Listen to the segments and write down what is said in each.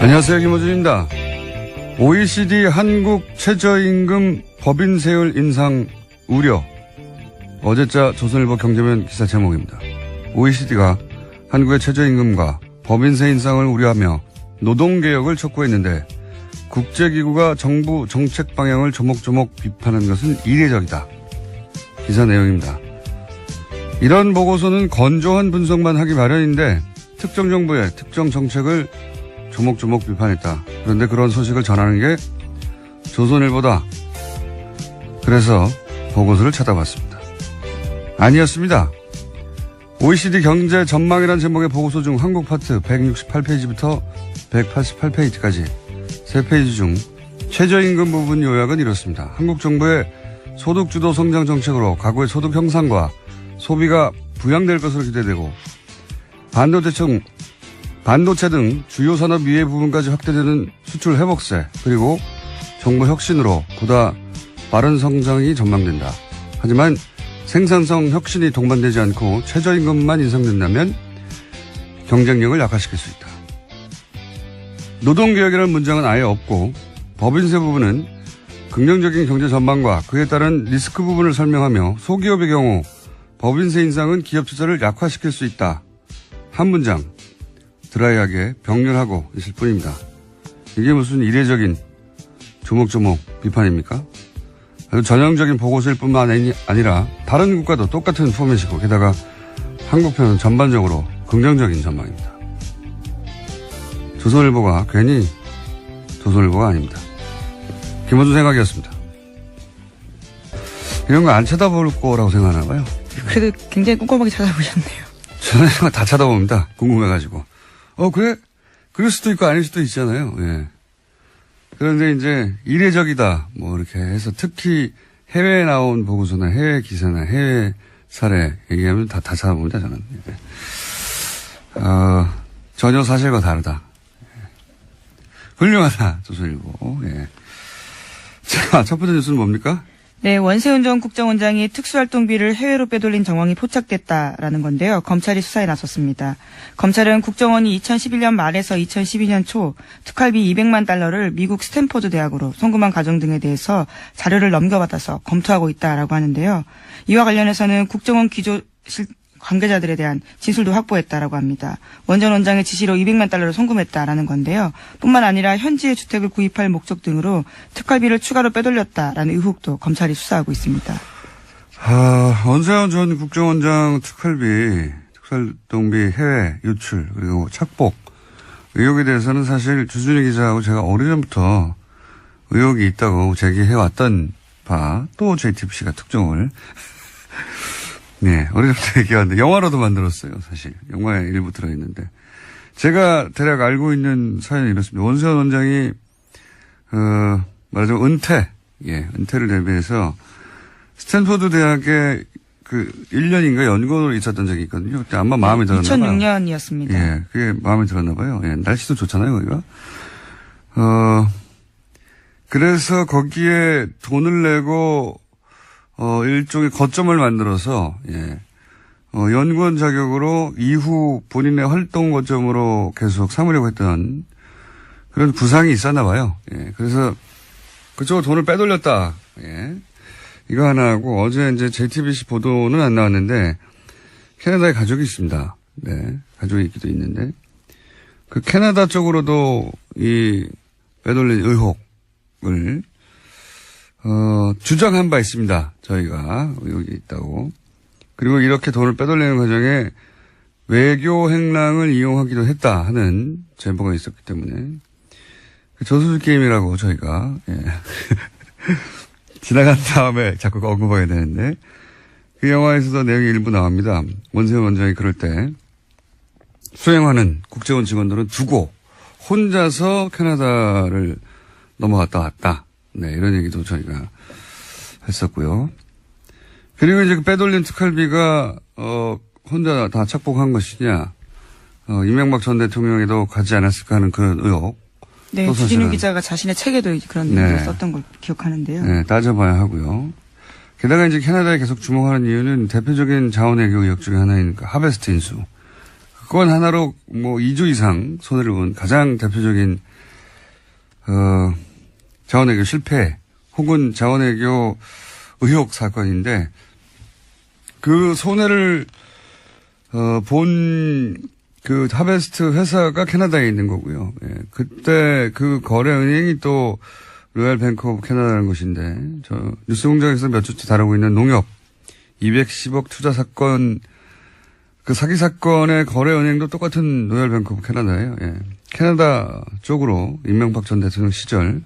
안녕하세요. 김호준입니다. OECD 한국 최저임금 법인 세율 인상 우려. 어제자 조선일보 경제면 기사 제목입니다. OECD가 한국의 최저임금과 법인세 인상을 우려하며 노동개혁을 촉구했는데 국제기구가 정부 정책 방향을 조목조목 비판한 것은 이례적이다. 기사 내용입니다. 이런 보고서는 건조한 분석만 하기 마련인데 특정 정부의 특정 정책을 조목조목 비판했다. 그런데 그런 소식을 전하는 게 조선일보다. 그래서 보고서를 찾아봤습니다. 아니었습니다. OECD 경제 전망이라는 제목의 보고서 중 한국 파트 168페이지부터 188페이지까지 3페이지 중 최저임금 부분 요약은 이렇습니다. 한국 정부의 소득주도 성장 정책으로 가구의 소득 형상과 소비가 부양될 것으로 기대되고 반도체 등 주요 산업 미래 부분까지 확대되는 수출 회복세 그리고 정부 혁신으로 보다 빠른 성장이 전망된다. 하지만 생산성 혁신이 동반되지 않고 최저임금만 인상된다면 경쟁력을 약화시킬 수 있다. 노동개혁이라는 문장은 아예 없고 법인세 부분은 긍정적인 경제 전망과 그에 따른 리스크 부분을 설명하며 소기업의 경우 법인세 인상은 기업 투자를 약화시킬 수 있다. 한 문장 드라이하게 병렬하고 있을 뿐입니다. 이게 무슨 이례적인 조목조목 비판입니까? 아주 전형적인 보고서일 뿐만 아니라 다른 국가도 똑같은 포맷이고 게다가 한국편은 전반적으로 긍정적인 전망입니다. 조선일보가 괜히 조선일보가 아닙니다. 김호준 생각이었습니다. 이런 거 안 쳐다볼 거라고 생각하나 봐요. 그래도 굉장히 꼼꼼하게 찾아보셨네요. 저는 다 쳐다봅니다. 궁금해가지고. 그래? 그럴 수도 있고 아닐 수도 있잖아요. 예. 그런데 이제 이례적이다. 뭐 이렇게 해서 특히 해외에 나온 보고서나 해외 기사나 해외 사례 얘기하면 다 찾아봅니다. 저는. 예. 전혀 사실과 다르다. 예. 훌륭하다. 조선일보. 예. 자, 첫 번째 뉴스는 뭡니까? 네, 원세훈 전 국정원장이 특수활동비를 해외로 빼돌린 정황이 포착됐다라는 건데요. 검찰이 수사에 나섰습니다. 검찰은 국정원이 2011년 말에서 2012년 초 특활비 200만 달러를 미국 스탠포드 대학으로 송금한 과정 등에 대해서 자료를 넘겨받아서 검토하고 있다라고 하는데요. 이와 관련해서는 국정원 기조실 관계자들에 대한 진술도 확보했다라고 합니다. 원 전 원장의 지시로 200만 달러를 송금했다라는 건데요. 뿐만 아니라 현지의 주택을 구입할 목적 등으로 특활비를 추가로 빼돌렸다라는 의혹도 검찰이 수사하고 있습니다. 원세훈 전 국정원장 특활동비 해외 유출 그리고 착복 의혹에 대해서는 사실 주준희 기자하고 제가 오래전부터 의혹이 있다고 제기해왔던 바 또 JTBC가 특종을 네, 어려부터 얘기하는데 영화로도 만들었어요, 사실. 영화에 일부 들어있는데. 제가 대략 알고 있는 사연이 이렇습니다. 원세훈 원장이, 말하자면 은퇴를 대비해서 스탠포드 대학에 1년인가 연구원으로 있었던 적이 있거든요. 그때 아마 마음에 들었나 봐요. 2006년이었습니다. 예, 그게 마음에 들었나 봐요. 예, 날씨도 좋잖아요, 거기가. 그래서 거기에 돈을 내고 일종의 거점을 만들어서, 예, 연구원 자격으로 이후 본인의 활동 거점으로 계속 삼으려고 했던 그런 구상이 있었나 봐요. 예, 그래서 그쪽으로 돈을 빼돌렸다. 예. 이거 하나 하고 어제 이제 JTBC 보도는 안 나왔는데 캐나다에 가족이 있습니다. 네. 가족이 있기도 있는데 그 캐나다 쪽으로도 이 빼돌린 의혹을 주장한 바 있습니다. 저희가 의혹이 있다고. 그리고 이렇게 돈을 빼돌리는 과정에 외교 행랑을 이용하기도 했다 하는 제보가 있었기 때문에 저수지 게임이라고 저희가 예. 지나간 다음에 자꾸 언급하게 되는데 그 영화에서도 내용이 일부 나옵니다. 원세훈 원장이 그럴 때 수행하는 국제원 직원들은 두고 혼자서 캐나다를 넘어갔다 왔다. 네, 이런 얘기도 저희가 했었고요. 그리고 이제 그 빼돌린 특활비가, 혼자 다 착복한 것이냐, 이명박 전 대통령에도 가지 않았을까 하는 그런 의혹. 네, 주진우 기자가 자신의 책에도 그런 내용을 썼던 걸 기억하는데요. 네, 따져봐야 하고요. 게다가 이제 캐나다에 계속 주목하는 이유는 대표적인 자원외교 의혹 중에 하나인 그 하베스트 인수. 그건 하나로 뭐 2조 이상 손해를 본 가장 대표적인 자원외교 실패 혹은 자원외교 의혹 사건인데 그 손해를 본 그 하베스트 회사가 캐나다에 있는 거고요. 예, 그때 그 거래 은행이 또 로얄 뱅크 오브 캐나다라는 곳인데 저 뉴스공장에서 몇 주째 다루고 있는 농협 210억 투자 사건 그 사기 사건의 거래 은행도 똑같은 로얄 뱅크 오브 캐나다예요. 예. 캐나다 쪽으로 이명박 전 대통령 시절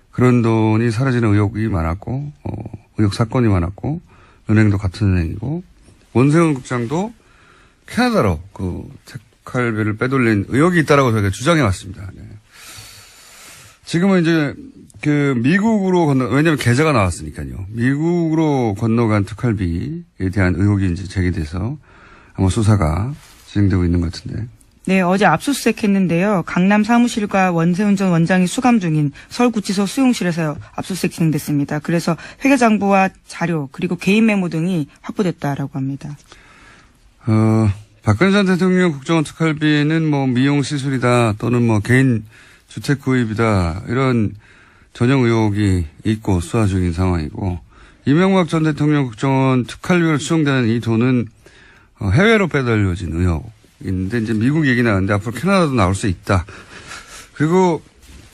그런 돈이 사라지는 의혹이 많았고 의혹 사건이 많았고 은행도 같은 은행이고 원세훈 국장도 캐나다로 그 택할비를 빼돌린 의혹이 있다라고 저희가 주장해 왔습니다. 네. 지금은 이제 그 미국으로 왜냐하면 계좌가 나왔으니까요. 미국으로 건너간 특활비에 대한 의혹이 이제 제기돼서 아마 수사가 진행되고 있는 것 같은데. 네, 어제 압수수색 했는데요. 강남 사무실과 원세훈 전 원장이 수감 중인 서울구치소 수용실에서 압수수색 진행됐습니다. 그래서 회계장부와 자료 그리고 개인 메모 등이 확보됐다라고 합니다. 박근혜 전 대통령 국정원 특활비는 뭐 미용 시술이다 또는 뭐 개인 주택 구입이다 이런 전형 의혹이 있고 수사 중인 상황이고 이명박 전 대통령 국정원 특활비로 추정되는 이 돈은 해외로 빼돌려진 의혹인데 이제 미국 얘기 나왔는데 앞으로 캐나다도 나올 수 있다. 그리고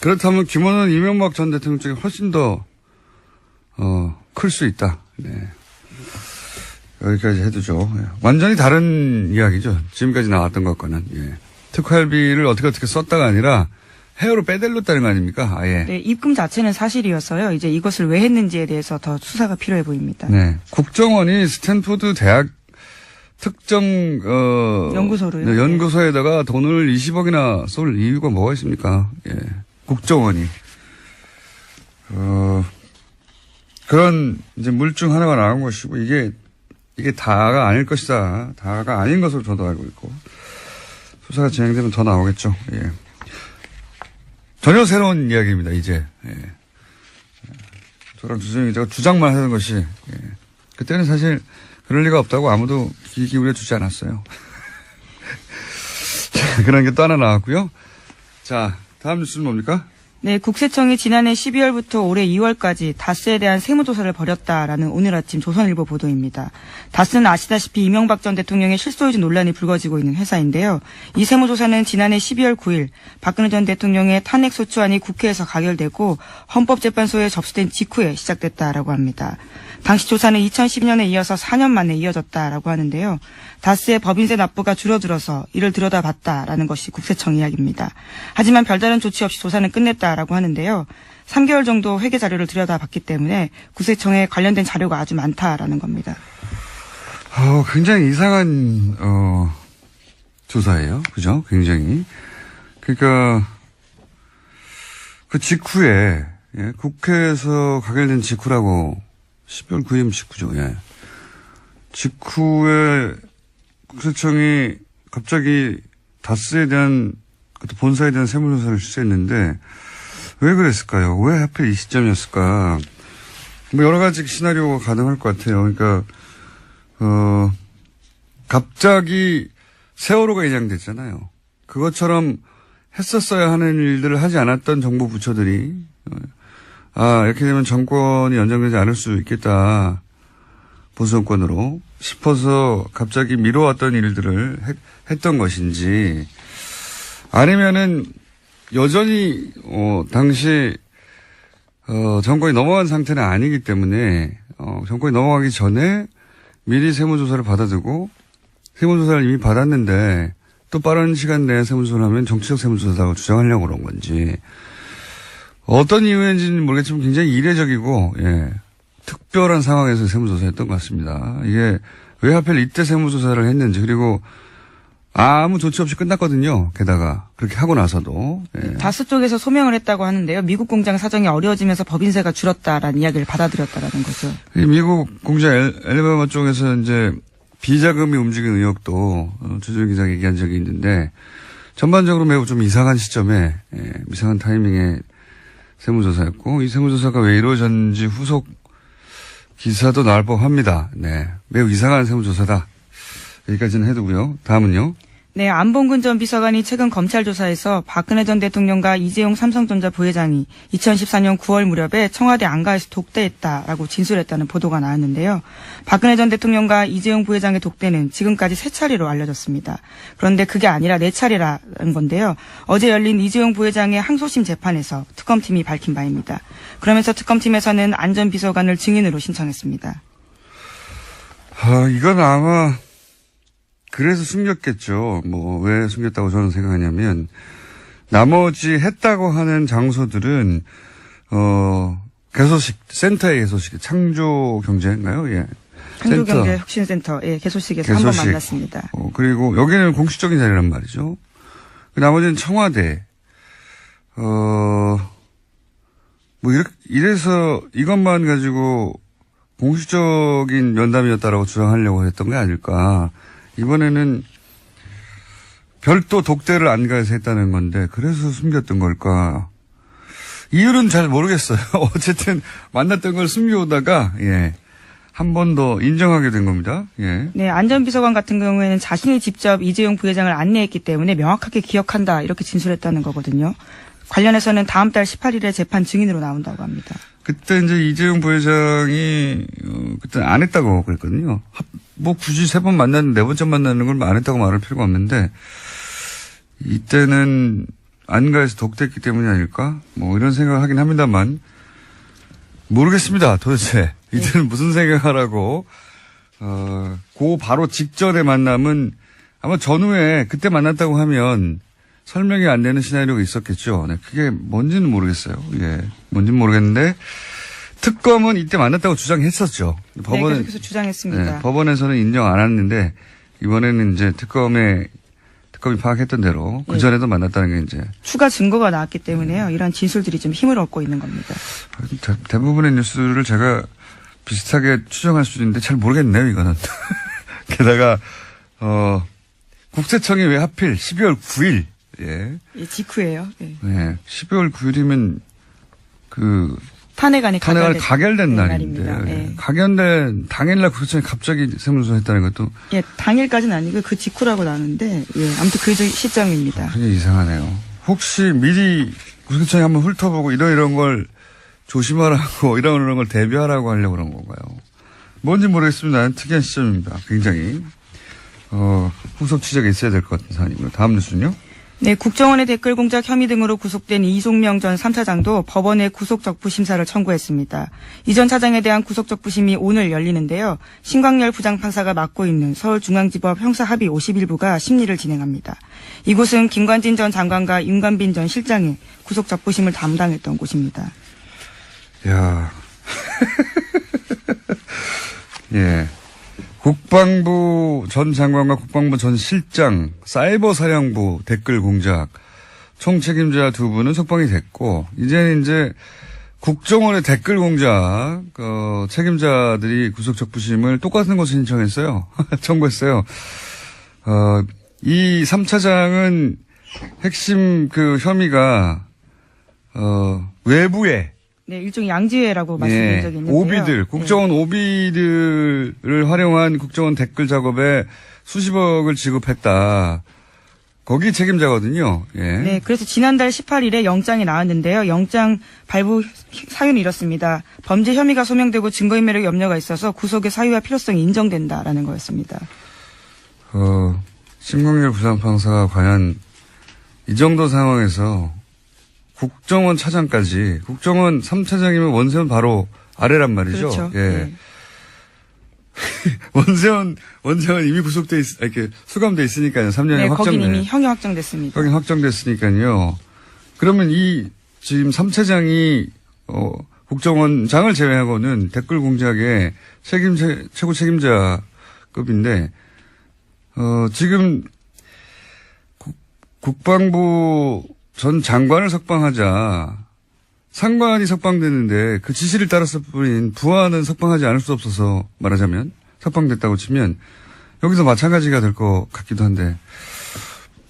그렇다면 규모는 이명박 전 대통령 쪽이 훨씬 더 클 수 있다. 네. 여기까지 해두죠. 예. 완전히 다른 이야기죠. 지금까지 나왔던 것과는. 예. 특활비를 어떻게 썼다가 아니라 해외로 빼돌렸다는 거 아닙니까? 아예. 네, 입금 자체는 사실이었어요. 이제 이것을 왜 했는지에 대해서 더 수사가 필요해 보입니다. 네. 국정원이 스탠포드 대학 특정 연구소로요. 네, 연구소에다가 돈을 20억이나 쏠 이유가 뭐가 있습니까? 예. 국정원이 그런 이제 물증 하나가 나온 것이고 이게 다가 아닐 것이다. 다가 아닌 것으로 저도 알고 있고 수사가 진행되면 더 나오겠죠. 예. 전혀 새로운 이야기입니다. 이제 예. 저랑 주정이 기자가 주장만 하는 것이 예. 그때는 사실 그럴 리가 없다고 아무도 귀 기울여 주지 않았어요. 자, 그런 게 또 하나 나왔고요. 자, 다음 뉴스는 뭡니까? 네, 국세청이 지난해 12월부터 올해 2월까지 다스에 대한 세무조사를 벌였다라는 오늘 아침 조선일보 보도입니다. 다스는 아시다시피 이명박 전 대통령의 실소유주 논란이 불거지고 있는 회사인데요. 이 세무조사는 지난해 12월 9일 박근혜 전 대통령의 탄핵소추안이 국회에서 가결되고 헌법재판소에 접수된 직후에 시작됐다라고 합니다. 당시 조사는 2012년에 이어서 4년 만에 이어졌다라고 하는데요. 다스의 법인세 납부가 줄어들어서 이를 들여다봤다라는 것이 국세청 이야기입니다. 하지만 별다른 조치 없이 조사는 끝냈다라고 하는데요. 3개월 정도 회계 자료를 들여다봤기 때문에 국세청에 관련된 자료가 아주 많다라는 겁니다. 굉장히 이상한 조사예요. 그죠? 굉장히. 그러니까 그 직후에 예, 국회에서 가결된 직후라고 12월 9일 직후죠. 예. 직후에 국세청이 갑자기 다스에 대한 본사에 대한 세무조사를 실시했는데 왜 그랬을까요? 왜 하필 이 시점이었을까? 뭐 여러 가지 시나리오가 가능할 것 같아요. 그러니까 갑자기 세월호가 인양됐잖아요. 그것처럼 했었어야 하는 일들을 하지 않았던 정부 부처들이 이렇게 되면 정권이 연장되지 않을 수 있겠다. 보수 정권으로 싶어서 갑자기 미뤄왔던 일들을 했던 것인지 아니면은 여전히 당시 정권이 넘어간 상태는 아니기 때문에 정권이 넘어가기 전에 미리 세무조사를 받아두고 세무조사를 이미 받았는데 또 빠른 시간 내에 세무조사를 하면 정치적 세무조사라고 주장하려고 그런 건지 어떤 이유인지는 모르겠지만 굉장히 이례적이고 예, 특별한 상황에서 세무조사했던 것 같습니다. 이게 왜 하필 이때 세무조사를 했는지 그리고 아무 조치 없이 끝났거든요. 게다가 그렇게 하고 나서도. 예. 다스 쪽에서 소명을 했다고 하는데요. 미국 공장 사정이 어려워지면서 법인세가 줄었다라는 이야기를 받아들였다라는 거죠. 미국 공장 엘리바마 쪽에서 이제 비자금이 움직인 의혹도 주준 기자가 얘기한 적이 있는데 전반적으로 매우 좀 이상한 시점에 이상한 타이밍에 세무조사였고 이 세무조사가 왜 이루어졌는지 후속 기사도 나올 법합니다. 네, 매우 이상한 세무조사다. 여기까지는 해두고요. 다음은요. 네, 안봉근 전 비서관이 최근 검찰 조사에서 박근혜 전 대통령과 이재용 삼성전자 부회장이 2014년 9월 무렵에 청와대 안가에서 독대했다라고 진술했다는 보도가 나왔는데요. 박근혜 전 대통령과 이재용 부회장의 독대는 지금까지 3차례로 알려졌습니다. 그런데 그게 아니라 4차례라는 건데요. 어제 열린 이재용 부회장의 항소심 재판에서 특검팀이 밝힌 바입니다. 그러면서 특검팀에서는 안 전 비서관을 증인으로 신청했습니다. 이건 아마 그래서 숨겼겠죠. 왜 숨겼다고 저는 생각하냐면, 나머지 했다고 하는 장소들은, 개소식, 센터의 개소식, 창조경제인가요? 예. 창조경제혁신센터, 예, 개소식에서 한번 만났습니다. 그리고 여기는 공식적인 자리란 말이죠. 나머지는 청와대, 이래서 이것만 가지고 공식적인 면담이었다라고 주장하려고 했던 게 아닐까. 이번에는 별도 독대를 안가에서 했다는 건데 그래서 숨겼던 걸까. 이유는 잘 모르겠어요. 어쨌든 만났던 걸 숨겨오다가 한 번 더 인정하게 된 겁니다. 예. 네, 안 전 비서관 같은 경우에는 자신이 직접 이재용 부회장을 안내했기 때문에 명확하게 기억한다 이렇게 진술했다는 거거든요. 관련해서는 다음 달 18일에 재판 증인으로 나온다고 합니다. 그때 이제 이재용 부회장이 그때 안 했다고 그랬거든요. 굳이 3번 만났는데 4번째 만나는 걸 안 했다고 말할 필요가 없는데 이때는 안가에서 독대했기 때문이 아닐까? 이런 생각을 하긴 합니다만 모르겠습니다. 도대체 이때는 무슨 생각하라고 그 바로 직전의 만남은 아마 전후에 그때 만났다고 하면 설명이 안 되는 시나리오가 있었겠죠. 네, 그게 뭔지는 모르겠어요. 예, 뭔지는 모르겠는데 특검은 이때 만났다고 주장했었죠. 법원은 계속해서 주장했습니다. 네, 법원에서는 인정 안 했는데 이번에는 이제 특검이 파악했던 대로 그 전에도 만났다는 게 이제 추가 증거가 나왔기 때문에요. 이런 진술들이 좀 힘을 얻고 있는 겁니다. 대부분의 뉴스를 제가 비슷하게 추정할 수도 있는데 잘 모르겠네요. 이거는 게다가 국세청이 왜 하필 12월 9일 예, 직후예요. 네. 네, 12월 9일이면 탄핵안이 가결된 날인데 네. 가결된 당일날 국세청이 갑자기 세무조사 했다는 것도 예, 당일까지는 아니고 그 직후라고 나오는데 아무튼 그 시점입니다. 굉장히 이상하네요. 혹시 미리 국세청이 한번 훑어보고 이런 걸 조심하라고 이런 걸 대비하라고 하려고 그런 건가요? 뭔지 모르겠습니다. 특이한 시점입니다. 굉장히 후속 취재가 있어야 될 것 같은 사안이고요. 다음 뉴스는요? 네, 국정원의 댓글 공작 혐의 등으로 구속된 이송명 전 3차장도 법원에 구속적부 심사를 청구했습니다. 이 전 차장에 대한 구속적부심이 오늘 열리는데요. 신광열 부장판사가 맡고 있는 서울중앙지법 형사합의 51부가 심리를 진행합니다. 이곳은 김관진 전 장관과 윤관빈 전 실장이 구속적부심을 담당했던 곳입니다. 야, 예. 국방부 전 장관과 국방부 전 실장, 사이버 사령부 댓글 공작, 총 책임자 2분은 석방이 됐고, 이제 국정원의 댓글 공작, 책임자들이 구속적부심을 똑같은 곳에 신청했어요. 청구했어요. 이 3차장은 핵심 혐의가, 외부에, 네, 일종의 양지회라고 말씀드린 적이 있는데요. 오비들, 국정원 오비들을 활용한 국정원 댓글 작업에 수십억을 지급했다. 거기 책임자거든요. 예. 네, 그래서 지난달 18일에 영장이 나왔는데요. 영장 발부 사유는 이렇습니다. 범죄 혐의가 소명되고 증거인멸의 염려가 있어서 구속의 사유와 필요성이 인정된다라는 거였습니다. 신광열 부장판사가 과연 이 정도 상황에서 국정원 차장까지, 국정원 3차장이면 원세훈 바로 아래란 말이죠. 그렇죠. 예. 네. 원세훈 이미 이렇게 수감돼 있으니까요. 3년이 네, 확정. 거긴 이미 형이 확정됐습니다. 거긴 확정됐으니까요. 그러면 지금 3차장이, 국정원장을 제외하고는 댓글 공작의 최고 책임자급인데, 지금 국방부 전 장관을 석방하자 상관이 석방됐는데 그 지시를 따랐을 뿐인 부하는 석방하지 않을 수 없어서 말하자면 석방됐다고 치면 여기서 마찬가지가 될 것 같기도 한데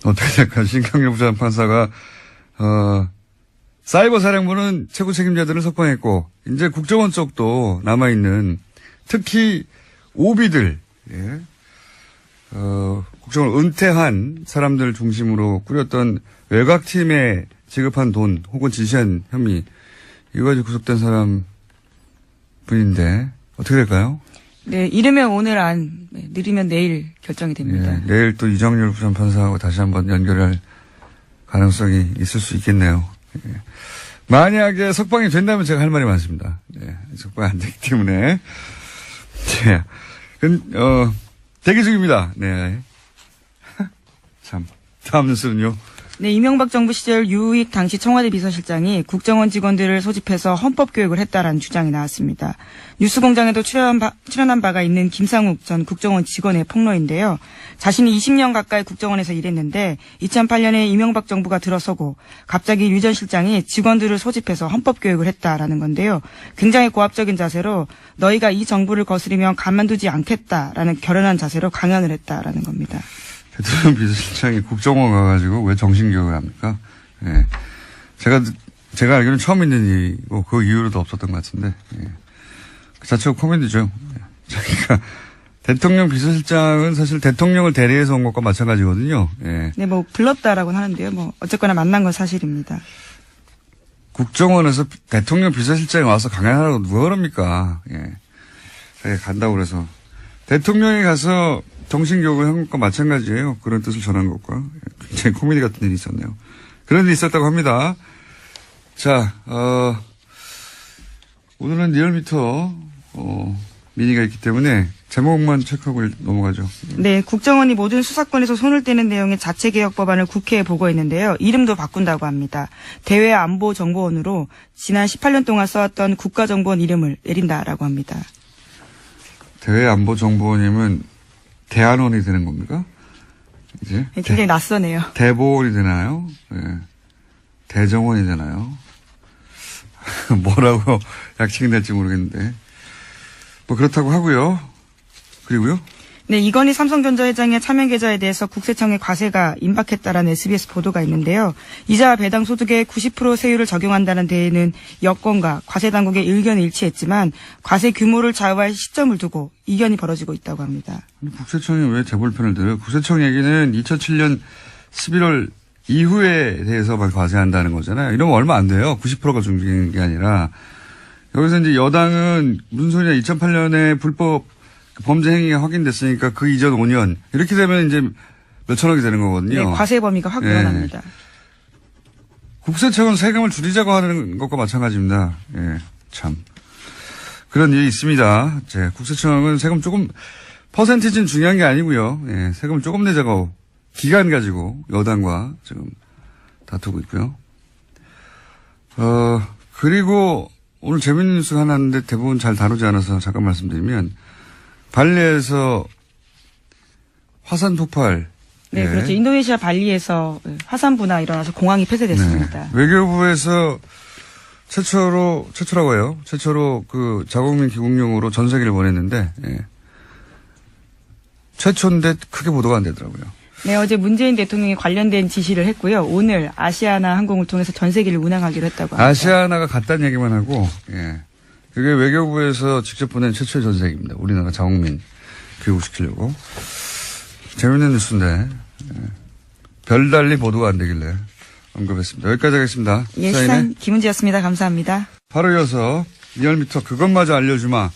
어떻게 생각하세요? 신광열 부장판사가 사이버 사령부는 최고 책임자들을 석방했고 이제 국정원 쪽도 남아있는 특히 오비들 국정을 은퇴한 사람들 중심으로 꾸렸던 외곽팀에 지급한 돈 혹은 지시한 혐의 이거 가지고 구속된 사람 분인데 어떻게 될까요? 네, 이르면 오늘 느리면 내일 결정이 됩니다. 예, 내일 또 이정열 부장판사하고 다시 한번 연결할 가능성이 있을 수 있겠네요. 예. 만약에 석방이 된다면 제가 할 말이 많습니다. 예, 석방이 안 되기 때문에. 예. 대기 중입니다. 네. 참. 다음 뉴스는요. 네, 이명박 정부 시절 유익 당시 청와대 비서실장이 국정원 직원들을 소집해서 헌법교육을 했다라는 주장이 나왔습니다. 뉴스공장에도 출연한 바가 있는 김상욱 전 국정원 직원의 폭로인데요. 자신이 20년 가까이 국정원에서 일했는데 2008년에 이명박 정부가 들어서고 갑자기 유 전 실장이 직원들을 소집해서 헌법교육을 했다라는 건데요. 굉장히 고압적인 자세로 너희가 이 정부를 거스르면 가만두지 않겠다라는 결연한 자세로 강연을 했다라는 겁니다. 대통령 비서실장이 국정원 가가지고 왜 정신교육을 합니까? 예. 제가 알기로는 처음 있는 일이고 그 이후로도 없었던 것 같은데, 예. 그 자체가 코미디죠. 예. 그러니까 대통령 비서실장은 사실 대통령을 대리해서 온 것과 마찬가지거든요. 예. 네, 뭐 불렀다라고는 하는데요. 어쨌거나 만난 건 사실입니다. 국정원에서 대통령 비서실장이 와서 강연하라고 누가 그럽니까? 예. 간다고 그래서. 대통령이 가서 정신교육을 한 것과 마찬가지예요. 그런 뜻을 전한 것과. 굉장히 코미디 같은 일이 있었네요. 그런 일이 있었다고 합니다. 자, 오늘은 리얼미터, 미니가 있기 때문에 제목만 체크하고 넘어가죠. 네, 국정원이 모든 수사권에서 손을 떼는 내용의 자체개혁 법안을 국회에 보고했는데요. 이름도 바꾼다고 합니다. 대외안보정보원으로 지난 18년 동안 써왔던 국가정보원 이름을 내린다라고 합니다. 대외안보정보원이면 대안원이 되는 겁니까? 이제 네, 굉장히 낯서네요. 대보원이 되나요? 네. 대정원이 되나요? 뭐라고 약칭이 될지 모르겠는데 뭐 그렇다고 하고요. 그리고요. 네, 이건희 삼성전자 회장의 차명 계좌에 대해서 국세청에 과세가 임박했다라는 SBS 보도가 있는데요. 이자 배당 소득의 90% 세율을 적용한다는 데에는 여권과 과세 당국의 의견이 일치했지만 과세 규모를 좌우할 시점을 두고 이견이 벌어지고 있다고 합니다. 국세청이 왜 재벌편을 들어요? 국세청 얘기는 2007년 11월 이후에 대해서만 과세한다는 거잖아요. 이러면 얼마 안 돼요. 90%가 중징인 게 아니라. 여기서 이제 여당은 무슨 소리냐. 2008년에 불법 범죄 행위가 확인됐으니까 그 이전 5년. 이렇게 되면 이제 몇천억이 되는 거거든요. 네, 과세 범위가 확 늘어납니다. 네. 국세청은 세금을 줄이자고 하는 것과 마찬가지입니다. 예, 참. 그런 일이 있습니다. 국세청은 세금 조금, 퍼센티지는 중요한 게 아니고요. 예, 세금을 조금 내자고 기간 가지고 여당과 지금 다투고 있고요. 그리고 오늘 재밌는 뉴스가 하나 있는데 대부분 잘 다루지 않아서 잠깐 말씀드리면 발리에서 화산 폭발. 네, 예. 그렇죠. 인도네시아 발리에서 화산 분화 일어나서 공항이 폐쇄됐습니다. 네. 외교부에서 최초라고 해요. 최초로 그 자국민 귀국용으로 전세기를 보냈는데, 예. 최초인데 크게 보도가 안 되더라고요. 네, 어제 문재인 대통령이 관련된 지시를 했고요. 오늘 아시아나 항공을 통해서 전세기를 운항하기로 했다고 합니다. 아시아나가 갔다는 얘기만 하고, 예. 그게 외교부에서 직접 보낸 최초의 전세기입니다. 우리나라 자국민 귀국시키려고. 재밌는 뉴스인데, 예. 별달리 보도가 안 되길래 언급했습니다. 여기까지 하겠습니다. 예, 시사인 김은지였습니다. 감사합니다. 바로 이어서 리얼미터 그것마저 알려주마.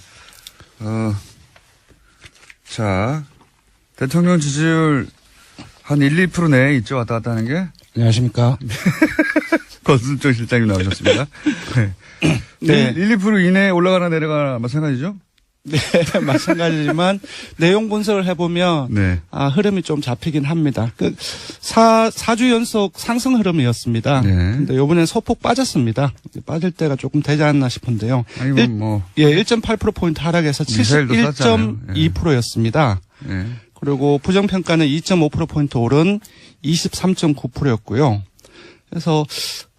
자, 대통령 지지율 한 1, 2% 내에 있죠. 왔다 갔다 하는 게. 안녕하십니까. 권순정 실장님 나오셨습니다. 네. 네. 1, 2% 이내에 올라가나 내려가나 마찬가지죠? 네, 마찬가지지만 내용 분석을 해보면 네. 흐름이 좀 잡히긴 합니다. 4주 연속 상승 흐름이었습니다. 네. 근데 이번엔 소폭 빠졌습니다. 빠질 때가 조금 되지 않나 싶은데요. 아니, 1.8%포인트 하락해서 71.2%였습니다. 네. 그리고 부정평가는 2.5%포인트 오른 23.9%였고요. 그래서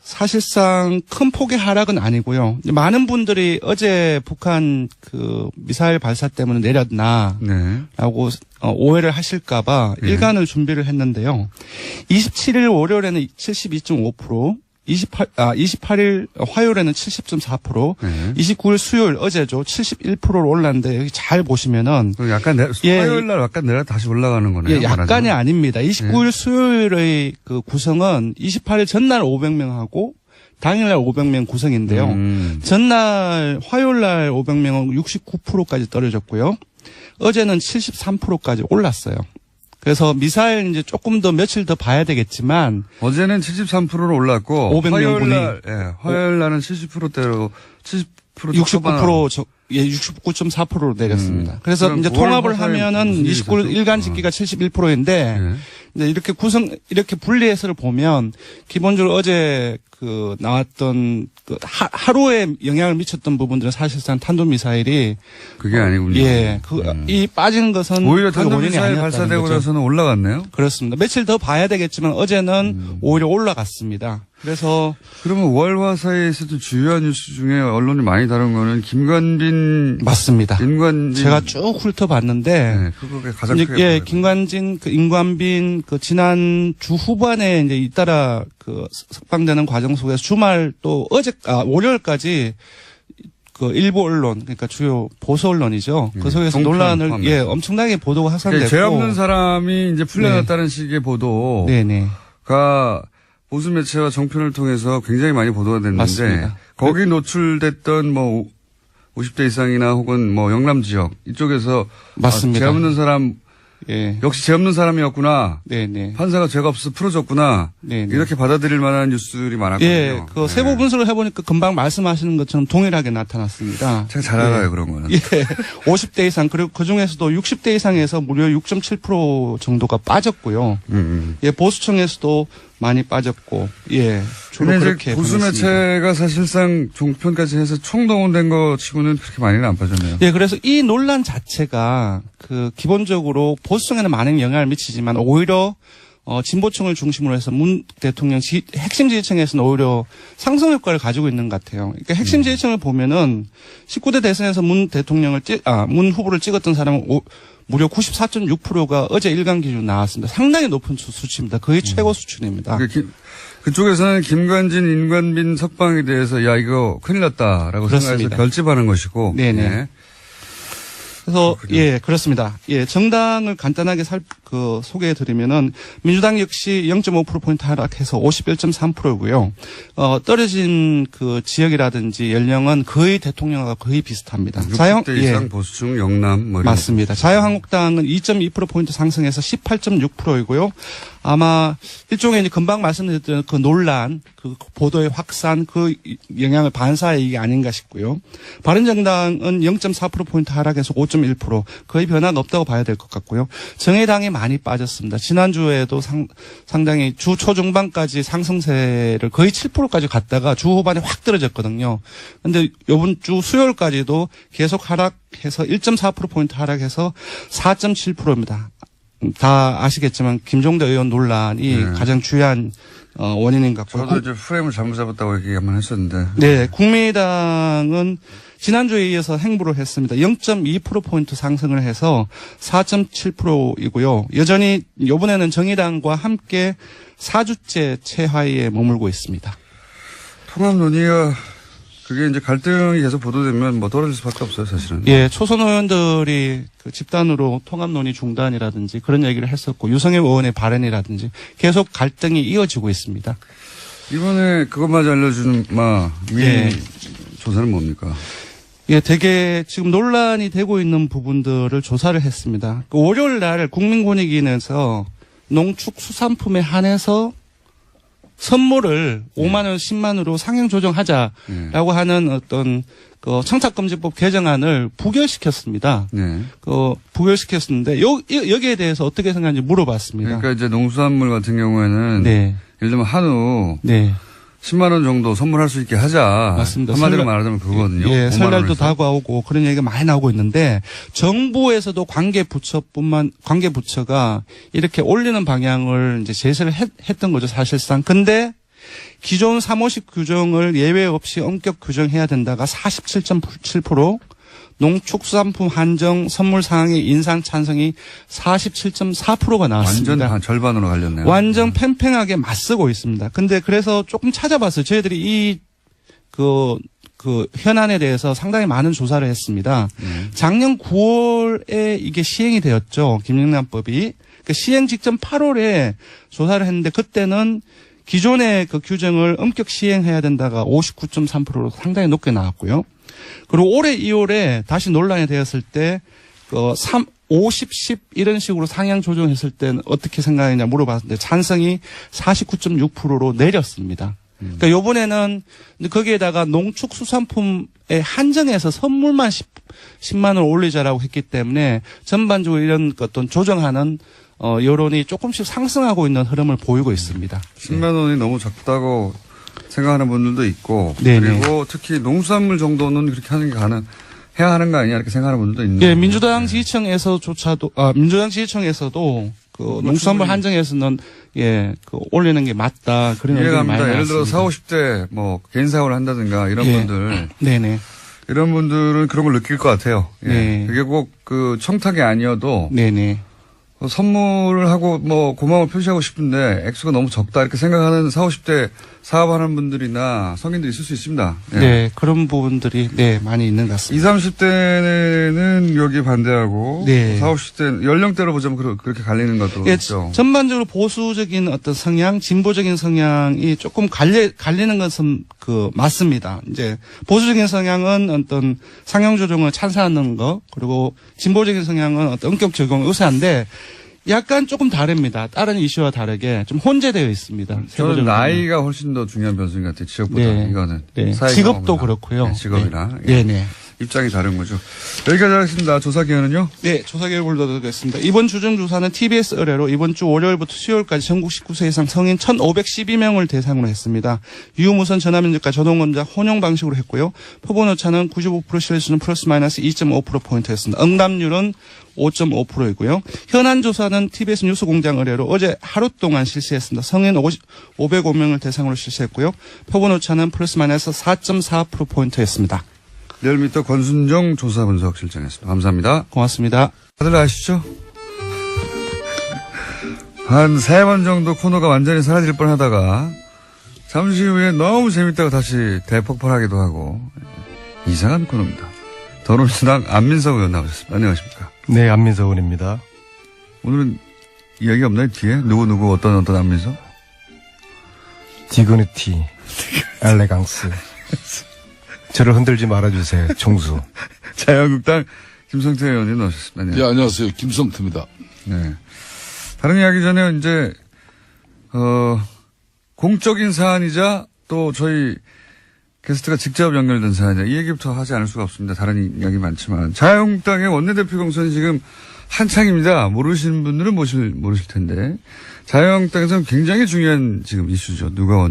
사실상 큰 폭의 하락은 아니고요. 많은 분들이 어제 북한 그 미사일 발사 때문에 내렸나 네. 라고 오해를 하실까봐 네. 일간을 준비를 했는데요. 27일 월요일에는 72.5%, 28일 화요일에는 70.4%, 네. 29일 수요일 어제죠. 71%로 올랐는데 여기 잘 보시면은 약간 화요일 날 약간 내려 다시 올라가는 거네요. 예, 약간이 말하자면. 아닙니다. 29일 수요일의 그 구성은 28일 전날 500명하고 당일날 500명 구성인데요. 전날 화요일날 500명은 69%까지 떨어졌고요. 어제는 73%까지 올랐어요. 그래서 미사일 이제 조금 더 며칠 더 봐야 되겠지만 어제는 73%로 올랐고 500명 화요일 날 화요일 날은 70%대로 70% 69% 예, 69.4%로 내렸습니다. 그래서 그럼 이제 5월 통합을 화사에 하면은 무슨 일이 29일 있었죠? 일간 집기가 71%인데 네. 이제 이렇게 분리해서를 보면 기본적으로 어제 그 나왔던 그 하루에 영향을 미쳤던 부분들은 사실상 탄도미사일이 그게 아니군요. 예, 이 빠지는 것은 오히려 그 원인이 탄도미사일 아니었다는 발사되고 거죠. 나서는 올라갔네요. 그렇습니다. 며칠 더 봐야 되겠지만 어제는 오히려 올라갔습니다. 그래서 그러면 월화사에서도 주요한 뉴스 중에 언론이 많이 다룬 거는 김관빈 맞습니다. 인관빈 제가 쭉 훑어봤는데 네, 그게 가장 이제, 크게 예, 보여요. 김관진, 인관빈, 지난 주 후반에 이제 잇따라 석방되는 과정 속에서 주말 또 월요일까지 일부 언론, 그러니까 주요 보수 언론이죠. 그 속에서 종편 논란을, 포함해서. 엄청나게 보도가 확산됐고. 죄 없는 사람이 이제 풀려났다는 식의 보도가 네네. 보수 매체와 정편을 통해서 굉장히 많이 보도가 됐는데 맞습니다. 거기 노출됐던 50대 이상이나 혹은 영남 지역 이쪽에서 맞습니다. 죄 없는 사람 예. 역시 죄 없는 사람이었구나. 네네. 판사가 죄가 없어 풀어줬구나. 네네. 이렇게 받아들일 만한 뉴스들이 많았거든요. 예, 세부 분석을 해보니까 금방 말씀하시는 것처럼 동일하게 나타났습니다. 제가 잘 알아요, 그런 거는. 예, 50대 이상, 그리고 그 중에서도 60대 이상에서 무려 6.7% 정도가 빠졌고요. 예, 보수층에서도 많이 빠졌고, 예, 주로 근데 그렇게 이제 보수 보냈습니다. 매체가 사실상 종편까지 해서 총동원된 거 치고는 그렇게 많이는 안 빠졌네요. 예, 그래서 이 논란 자체가 기본적으로 보수층에는 많은 영향을 미치지만 오히려 진보층을 중심으로 해서 문 대통령 핵심 지지층에서는 오히려 상승 효과를 가지고 있는 것 같아요. 그러니까 핵심 지지층을 보면은 19대 대선에서 문 후보를 찍었던 사람은 무려 94.6%가 어제 일간 기준 나왔습니다. 상당히 높은 수치입니다. 거의 최고 수준입니다. 그쪽에서는 김관진, 인관빈 석방에 대해서 이거 큰일 났다라고 그렇습니다. 생각해서 결집하는 것이고. 네네. 예. 그래서 예, 그렇습니다. 예, 정당을 간단하게 소개해 드리면은 민주당 역시 0.5%포인트 하락해서 51.3%고요. 떨어진 지역이라든지 연령은 거의 대통령과 거의 비슷합니다. 60대 이상 보수층 영남 맞습니다. 자유한국당은 2.2%포인트 상승해서 18.6%이고요. 아마 일종의 이제 금방 말씀드렸던 논란, 보도의 확산, 영향을 반사의 이게 아닌가 싶고요. 바른정당은 0.4%포인트 하락해서 5.1%, 거의 변화가 없다고 봐야 될 것 같고요. 정의당이 많이 빠졌습니다. 지난주에도 상당히 주 초중반까지 상승세를 거의 7%까지 갔다가 주 후반에 확 떨어졌거든요. 근데 이번 주 수요일까지도 계속 하락해서 1.4%포인트 하락해서 4.7%입니다. 다 아시겠지만 김종대 의원 논란이 가장 중요한 원인인 것 같고요. 저도 이제 프레임을 잘못 잡았다고 얘기 한번 했었는데. 네, 국민의당은 지난주에 이어서 행보를 했습니다. 0.2%포인트 상승을 해서 4.7%이고요. 여전히 이번에는 정의당과 함께 4주째 최하위에 머물고 있습니다. 통합 논의가 그게 이제 갈등이 계속 보도되면 떨어질 수밖에 없어요, 사실은. 예, 초선 의원들이 집단으로 통합 논의 중단이라든지 그런 얘기를 했었고 유성엽 의원의 발언이라든지 계속 갈등이 이어지고 있습니다. 이번에 그것마저 알려주는 조사는 뭡니까? 예, 되게 지금 논란이 되고 있는 부분들을 조사를 했습니다. 월요일 날 국민권익위원회에서 농축수산품에 한해서 선물을 5만 원, 10만 원으로 상향 조정하자라고 하는 어떤 청탁금지법 개정안을 부결시켰습니다. 네. 부결시켰는데 여기에 대해서 어떻게 생각하는지 물어봤습니다. 그러니까 이제 농수산물 같은 경우에는 네. 예를 들면 한우 네. 10만 원 정도 선물할 수 있게 하자. 맞습니다. 한마디로 말하자면 그거거든요. 예, 5만 설날도 원에서. 다가오고 그런 얘기가 많이 나오고 있는데 정부에서도 관계 부처가 이렇게 올리는 방향을 이제 제시를 했던 거죠, 사실상. 근데 기존 350 규정을 예외 없이 엄격 규정해야 된다가 47.7%, 농축수산품 한정 선물 사항의 인상 찬성이 47.4%가 나왔습니다. 완전 절반으로 갈렸네요. 완전 팽팽하게 맞서고 있습니다. 근데 그래서 조금 찾아봤어요. 저희들이 그 현안에 대해서 상당히 많은 조사를 했습니다. 작년 9월에 이게 시행이 되었죠. 김영란법이. 그 시행 직전 8월에 조사를 했는데 그때는 기존의 그 규정을 엄격 시행해야 된다가 59.3%로 상당히 높게 나왔고요. 그리고 올해 2월에 다시 논란이 되었을 때, 50, 10 이런 식으로 상향 조정했을 때는 어떻게 생각하느냐 물어봤는데 찬성이 49.6%로 내렸습니다. 그러니까 요번에는 거기에다가 농축수산품에 한정해서 선물만 10만 원을 올리자라고 했기 때문에 전반적으로 이런 어떤 조정하는 여론이 조금씩 상승하고 있는 흐름을 보이고 있습니다. 10만 원이 너무 적다고 생각하는 분들도 있고 네네. 그리고 특히 농수산물 정도는 그렇게 하는 게 해야 하는 거 아니냐 이렇게 생각하는 분들도 있는 예, 민주당 지지층에서도 그 농수산물 한정에서는 올리는 게 맞다 그런 의견이 이해가 많이 합니다. 예를 들어 나왔습니다. 40, 50대 뭐 개인 사업을 한다든가 이런 분들 네네. 이런 분들은 그런 걸 느낄 것 같아요. 예. 네. 그게 꼭 그 청탁이 아니어도 네네. 선물을 하고 뭐 고마움을 표시하고 싶은데 액수가 너무 적다 이렇게 생각하는 40, 50대 사업하는 분들이나 성인들이 있을 수 있습니다. 예. 네, 그런 부분들이 많이 있는 것 같습니다. 20, 30대는 여기 반대하고 네. 40, 50대 연령대로 보자면 그렇게 갈리는 것도 예, 있죠. 전반적으로 보수적인 어떤 성향, 진보적인 성향이 조금 갈리는 것은 맞습니다. 이제 보수적인 성향은 어떤 상향 조정을 찬성하는 거, 그리고 진보적인 성향은 어떤 엄격 적용을 의사한데 약간 조금 다릅니다. 다른 이슈와 다르게 좀 혼재되어 있습니다. 저는 나이가 훨씬 더 중요한 변수인 것 같아요. 지역보다 네. 이거는. 네. 사회 직업도 경험이나. 그렇고요. 네, 직업이나. 네. 예. 네. 입장이 다른 거죠. 여기까지 하겠습니다. 조사 기간은요? 네, 조사 결과를 드리겠습니다. 이번 주중조사는 TBS 의뢰로 이번 주 월요일부터 수요일까지 전국 19세 이상 성인 1,512명을 대상으로 했습니다. 유무선 전화면접과 전원검사 혼용 방식으로 했고요. 표본 오차는 95% 신뢰수는 플러스 마이너스 2.5%포인트였습니다. 응답률은 5.5%이고요. 현안 조사는 TBS 뉴스공장 의뢰로 어제 하루 동안 실시했습니다. 성인 505명을 대상으로 실시했고요. 표본 오차는 플러스 마이너스 4.4%포인트였습니다. 리얼미터 권순정 조사분석실장이었습니다. 감사합니다. 고맙습니다. 다들 아시죠? 한 3번 정도 코너가 완전히 사라질 뻔 하다가 잠시 후에 너무 재밌다고 다시 대폭발하기도 하고 이상한 코너입니다. 더불어민주당 안민석 의원 나오셨습니다. 안녕하십니까? 네, 안민석 의원입니다. 오늘은 이야기 없나요? 뒤에? 누구 어떤 안민석? 디그니티, 엘레강스. 저를 흔들지 말아주세요. 총수. 자유한국당 김성태 의원님 나오셨습니다. 네, 안녕하세요. 김성태입니다. 네. 다른 이야기 전에 이제, 공적인 사안이자 또 저희 게스트가 직접 연결된 사안이자 이 얘기부터 하지 않을 수가 없습니다. 다른 이야기 많지만. 자유한국당의 원내대표 경선이 지금 한창입니다. 모르시는 분들은 모르실 텐데. 자유한국당에서는 굉장히 중요한 지금 이슈죠. 누가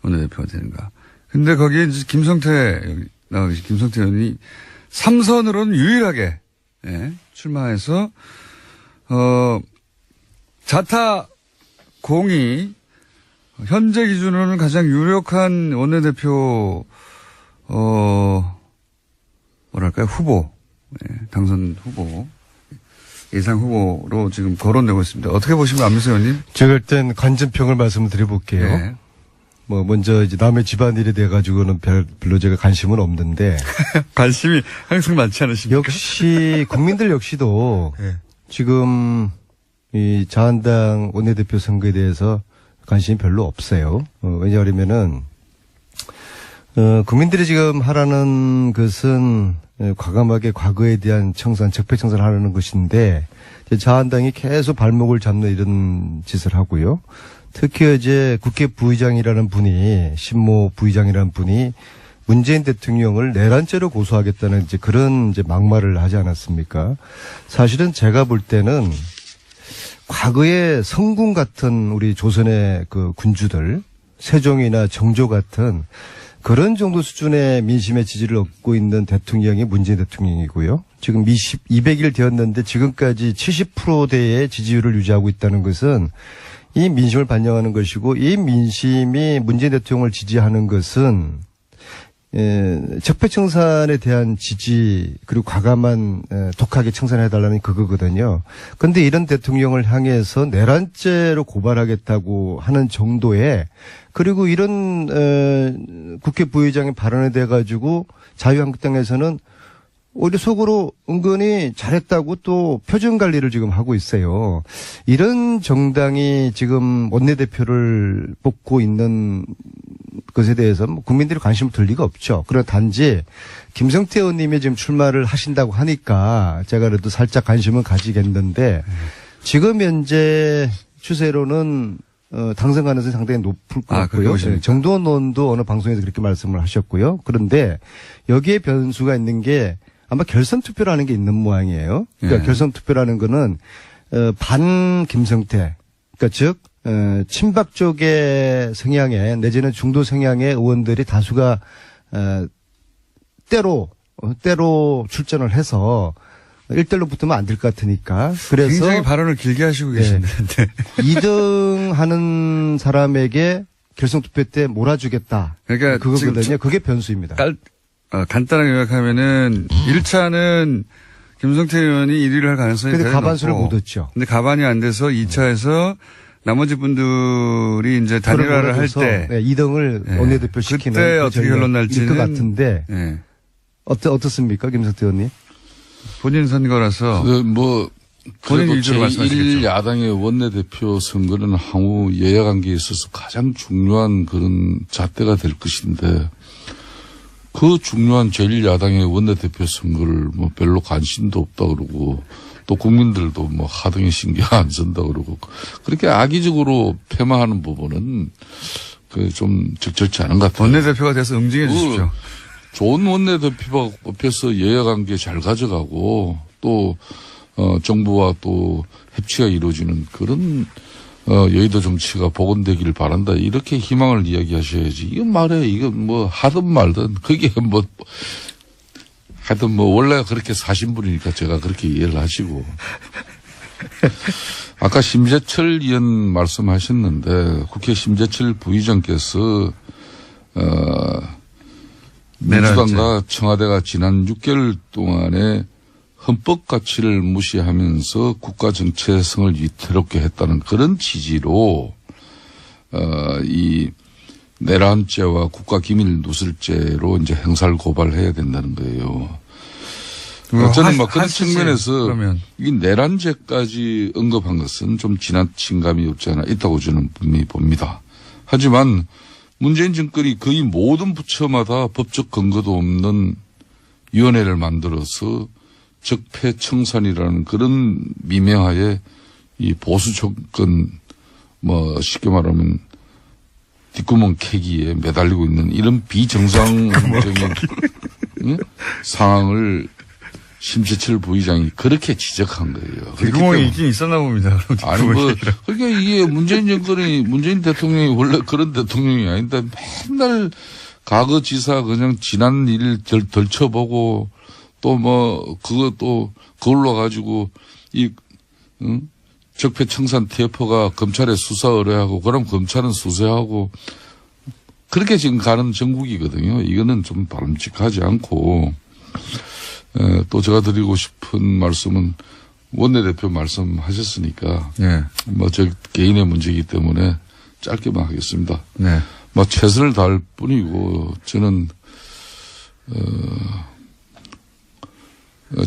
원내대표가 되는가. 근데 거기에 이제 김성태 의원이 3선으로는 유일하게, 출마해서, 자타 공이 현재 기준으로는 가장 유력한 원내대표, 후보, 당선 후보, 예상 후보로 지금 거론되고 있습니다. 어떻게 보시면 안민석 의원님? 제가 일단 관전평을 말씀을 드려볼게요. 네. 먼저 이제 남의 집안일이 돼가지고는 별로 제가 관심은 없는데. 관심이 항상 많지 않으십니까? 역시, 국민들 역시도 네. 지금 이 자한당 원내대표 선거에 대해서 관심이 별로 없어요. 왜냐하면은, 국민들이 지금 하라는 것은 과감하게 과거에 대한 청산, 적폐청산을 하라는 것인데, 자한당이 계속 발목을 잡는 이런 짓을 하고요. 특히 어제 국회 부의장이라는 분이, 신모 부의장이라는 분이 문재인 대통령을 내란죄로 고소하겠다는 이제 그런 이제 막말을 하지 않았습니까? 사실은 제가 볼 때는 과거에 성군 같은 우리 조선의 그 군주들, 세종이나 정조 같은 그런 정도 수준의 민심의 지지를 얻고 있는 대통령이 문재인 대통령이고요. 지금 200일 되었는데 지금까지 70%대의 지지율을 유지하고 있다는 것은 이 민심을 반영하는 것이고, 이 민심이 문재인 대통령을 지지하는 것은 적폐청산에 대한 지지 그리고 과감한 독하게 청산해달라는 그거거든요. 그런데 이런 대통령을 향해서 내란죄로 고발하겠다고 하는 정도의 그리고 이런 국회 부의장의 발언에 대해 가지고 자유한국당에서는 오히려 속으로 은근히 잘했다고 또 표정 관리를 지금 하고 있어요. 이런 정당이 지금 원내대표를 뽑고 있는 것에 대해서 국민들이 관심을 들 리가 없죠. 그러나 단지 김성태 의원님이 지금 출마를 하신다고 하니까 제가 그래도 살짝 관심은 가지겠는데 지금 현재 추세로는 당선 가능성이 상당히 높을 것 같고요. 정두원 의원도 어느 방송에서 그렇게 말씀을 하셨고요. 그런데 여기에 변수가 있는 게 아마 결선 투표라는 게 있는 모양이에요. 그러니까 결선 투표라는 거는 반 김성태, 그러니까 즉 친박 쪽의 성향의 내지는 중도 성향의 의원들이 다수가 때로 출전을 해서 1대1로 붙으면 안 될 것 같으니까. 그래서 굉장히 발언을 길게 하시고 계신데. 2등 하는 사람에게 결선 투표 때 몰아주겠다. 그러니까 그거거든요. 그게 변수입니다. 간단하게 요약하면은 1차는 김성태 의원이 1위를 할 가능성이 근데 대단히 가반수를 높고, 못 얻죠. 근데 가반이 안 돼서 2차에서 나머지 분들이 이제 단일화를 할 때 2등을 원내대표 시키는 그때 어떻게 결론 날지는 것 같은데 어떻습니까, 김성태 의원님? 본인 선거라서 그래도 제1야당의 원내대표 선거는 향후 여야관계에 있어서 가장 중요한 그런 잣대가 될 것인데 그 중요한 제1야당의 원내대표 선거를 별로 관심도 없다 그러고 또 국민들도 하등에 신경 안 쓴다 그러고 그렇게 악의적으로 폄하하는 부분은 좀 적절치 않은 것 같아요. 원내대표가 돼서 응징해 주십시오. 좋은 원내대표가 뽑혀서 여야관계 잘 가져가고 또 정부와 또 협치가 이루어지는 그런 여의도 정치가 복원되기를 바란다. 이렇게 희망을 이야기하셔야지. 이건 말해. 이건 하든 말든 그게 하여튼 원래 그렇게 사신 분이니까 제가 그렇게 이해를 하시고. 아까 심재철 의원 말씀하셨는데 국회 심재철 부의장께서 민주당과 청와대가 지난 6개월 동안에 헌법 가치를 무시하면서 국가 정체성을 위태롭게 했다는 그런 취지로 이 내란죄와 국가기밀 누설죄로 이제 형사를 고발해야 된다는 거예요. 저는 그런 측면에서 이 내란죄까지 언급한 것은 좀 지나친 감이 없지 않아 있다고 저는 분명히 봅니다. 하지만 문재인 정권이 거의 모든 부처마다 법적 근거도 없는 위원회를 만들어서 적폐청산이라는 그런 미명하에 이 보수 정권 쉽게 말하면 뒷구멍 캐기에 매달리고 있는 이런 비정상적인 상황을 심재철 부의장이 그렇게 지적한 거예요. 뒷구멍이 있긴 있었나 봅니다. 아니 그러니까 이게 문재인 대통령이 원래 그런 대통령이 아닌데 맨날 과거 지사 그냥 지난 일 덜쳐보고 또 그걸로 가지고 적폐청산 TF가 검찰에 수사 의뢰하고 그럼 검찰은 수사하고 그렇게 지금 가는 정국이거든요. 이거는 좀 바람직하지 않고 또 제가 드리고 싶은 말씀은 원내대표 말씀하셨으니까 저 개인의 문제이기 때문에 짧게만 하겠습니다. 최선을 다할 뿐이고 저는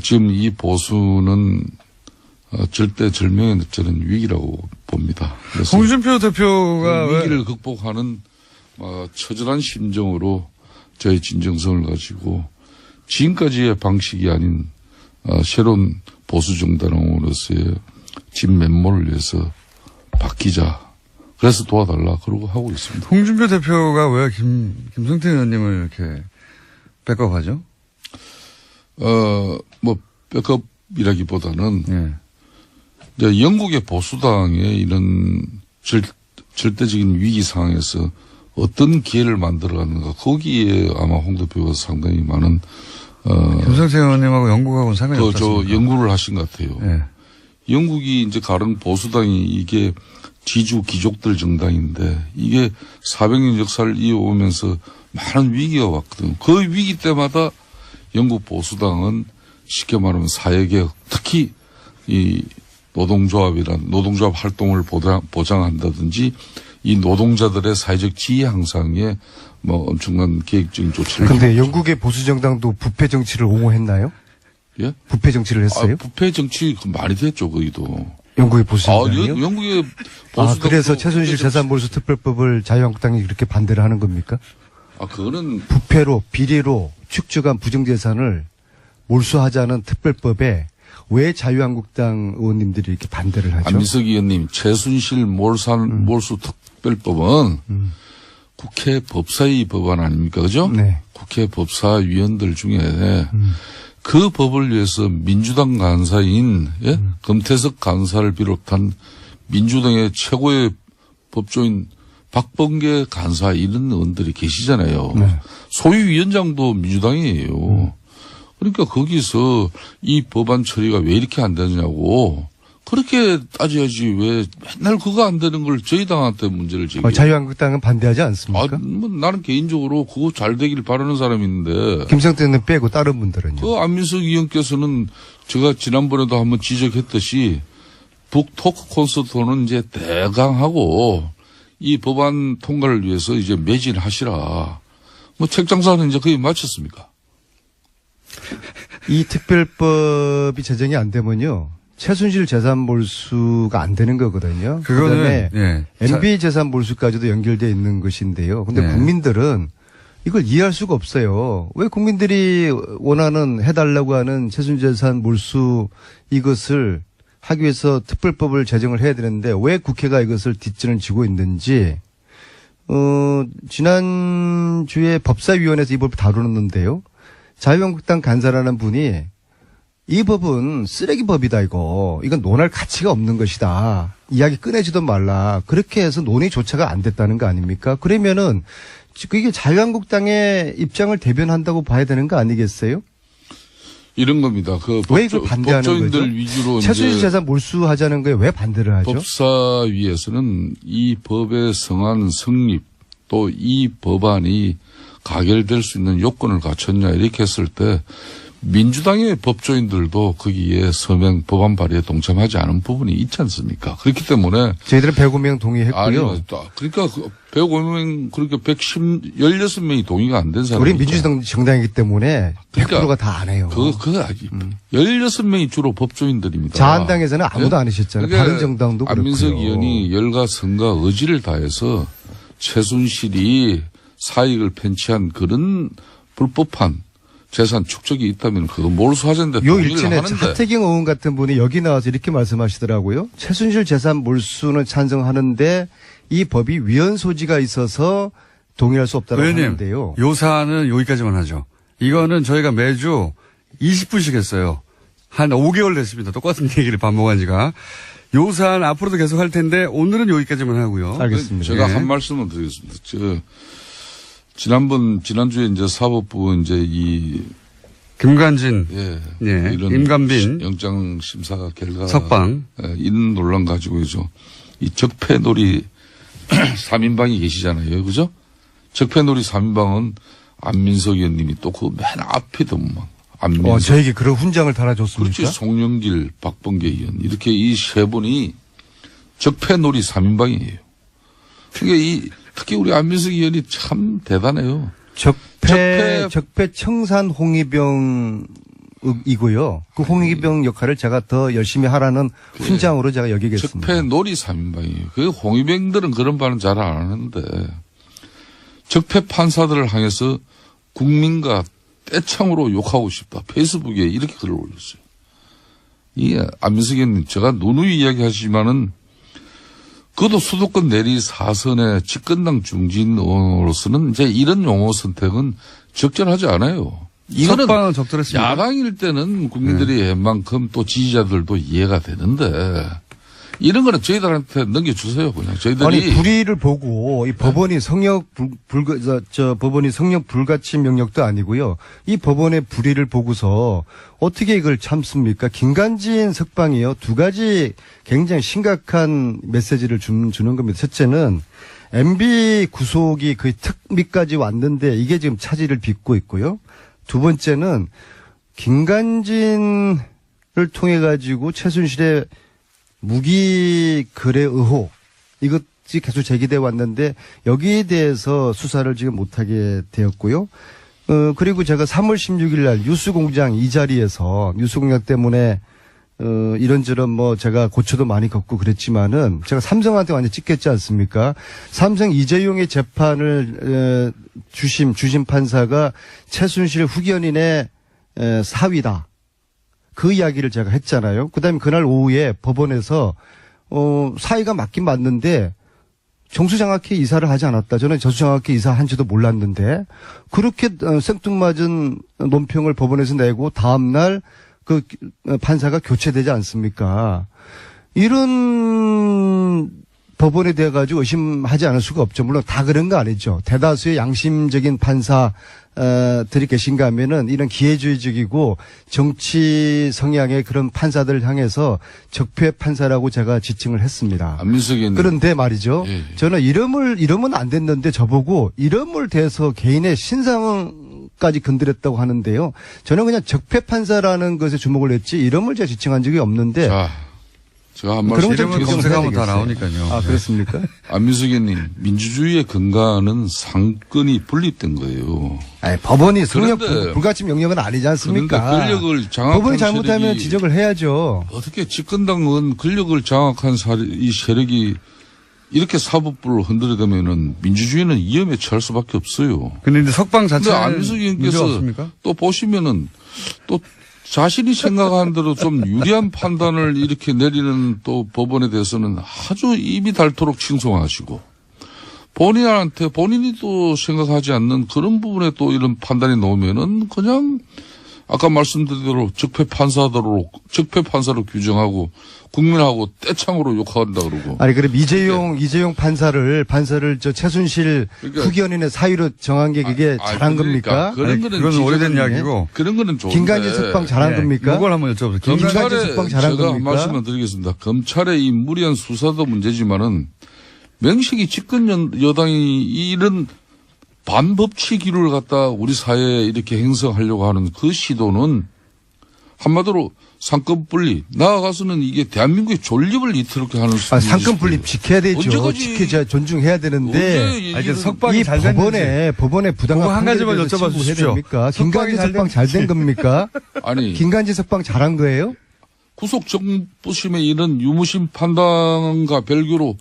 지금 이 보수는 절대절명의 저는 위기라고 봅니다. 홍준표 대표가 그 위기를 극복하는 처절한 심정으로 저희 진정성을 가지고 지금까지의 방식이 아닌 새로운 보수 정당으로서의 진면모를 위해서 바뀌자. 그래서 도와달라 그러고 하고 있습니다. 홍준표 대표가 왜 김성태 의원님을 이렇게 백업하죠? 백업이라기보다는 이제 영국의 보수당의 이런 절대적인 위기 상황에서 어떤 기회를 만들어가는가 거기에 아마 홍 대표가 상당히 많은 김성태 의원님하고 영국하고는 상관이 없습니다. 연구를 하신 것 같아요. 영국이 이제 가령 보수당이 이게 지주 귀족들 정당인데 이게 400년 역사를 이어오면서 많은 위기가 왔거든. 그 위기 때마다 영국 보수당은 쉽게 말하면 사회개혁, 특히 이 노동조합 활동을 보장한다든지 이 노동자들의 사회적 지위 향상에 뭐 엄청난 계획적인 조치를. 근데 영국의 보수 정당도 부패 정치를 옹호했나요? 예? 부패 정치를 했어요? 부패 정치 많이 됐죠, 거기도. 영국의 보수 정당이요? 영국의 그래서 최순실 재산몰수 특별법을 자유한국당이 그렇게 반대를 하는 겁니까? 그거는 부패로 비리로 축적한 부정재산을 몰수하자는 특별법에 왜 자유한국당 의원님들이 이렇게 반대를 하죠? 안민석 의원님, 최순실 몰수 특별법은 국회 법사위 법안 아닙니까? 그죠? 네. 국회 법사위원들 중에 그 법을 위해서 민주당 간사인 금태섭 간사를 비롯한 민주당의 최고의 법조인 박범계 간사 이런 의원들이 계시잖아요. 네. 소위위원장도 민주당이에요. 그러니까 거기서 이 법안 처리가 왜 이렇게 안 되냐고 그렇게 따져야지 왜 맨날 그거 안 되는 걸 저희 당한테 문제를 제기해요. 자유한국당은 반대하지 않습니까? 뭐 나는 개인적으로 그거 잘 되길 바라는 사람이 있는데 김성태는 빼고 다른 분들은요? 그 안민석 의원께서는 제가 지난번에도 한번 지적했듯이 북토크 콘서트는 이제 대강하고 이 법안 통과를 위해서 이제 매진하시라. 뭐 책장사는 이제 거의 마쳤습니까? 이 특별법이 제정이 안 되면요. 최순실 재산 몰수가 안 되는 거거든요. 그거는, 그다음에 MB 재산 몰수까지도 연결되어 있는 것인데요. 근데 네. 국민들은 이걸 이해할 수가 없어요. 왜 국민들이 원하는 해달라고 하는 최순실 재산 몰수 이것을 하기 위해서 특별법을 제정을 해야 되는데 왜 국회가 이것을 뒷전을 지고 있는지 지난주에 법사위원회에서 이 법을 다루는데요. 자유한국당 간사라는 분이 이 법은 쓰레기 법이다 이건 논할 가치가 없는 것이다. 이야기 꺼내지도 말라. 그렇게 해서 논의조차가 안 됐다는 거 아닙니까? 그러면은 이게 자유한국당의 입장을 대변한다고 봐야 되는 거 아니겠어요? 이런 겁니다. 왜 이걸 반대하는 법조인들 거죠? 위주로 최순실 이제 재산 몰수하자는 거에 왜 반대를 하죠? 법사위에서는 이 법의 성안 성립 또 이 법안이 가결될 수 있는 요건을 갖췄냐 이렇게 했을 때 민주당의 법조인들도 거기에 서명 법안 발의에 동참하지 않은 부분이 있지 않습니까? 그렇기 때문에 저희들은 105명 동의했고요. 아니, 그러니까 105명 그렇게 16명이 동의가 안 된 사람이 우리 민주당 정당이기 때문에 100%가 그러니까 다 안 해요. 그거 16명이 주로 법조인들입니다. 자한당에서는 아무도 네? 안 하셨잖아요. 그러니까 다른 정당도 안민석 그렇고요. 의원이 열과 성과 의지를 다해서 최순실이 사익을 편취한 그런 불법한 재산 축적이 있다면 그거 몰수하자는데 요 동의를 일진에 하는데 하태경 의원 같은 분이 여기 나와서 이렇게 말씀하시더라고요. 최순실 재산 몰수는 찬성하는데 이 법이 위헌 소지가 있어서 동의할 수 없다고 의원님, 하는데요. 요 사안은 여기까지만 하죠. 이거는 저희가 매주 20분씩 했어요. 한 5개월 됐습니다. 똑같은 얘기를 반복한 지가. 요 사안 앞으로도 계속 할 텐데 오늘은 여기까지만 하고요. 알겠습니다. 제가 예. 한 말씀을 드리겠습니다. 지난주에 이제 사법부 이제 김관진, 예, 예, 이런 임관빈, 영장 심사 결과 석방. 이런 논란 가지고죠. 이 적폐놀이 3인방이 계시잖아요. 그죠? 적폐놀이 3인방은 안민석 의원님이 또 그 맨 앞이더만. 안민석. 저에게 그런 훈장을 달아줬습니까? 그렇지. 송영길, 박범계 의원. 이렇게 이 세 분이 적폐놀이 3인방이에요. 그러니까 특히 우리 안민석 의원이 참 대단해요. 적폐 청산 홍위병이고요. 그 홍위병 역할을 제가 더 열심히 하라는 훈장으로 제가 여기겠습니다. 적폐놀이 3인방이에요. 그 홍위병들은 그런 말은 잘 안 하는데 적폐 판사들을 향해서 국민과 떼창으로 욕하고 싶다. 페이스북에 이렇게 글을 올렸어요. 이게 안민석 의원님 제가 누누이 이야기하시지만은 그것도 수도권 내리 4선의 집권당 중진 의원으로서는 이제 이런 용어 선택은 적절하지 않아요. 이거는 석방은 적절했습니다. 야당일 때는 국민들이 웬만큼 또 지지자들도 이해가 되는데 이런 거는 저희들한테 넘겨주세요. 그냥 저희들이. 아니 불의를 보고 이 법원이 법원이 성역 불가침 명령도 아니고요. 이 법원의 불의를 보고서 어떻게 이걸 참습니까? 김관진 석방이요. 두 가지 굉장히 심각한 메시지를 주는 겁니다. 첫째는 MB 구속이 그 특미까지 왔는데 이게 지금 차질을 빚고 있고요. 두 번째는 김관진을 통해 가지고 최순실의 무기 거래 의혹 이것이 계속 제기돼 왔는데 여기에 대해서 수사를 지금 못하게 되었고요. 그리고 제가 3월 16일 날 뉴스공장 이 자리에서 뉴스공장 때문에 이런저런 뭐 제가 고초도 많이 겪고 그랬지만은 제가 삼성한테 완전 찍혔지 않습니까? 삼성 이재용의 재판을 주심 판사가 최순실 후견인의 사위다. 그 이야기를 제가 했잖아요. 그다음에 그날 오후에 법원에서 사위가 맞긴 맞는데 정수장학회 이사를 하지 않았다. 저는 정수장학회 이사한지도 몰랐는데 그렇게 생뚱맞은 논평을 법원에서 내고 다음날 그 판사가 교체되지 않습니까? 이런 법원에 대해 가지고 의심하지 않을 수가 없죠. 물론 다 그런 거 아니죠. 대다수의 양심적인 판사들이 계신가 하면은 이런 기회주의적이고 정치 성향의 그런 판사들을 향해서 적폐 판사라고 제가 지칭을 했습니다. 안민석이 그런데 말이죠. 예. 저는 이러면 안 됐는데 저보고 이름을 대서 개인의 신상까지 건드렸다고 하는데요. 저는 그냥 적폐 판사라는 것에 주목을 했지 이름을 제가 지칭한 적이 없는데. 자, 제가 한 그런 말씀 좀 이름을 정정해야 검색하면 다 되겠어요. 나오니까요. 아, 그렇습니까? 안민석이님, 민주주의의 근간은 상권이 분립된 거예요. 아니, 법원이 성역 그런데- 불가침 영역은 아니지 않습니까? 그런데 권력을 장악한 법원이 잘못하면 세력이- 지적을 해야죠. 어떻게 집권당은 권력을 장악한 이 세력이 이렇게 사법부를 흔들어대면은 민주주의는 위험에 처할 수밖에 없어요. 근데 이제 석방 근데 자체는 안민석 문제 의원께서 없습니까? 또 보시면은 또 자신이 생각하는 대로 좀 유리한 판단을 이렇게 내리는 또 법원에 대해서는 아주 입이 닳도록 칭송하시고 본인한테 본인이 또 생각하지 않는 그런 부분에 또 이런 판단이 나오면은 그냥 아까 말씀드린 대로 적폐 판사로 규정하고 국민하고 떼창으로 욕한다 그러고. 아니, 그럼 이재용 판사를 저 최순실 그러니까- 후견인의 사유로 정한 게 그게 잘한 겁니까? 그런 아니, 거는 그건 오래된 기존에 이야기고. 그런 거는 좋은데. 김관진 석방 잘한 예, 겁니까? 이걸 한번 여쭤보세요. 김관진 검찰의 석방 잘한 제가 한 겁니까? 말씀을 드리겠습니다. 검찰의 이 무리한 수사도 문제지만은 명식이 집권 여당이 이런 반법치 기류를 갖다 우리 사회에 이렇게 행성하려고 하는 그 시도는 한마디로 상권 분리 나아가서는 이게 대한민국의 존립을 이틀게 하는 아, 상권 분립 지켜야 되죠. 언제까지- 지켜야 존중해야 되는데 아니, 그 석방이 이 잘 됐는지. 법원에 부당한 그거 한 가지만 판결에 대해서 여쭤봐 신고해야 주십시오. 됩니까? 석방이 김관진 잘 석방 잘 된 겁니까? 아니 김관진 석방 잘한 거예요? 구속 정부심의 이런 유무심 판단과 별개로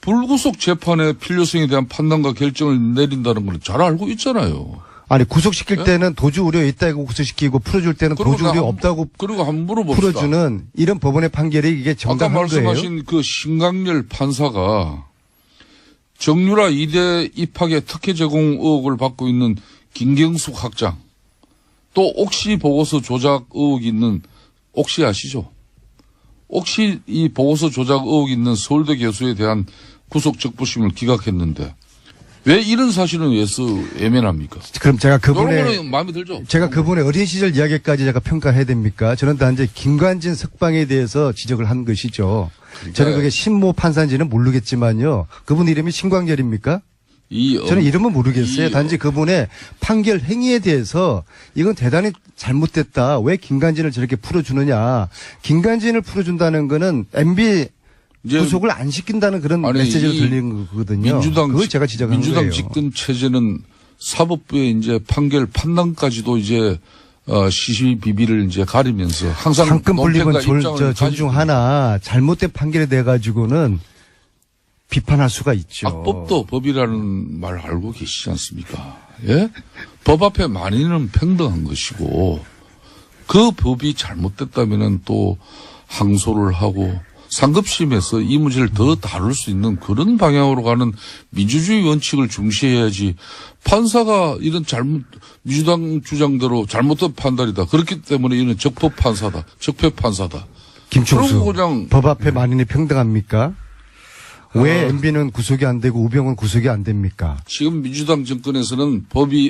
불구속 재판의 필요성에 대한 판단과 결정을 내린다는 걸 잘 알고 있잖아요. 아니 구속시킬 때는 도주 우려 있다고 구속시키고 풀어줄 때는 그리고 도주 우려 나 없다고 그리고 한번 물어봅시다. 풀어주는 이런 법원의 판결이 이게 아까 정당한 거예요? 말씀하신 그 신강렬 판사가 정유라 2대 입학의 특혜 제공 의혹을 받고 있는 김경숙 학장 또 옥시 보고서 조작 의혹이 있는 옥시 아시죠? 옥시 이 보고서 조작 의혹이 있는 서울대 교수에 대한 구속 적부심을 기각했는데 왜 이런 사실은 왜 애매합니까? 그럼 제가 이런 그분의 거는 마음에 들죠? 제가 그분의 어린 시절 이야기까지 제가 평가해야 됩니까? 저는 단지 김관진 석방에 대해서 지적을 한 것이죠. 저는 그게 신모 판사인지는 모르겠지만요. 그분 이름이 신광렬입니까? 저는 이름은 모르겠어요. 단지 그분의 판결 행위에 대해서 이건 대단히 잘못됐다. 왜 김관진을 저렇게 풀어주느냐. 김관진을 풀어준다는 거는 MB 구속을 안 시킨다는 그런 메시지가 들리는 거거든요. 그걸 제가 지적한 민주당 거예요. 집권 체제는 사법부의 이제 판단까지도 이제 시시비비를 이제 가리면서 항상 상권 분립은 논평과 입장을 존중하나 잘못된 판결에 대해 가지고는 비판할 수가 있죠. 악법도 법이라는 말 알고 계시지 않습니까? 예? 법 앞에 만인은 평등한 것이고 그 법이 잘못됐다면은 또 항소를 하고 상급심에서 이 문제를 더 다룰 수 있는 그런 방향으로 가는 민주주의 원칙을 중시해야지 판사가 이런 민주당 주장대로 잘못된 판단이다. 그렇기 때문에 이는 적법 판사다. 적폐 판사다. 김총수, 그러고 그냥 법 앞에 만인이 평등합니까? 왜 MB는 구속이 안 되고 우병우는 구속이 안 됩니까? 지금 민주당 정권에서는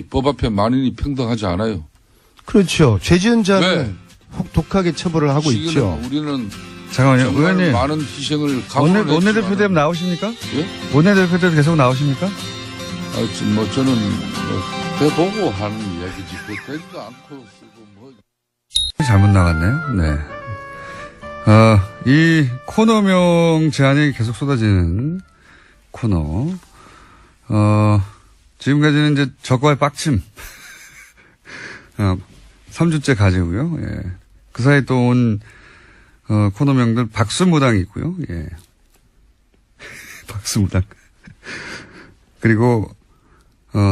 법 앞에 만인이 평등하지 않아요. 그렇죠. 죄지은 자는 왜? 혹독하게 처벌을 하고 지금 있죠. 우리는 잠깐만요. 정말 의원님. 많은 희생을 각오를 원내대표 했지만은- 되면 나오십니까? 예? 원내대표 되면 계속 나오십니까? 저는 대보고 하는 이야기지 뭐 되지도 않고 쓰고 뭐. 잘못 나갔네요. 네. 이 코너명 제안이 계속 쏟아지는 코너. 지금까지는 이제 적과의 빡침. 3주째 가지고요. 예. 그 사이 또 온, 코너명들 박수무당이 있고요. 예. 박수무당. 그리고,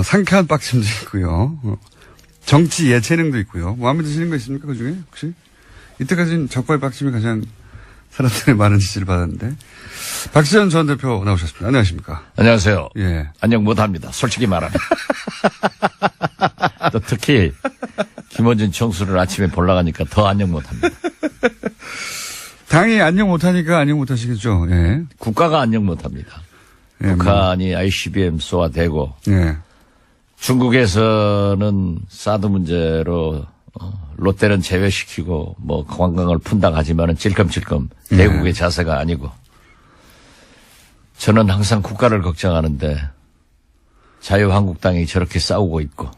상쾌한 빡침도 있고요. 정치 예체능도 있고요. 마음에 드시는 거 있습니까? 그 중에? 혹시? 이때까지는 적과의 빡침이 가장 사람들의 많은 지지를 받았는데. 박지원 전 대표 나오셨습니다. 안녕하십니까? 안녕하세요. 예. 안녕 못합니다. 솔직히 말하면. 또 특히 김어준 청수를 아침에 보러 가니까 더 안녕 못합니다. 당이 안녕 못하니까 안녕 못하시겠죠. 예. 국가가 안녕 못합니다. 예, 북한이 ICBM 쏘아대고 예. 중국에서는 사드 문제로 롯데는 제외시키고 뭐 관광을 푼다 하지만은 찔끔찔끔 대국의 자세가 아니고 저는 항상 국가를 걱정하는데 자유한국당이 저렇게 싸우고 있고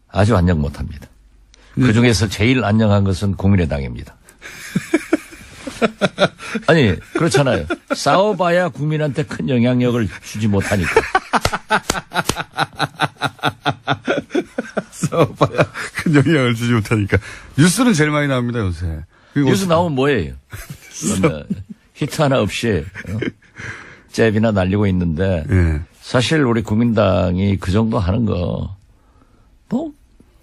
아주 안녕 못합니다. 그중에서 제일 안녕한 것은 국민의당입니다. 아니 그렇잖아요. 싸워봐야 국민한테 큰 영향력을 주지 못하니까. 싸워봐야 큰 영향을 주지 못하니까. 뉴스는 제일 많이 나옵니다, 요새. 뉴스 나오면 뭐예요? 히트 하나 없이 잽이나 날리고 있는데 예. 사실 우리 국민당이 그 정도 하는 거 뭐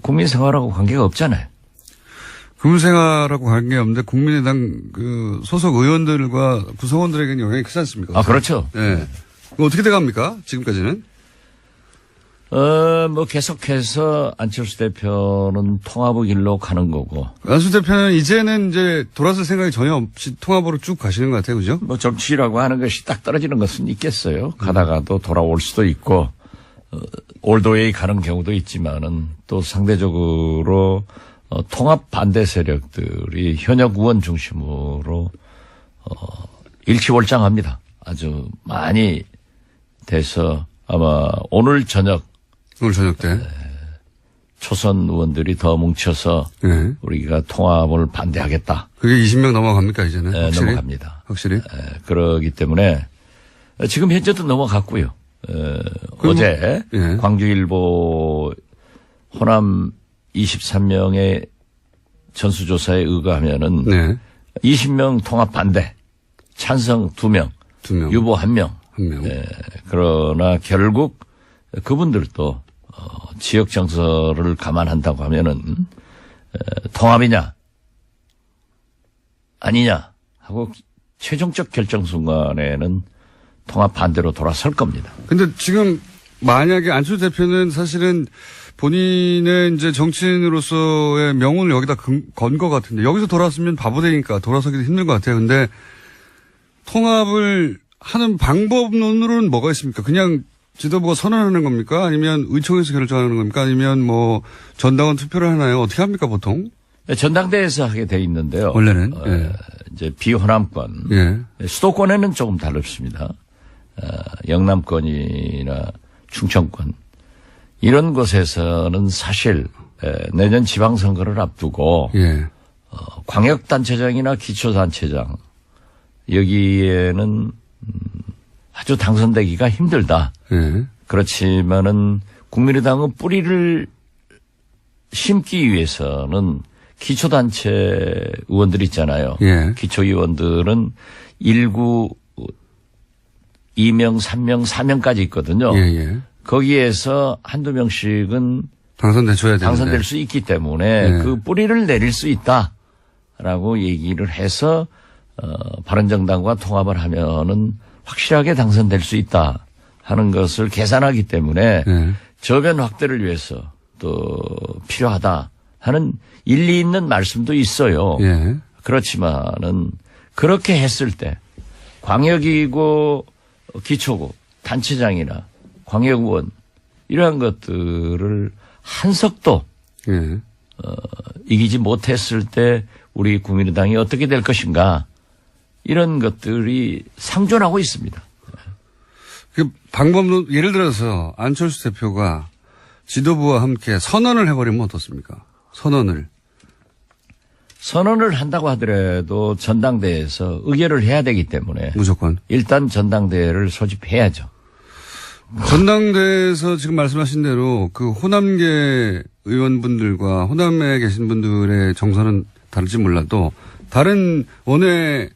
국민 생활하고 관계가 없잖아요. 국민생활하고 관계없는데 국민의당 그 소속 의원들과 구성원들에게는 영향이 크지 않습니까? 아 그렇죠. 예. 그거 어떻게 돼갑니까? 지금까지는? 뭐 계속해서 안철수 대표는 통합의 길로 가는 거고 안수 대표는 이제는 이제 돌아설 생각이 전혀 없이 통합으로 쭉 가시는 것 같아요, 그죠? 뭐 정치라고 하는 것이 딱 떨어지는 것은 있겠어요. 가다가도 돌아올 수도 있고 올드웨이 가는 경우도 있지만은 또 상대적으로 통합 반대 세력들이 현역 의원 중심으로 일치월장합니다. 아주 많이 돼서 아마 오늘 저녁 때. 초선 의원들이 더 뭉쳐서 예. 우리가 통합을 반대하겠다. 그게 20명 넘어갑니까, 이제는? 네, 확실히? 넘어갑니다. 확실히? 그러기 때문에 지금 현재도 넘어갔고요. 어제 예. 광주일보 호남 23명의 전수조사에 의거하면은 네. 20명 통합 반대, 찬성 2명, 2명. 유보 1명. 1명. 예, 그러나 결국 그분들도 지역 정서를 감안한다고 하면은 통합이냐 아니냐 하고 최종적 결정 순간에는 통합 반대로 돌아설 겁니다. 근데 지금 만약에 안철수 대표는 사실은 본인의 이제 정치인으로서의 명운을 여기다 건 것 같은데 여기서 돌아왔으면 바보 되니까 돌아서기도 힘든 것 같아요. 근데 통합을 하는 방법론으로는 뭐가 있습니까? 그냥 지도부가 선언하는 겁니까? 아니면 의총에서 결정하는 겁니까? 아니면 뭐 전당원 투표를 하나요? 어떻게 합니까 보통? 전당대회에서 하게 돼 있는데요. 원래는 예. 이제 비호남권, 예. 수도권에는 조금 다릅니다. 영남권이나 충청권 이런 곳에서는 사실 내년 지방선거를 앞두고 예. 광역단체장이나 기초단체장 여기에는 아주 당선되기가 힘들다. 예. 그렇지만은 국민의당은 뿌리를 심기 위해서는 기초단체 의원들 있잖아요. 예. 기초의원들은 1구 2명, 3명, 4명까지 있거든요. 예, 예. 거기에서 한두 명씩은 당선돼줘야 되는데. 당선될 수 있기 때문에 예. 그 뿌리를 내릴 수 있다라고 얘기를 해서 바른정당과 통합을 하면은 확실하게 당선될 수 있다 하는 것을 계산하기 때문에 예. 저변 확대를 위해서 또 필요하다 하는 일리 있는 말씀도 있어요. 예. 그렇지만은 그렇게 했을 때 광역이고 기초고 단체장이나 광역의원 이러한 것들을 한석도 예. 이기지 못했을 때 우리 국민의당이 어떻게 될 것인가 이런 것들이 상존하고 있습니다. 그 방법은 예를 들어서 안철수 대표가 지도부와 함께 선언을 해버리면 어떻습니까? 선언을 한다고 하더라도 전당대회에서 의결을 해야 되기 때문에 무조건. 일단 전당대회를 소집해야죠. 전당대회에서 지금 말씀하신 대로 그 호남계 의원분들과 호남에 계신 분들의 정서는 다를지 몰라도 다른 원외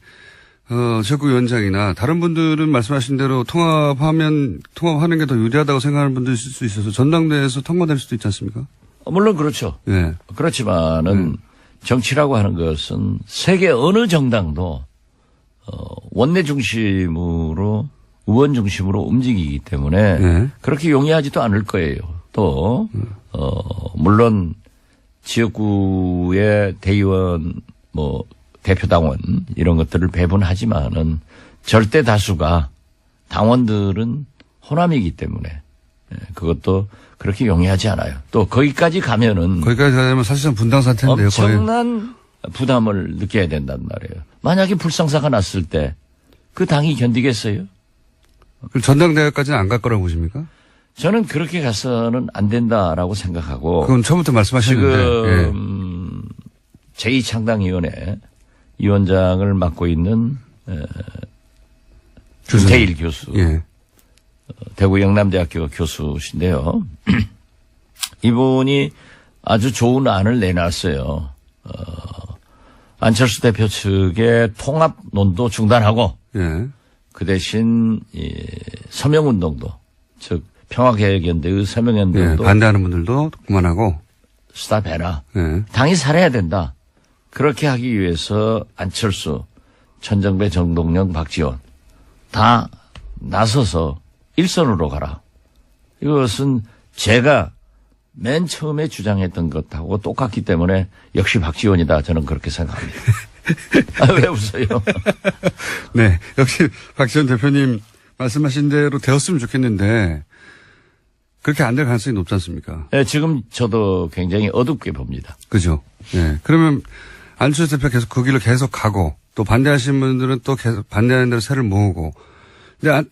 지역구위원장이나 다른 분들은 말씀하신 대로 통합하는 게 더 유리하다고 생각하는 분도 있을 수 있어서 전당대회에서 통과될 수도 있지 않습니까? 물론 그렇죠. 예. 그렇지만은 정치라고 하는 것은 세계 어느 정당도 원내 중심으로 의원 중심으로 움직이기 때문에 네. 그렇게 용이하지도 않을 거예요. 또 물론 지역구의 대의원 뭐 대표당원 이런 것들을 배분하지만은 절대 다수가 당원들은 호남이기 때문에 그것도 그렇게 용이하지 않아요. 또 거기까지 가면은 사실상 분당 사태인데요. 거의. 엄청난 부담을 느껴야 된단 말이에요. 만약에 불상사가 났을 때 그 당이 견디겠어요? 그럼 전당대회까지는 안 갈 거라고 보십니까? 저는 그렇게 가서는 안 된다라고 생각하고 그건 처음부터 말씀하셨는데. 지금 제2창당위원회 위원장을 맡고 있는 김태일 교수, 예. 대구 영남대학교 교수신데요. 이분이 아주 좋은 안을 내놨어요. 안철수 대표 측의 통합론도 중단하고 예. 그 대신 서명운동도 즉 평화개혁연대의 서명운동도 예. 반대하는 분들도 그만하고 스탑해라. 예. 당이 살아야 된다. 그렇게 하기 위해서 안철수, 천정배, 정동영, 박지원 다 나서서 일선으로 가라. 이것은 제가 맨 처음에 주장했던 것하고 똑같기 때문에 역시 박지원이다. 저는 그렇게 생각합니다. 왜 웃어요? 네. 역시 박지원 대표님 말씀하신 대로 되었으면 좋겠는데 그렇게 안 될 가능성이 높지 않습니까? 네, 지금 저도 굉장히 어둡게 봅니다. 그죠? 예. 그러면 안철수 대표 계속 그 길을 계속 가고 또 반대하시는 분들은 또 계속 반대하는 대로 새를 모으고. 근데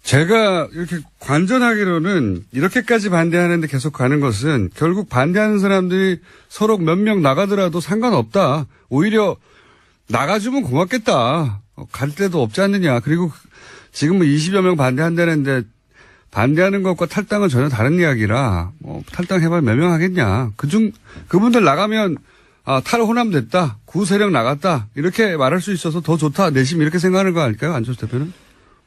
제가 이렇게 관전하기로는 이렇게까지 반대하는데 계속 가는 것은 결국 반대하는 사람들이 서로 몇 명 나가더라도 상관없다. 오히려 나가주면 고맙겠다. 갈 데도 없지 않느냐. 그리고 지금 뭐 20여 명 반대한다는데 반대하는 것과 탈당은 전혀 다른 이야기라 뭐 탈당해봐야 몇 명 하겠냐. 그분들 나가면 탈호남 됐다. 구세력 나갔다. 이렇게 말할 수 있어서 더 좋다. 내심 이렇게 생각하는 거 아닐까요? 안철수 대표는?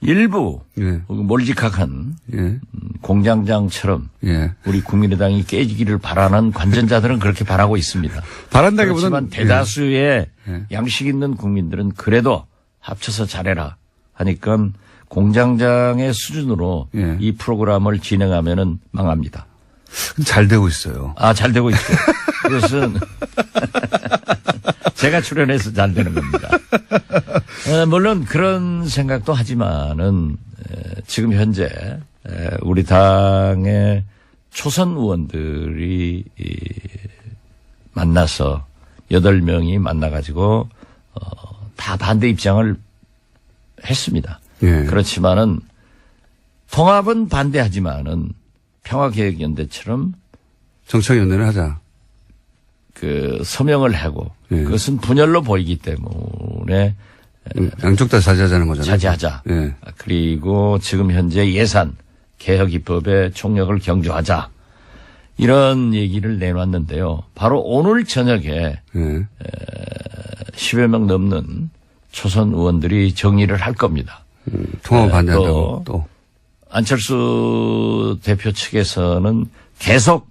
일부 예. 몰직학한 예. 공장장처럼 예. 우리 국민의당이 깨지기를 바라는 관전자들은 그렇게 바라고 있습니다. 바란다기보다는 그렇지만 대다수의 예. 양식 있는 국민들은 그래도 합쳐서 잘해라 하니까 공장장의 수준으로 예. 이 프로그램을 진행하면은 망합니다. 잘 되고 있어요. 잘 되고 있죠. 그것은 제가 출연해서 잘 되는 겁니다. 물론 그런 생각도 하지만은 지금 현재 우리 당의 초선 의원들이 만나서 8명이 만나가지고 다 반대 입장을 했습니다. 예. 그렇지만은 통합은 반대하지만은 평화개혁연대처럼 정청연대를 하자. 그 서명을 하고 예. 그것은 분열로 보이기 때문에 양쪽 다 자제하자는 거잖아요. 자제하자. 예. 그리고 지금 현재 예산 개혁 입법의 총력을 경주하자. 이런 얘기를 내놨는데요. 바로 오늘 저녁에 예. 10여 명 넘는 초선 의원들이 정리를 할 겁니다. 통합 반대한다고 또. 안철수 대표 측에서는 계속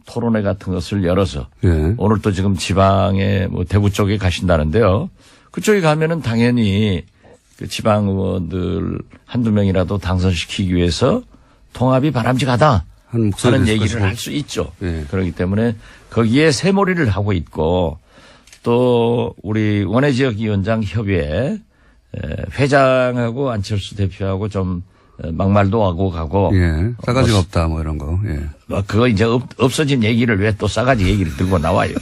토론회 같은 것을 열어서 예. 오늘 또 지금 지방에 뭐 대구 쪽에 가신다는데요. 그쪽에 가면은 당연히 그 지방 의원들 한두 명이라도 당선시키기 위해서 통합이 바람직하다 하는 얘기를 할 수 있죠. 예. 그렇기 때문에 거기에 새몰이를 하고 있고 또 우리 원외지역위원장 협의회 회장하고 안철수 대표하고 좀 막말도 하고 가고. 예. 싸가지가 없다, 뭐 이런 거. 예. 그거 이제 없어진 얘기를 왜 또 싸가지 얘기를 들고 나와요.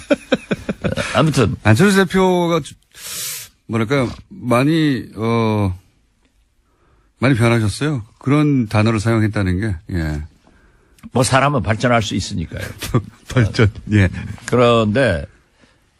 아무튼. 안철수 대표가 뭐랄까, 많이 변하셨어요. 그런 단어를 사용했다는 게, 예. 뭐 사람은 발전할 수 있으니까요. 발전, 예. 그런데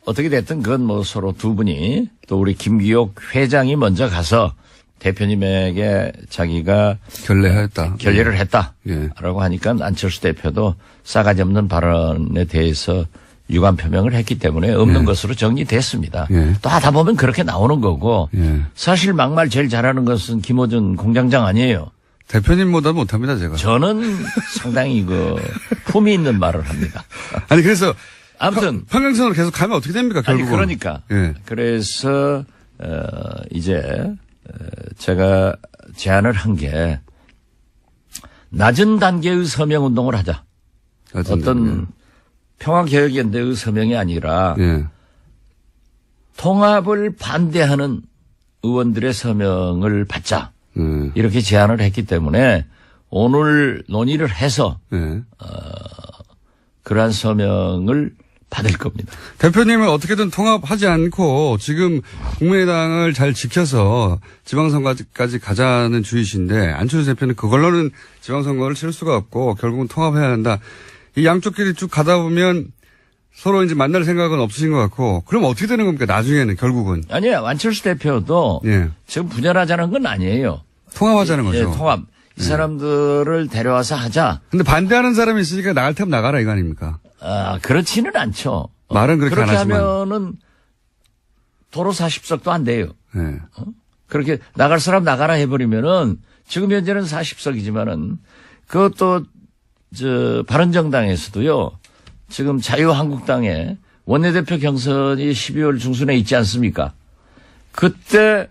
어떻게 됐든 그건 뭐 서로 두 분이 또 우리 김기옥 회장이 먼저 가서 대표님에게 자기가 결례했다. 결례를 했다라고 예. 하니까 안철수 대표도 싸가지 없는 발언에 대해서 유감 표명을 했기 때문에 없는 예. 것으로 정리됐습니다. 예. 또 하다 보면 그렇게 나오는 거고 예. 사실 막말 제일 잘하는 것은 김어준 공장장 아니에요. 대표님보다 못합니다, 제가. 저는 상당히 품이 있는 말을 합니다. 아니, 그래서. 아무튼 평행선으로 계속 가면 어떻게 됩니까, 아니 결국은. 그러니까 예. 그래서 이제 제가 제안을 한 게 낮은 단계의 서명 운동을 하자. 어떤 평화개혁연대의 서명이 아니라 예. 통합을 반대하는 의원들의 서명을 받자. 예. 이렇게 제안을 했기 때문에 오늘 논의를 해서 예. 그러한 서명을 받을 겁니다. 대표님은 어떻게든 통합하지 않고 지금 국민의당을 잘 지켜서 지방선거까지 가자는 주의신데 안철수 대표는 그걸로는 지방선거를 치를 수가 없고 결국은 통합해야 한다. 이 양쪽끼리 쭉 가다 보면 서로 이제 만날 생각은 없으신 것 같고 그럼 어떻게 되는 겁니까? 나중에는 결국은. 아니요. 안철수 대표도 예. 지금 분열하자는 건 아니에요. 통합하자는 거죠. 예, 통합. 이 사람들을 데려와서 하자. 근데 반대하는 사람이 있으니까 나갈 테면 나가라 이거 아닙니까? 아, 그렇지는 않죠. 말은 그렇게 안 하지만. 하면은 도로 40석도 안 돼요. 예. 그렇게 나갈 사람 나가라 해버리면은 지금 현재는 40석이지만은 그것도 바른정당에서도요. 지금 자유한국당에 원내대표 경선이 12월 중순에 있지 않습니까? 그때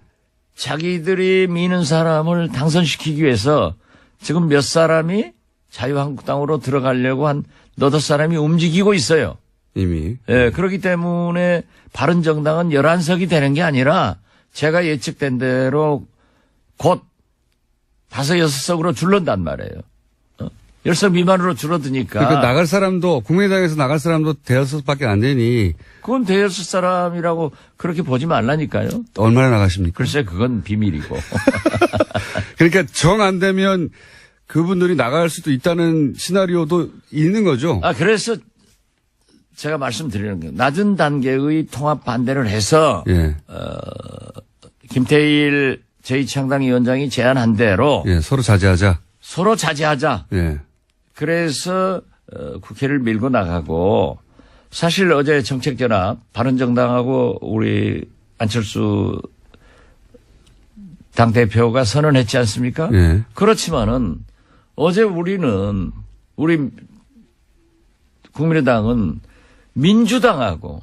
자기들이 미는 사람을 당선시키기 위해서 지금 몇 사람이 자유한국당으로 들어가려고 한 너댓 사람이 움직이고 있어요. 이미. 예, 그렇기 때문에 바른정당은 11석이 되는 게 아니라 제가 예측된 대로 곧 5, 6석으로 줄는단 말이에요. 10석 미만으로 줄어드니까. 그러니까 나갈 사람도 국민의당에서 나갈 사람도 대여섯밖에 안 되니 그건 대여섯 사람이라고 그렇게 보지 말라니까요. 얼마나 나가십니까? 글쎄 그건 비밀이고. 그러니까 정 안 되면 그분들이 나갈 수도 있다는 시나리오도 있는 거죠. 아 그래서 제가 말씀드리는 거예요. 낮은 단계의 통합 반대를 해서 예. 김태일 제2창당위원장이 제안한 대로 예, 서로 자제하자. 서로 자제하자. 예. 그래서 국회를 밀고 나가고 사실 어제 정책전합 바른정당하고 우리 안철수 당대표가 선언했지 않습니까? 예. 그렇지만은 어제 우리 국민의당은 민주당하고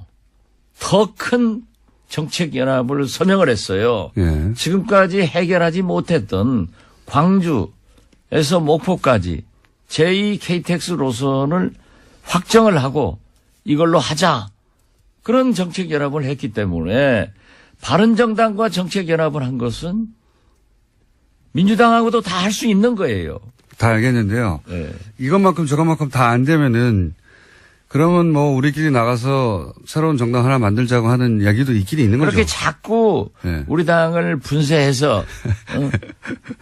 더 큰 정책연합을 서명을 했어요. 예. 지금까지 해결하지 못했던 광주에서 목포까지 제2KTX 노선을 확정을 하고 이걸로 하자. 그런 정책연합을 했기 때문에 바른정당과 정책연합을 한 것은 민주당하고도 다 할 수 있는 거예요. 다 알겠는데요. 네. 이것만큼 저것만큼 다 안 되면은 그러면 뭐 우리끼리 나가서 새로운 정당 하나 만들자고 하는 이야기도 있긴 있는 거죠. 그렇게 자꾸 네. 우리 당을 분쇄해서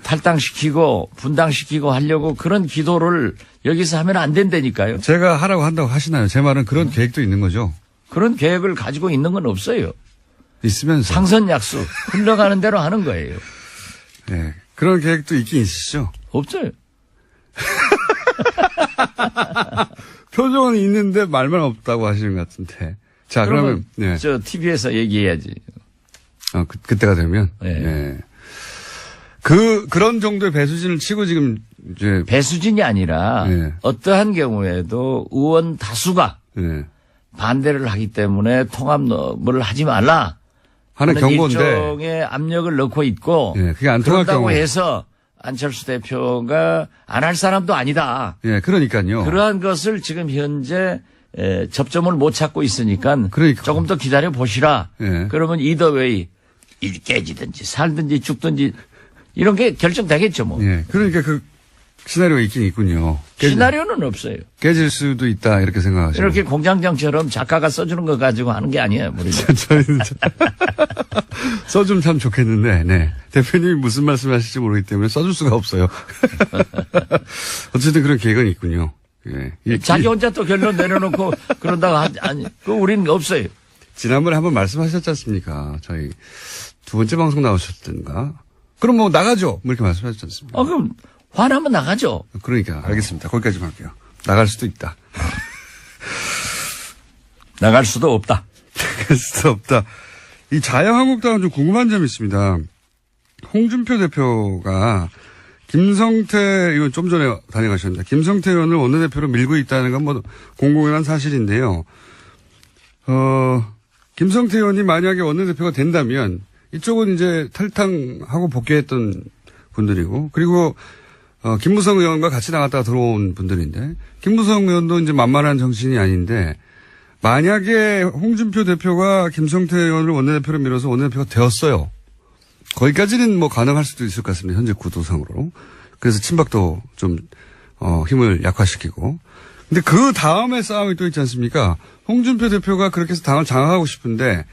탈당시키고 분당시키고 하려고 그런 기도를 여기서 하면 안 된다니까요. 제가 하라고 한다고 하시나요? 제 말은 그런 계획도 있는 거죠. 그런 계획을 가지고 있는 건 없어요. 있으면서. 상선 약속 흘러가는 대로 하는 거예요. 네. 그런 계획도 있긴 있으시죠. 없어요. 표정은 있는데 말만 없다고 하시는 것 같은데. 자, 그러면 네. 저 TV에서 얘기해야지. 그때가 되면. 네. 네. 그런 정도의 배수진을 치고 지금 이제 배수진이 아니라 네. 어떠한 경우에도 의원 다수가 네. 반대를 하기 때문에 통합을 하지 말라 하는 경고인데. 일종의 압력을 넣고 있고 네, 그게 안 통할 그런다고 경우. 해서 안철수 대표가 안 할 사람도 아니다. 예, 그러니까요. 그러한 것을 지금 현재 접점을 못 찾고 있으니까 그러니까. 조금 더 기다려 보시라. 예. 그러면 이더웨이 일 깨지든지 살든지 죽든지 이런 게 결정되겠죠 뭐. 예. 그러니까 시나리오가 있긴 있군요. 시나리오는 없어요. 깨질 수도 있다 이렇게 생각하시고. 이렇게 공장장처럼 작가가 써주는 거 가지고 하는 게 아니에요. 우리는. 저희는 써주면 참 좋겠는데, 네. 대표님이 무슨 말씀 하실지 모르기 때문에 써줄 수가 없어요. 어쨌든 그런 계획은 있군요. 예. 자기 혼자 또 결론 내려놓고 그런다고 아니, 그 우리는 없어요. 지난번에 한번 말씀하셨지 않습니까? 저희 두 번째 방송 나오셨던가? 그럼 뭐 나가죠? 뭐 이렇게 말씀하셨지 않습니까? 그럼 화나면 나가죠. 그러니까, 알겠습니다. 거기까지만 할게요. 나갈 수도 있다. 나갈 수도 없다. 나갈 수도 없다. 이 자유한국당은 좀 궁금한 점이 있습니다. 홍준표 대표가 김성태 의원 좀 전에 다녀가셨는데 김성태 의원을 원내대표로 밀고 있다는 건 뭐 공공연한 사실인데요. 김성태 의원이 만약에 원내대표가 된다면 이쪽은 이제 탈당하고 복귀했던 분들이고 그리고 김무성 의원과 같이 나갔다가 들어온 분들인데 김무성 의원도 이제 만만한 정신이 아닌데 만약에 홍준표 대표가 김성태 의원을 원내대표로 밀어서 원내대표가 되었어요. 거기까지는 뭐 가능할 수도 있을 것 같습니다. 현재 구도상으로. 그래서 친박도 좀 힘을 약화시키고. 근데 그 다음에 싸움이 또 있지 않습니까? 홍준표 대표가 그렇게 해서 당을 장악하고 싶은데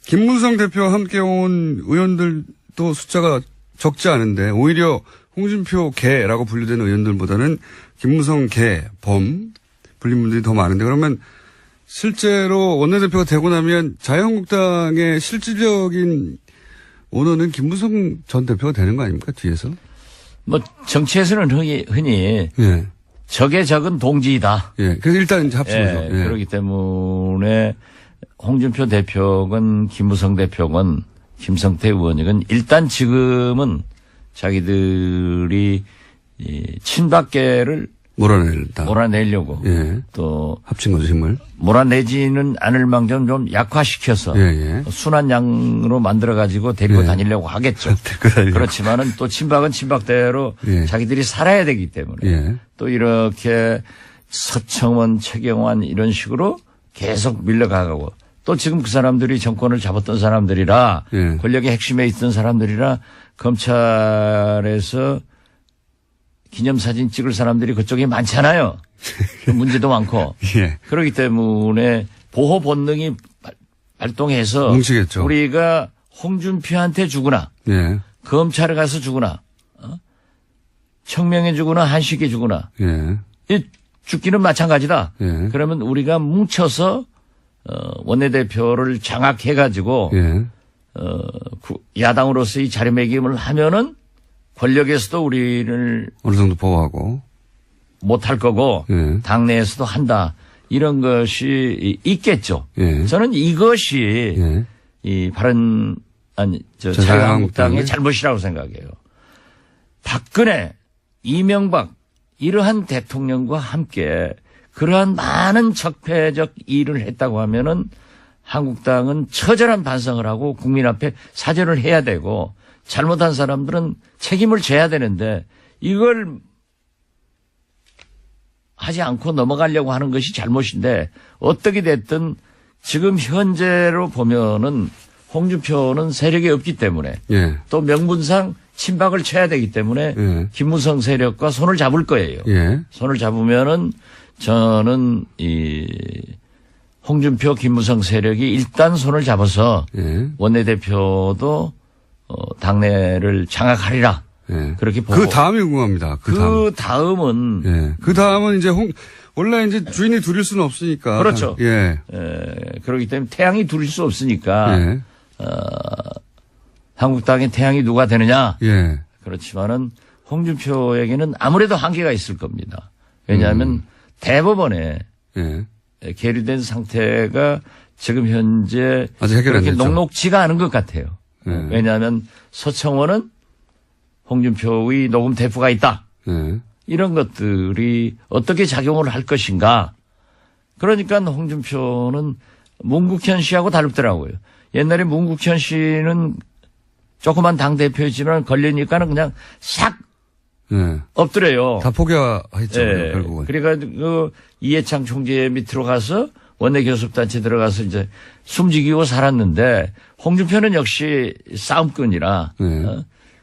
김무성 대표와 함께 온 의원들도 숫자가 적지 않은데 오히려 홍준표 개라고 분류되는 의원들보다는 김무성 개, 범 불린 분들이 더 많은데 그러면 실제로 원내대표가 되고 나면 자유한국당의 실질적인 오너는 김무성 전 대표가 되는 거 아닙니까? 뒤에서? 뭐 정치에서는 흔히 예. 적의 적은 동지이다. 예. 그래서 일단 이제 합친 거죠. 예. 그렇기 때문에 홍준표 대표건 김무성 대표건 김성태 의원이건 일단 지금은 자기들이 이 친박계를 몰아내려고 예. 또 합친 거죠, 힘을. 몰아내지는 않을 망정 좀 약화시켜서 순한 양으로 만들어 가지고 데리고 다니려고 하겠죠. 그렇지만은 또 친박은 친박대로 자기들이 살아야 되기 때문에 또 이렇게 서청원, 최경환 이런 식으로 계속 밀려가고 또 지금 그 사람들이 정권을 잡았던 사람들이라 권력의 핵심에 있던 사람들이라 검찰에서 기념사진 찍을 사람들이 그쪽에 많잖아요. 문제도 많고. 예. 그렇기 때문에 보호 본능이 발동해서 뭉치겠죠. 우리가 홍준표한테 주거나 검찰에 가서 주거나 청명해 주거나 한식에 주거나 이 죽기는 마찬가지다. 그러면 우리가 뭉쳐서 원내대표를 장악해가지고 야당으로서의 자리매김을 하면은 권력에서도 우리를 어느 정도 보호하고 못할 거고 당내에서도 한다. 이런 것이 있겠죠. 저는 이것이 이 자유한국당의 잘못이라고 생각해요. 박근혜, 이명박 이러한 대통령과 함께 그러한 많은 적폐적 일을 했다고 하면은 한국당은 처절한 반성을 하고 국민 앞에 사죄를 해야 되고 잘못한 사람들은 책임을 져야 되는데 이걸 하지 않고 넘어가려고 하는 것이 잘못인데 어떻게 됐든 지금 현재로 보면은 홍준표는 세력이 없기 때문에 또 명분상 친박을 쳐야 되기 때문에 김무성 세력과 손을 잡을 거예요. 손을 잡으면은 저는 이 홍준표, 김무성 세력이 일단 손을 잡아서 원내대표도 당내를 장악하리라. 그렇게 보고. 그 다음이 궁금합니다. 그 다음은. 그 다음은 이제 원래 이제 주인이 둘일 수는 없으니까. 그렇죠. 그렇기 때문에 태양이 둘일 수 없으니까. 한국당의 태양이 누가 되느냐. 그렇지만은 홍준표에게는 아무래도 한계가 있을 겁니다. 왜냐하면 대법원에 계류된 상태가 지금 현재 그렇게 녹록지가 않은 것 같아요. 왜냐하면 서청원은 홍준표의 녹음 대포가 있다. 이런 것들이 어떻게 작용을 할 것인가. 그러니까 홍준표는 문국현 씨하고 다르더라고요. 옛날에 문국현 씨는 조그만 당대표였지만 걸리니까는 그냥 싹 엎드려요. 다 포기했죠. 결국은. 그러니까 그 이해창 총재 밑으로 가서 원내교섭단체 들어가서 이제 숨지기고 살았는데 홍준표는 역시 싸움꾼이라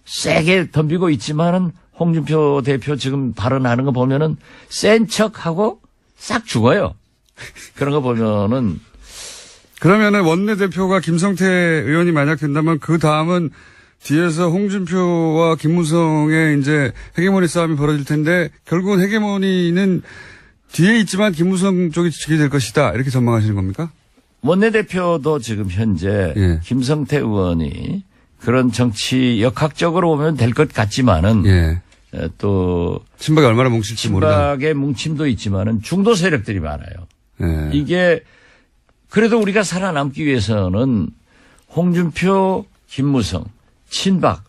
세게 덤비고 있지만은 홍준표 대표 지금 발언하는 거 보면은 센 척하고 싹 죽어요. 그런 거 보면은 그러면은 원내대표가 김성태 의원이 만약 된다면 그 다음은 뒤에서 홍준표와 김무성의 이제 헤게모니 싸움이 벌어질 텐데 결국은 헤게모니는 뒤에 있지만 김무성 쪽이 지게 될 것이다. 이렇게 전망하시는 겁니까? 원내대표도 지금 현재 예. 김성태 의원이 그런 정치 역학적으로 보면 될 것 같지만은 예. 또 친박이 얼마나 뭉칠지 모르다. 친박의 뭉침도 있지만은 중도 세력들이 많아요. 예. 이게 그래도 우리가 살아남기 위해서는 홍준표, 김무성, 친박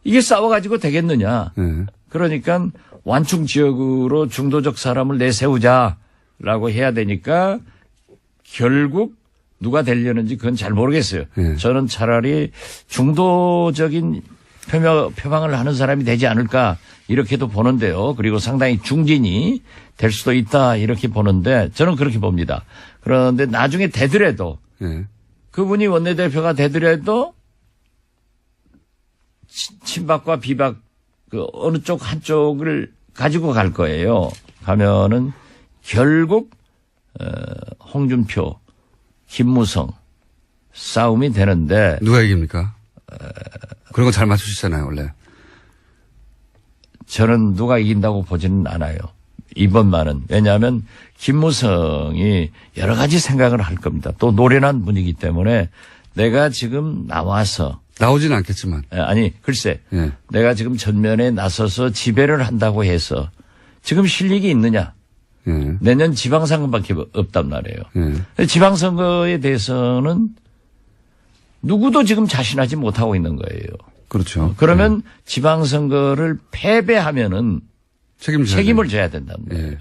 이게 싸워가지고 되겠느냐. 예. 그러니까 완충 지역으로 중도적 사람을 내세우자라고 해야 되니까 결국 누가 되려는지 그건 잘 모르겠어요. 예. 저는 차라리 중도적인 표방을 하는 사람이 되지 않을까 이렇게도 보는데요. 그리고 상당히 중진이 될 수도 있다 이렇게 보는데 저는 그렇게 봅니다. 그런데 나중에 되더라도 예. 그분이 원내대표가 되더라도 친박과 비박 그 어느 쪽 한쪽을 가지고 갈 거예요. 가면은 결국 홍준표, 김무성 싸움이 되는데 누가 이깁니까? 그런 거 잘 맞추시잖아요, 원래. 저는 누가 이긴다고 보지는 않아요. 이번만은. 왜냐하면 김무성이 여러 가지 생각을 할 겁니다. 또 노련한 분이기 때문에 내가 지금 나와서 나오지는 않겠지만. 아니 글쎄 예. 내가 지금 전면에 나서서 지배를 한다고 해서 지금 실력이 있느냐. 예. 내년 지방선거밖에 없단 말이에요. 예. 지방선거에 대해서는 누구도 지금 자신하지 못하고 있는 거예요. 그렇죠. 그러면 지방선거를 패배하면은 책임을 져야 된다는 거예요. 예.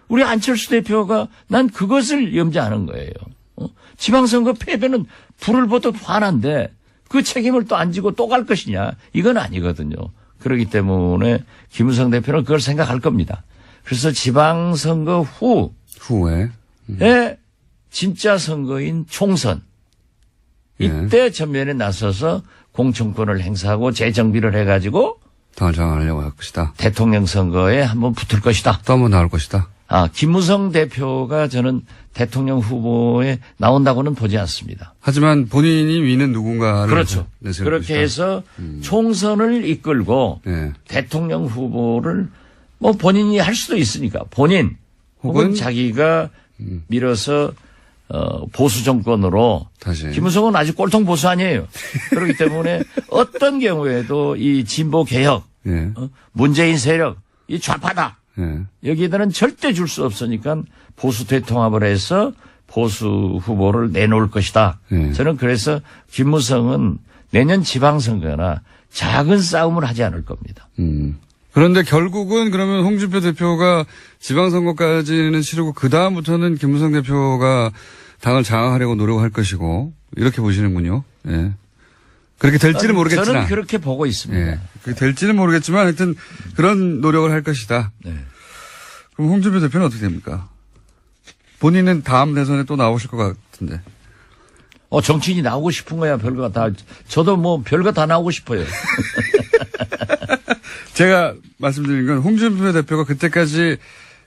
우리 안철수 대표가 난 그것을 염두하는 거예요. 지방선거 패배는 불을 보듯 화난데 그 책임을 또 안 지고 또 갈 것이냐. 이건 아니거든요. 그렇기 때문에 김무성 대표는 그걸 생각할 겁니다. 그래서 지방선거 후에. 후에 진짜 선거인 총선. 이때 전면에 나서서 공천권을 행사하고 재정비를 해가지고 당을 장악하려고 할 것이다. 대통령 선거에 한번 붙을 것이다. 또 한 번 나올 것이다. 김무성 대표가 저는 대통령 후보에 나온다고는 보지 않습니다. 하지만 본인이 위는 누군가를 그렇죠. 내세울 그렇게 것이다. 해서 총선을 이끌고 예. 대통령 후보를 뭐 본인이 할 수도 있으니까 본인 혹은 자기가 밀어서 보수 정권으로 다시. 김무성은 아직 꼴통 보수 아니에요. 그렇기 때문에 어떤 경우에도 이 진보 개혁, 예. 문재인 세력, 이 좌파다. 예. 여기에들은 절대 줄 수 없으니까 보수 대통합을 해서 보수 후보를 내놓을 것이다. 예. 저는 그래서 김무성은 내년 지방선거나 작은 싸움을 하지 않을 겁니다. 그런데 결국은 그러면 홍준표 대표가 지방선거까지는 치르고 그 다음부터는 김무성 대표가 당을 장악하려고 노력할 것이고 이렇게 보시는군요. 예. 그렇게 될지는 모르겠지만. 저는 그렇게 보고 있습니다. 예. 그렇게 될지는 모르겠지만 하여튼 그런 노력을 할 것이다. 네. 그럼 홍준표 대표는 어떻게 됩니까? 본인은 다음 대선에 또 나오실 것 같은데. 정치인이 나오고 싶은 거야, 별거 다. 저도 뭐 별거 다 나오고 싶어요. 제가 말씀드린 건 홍준표 대표가 그때까지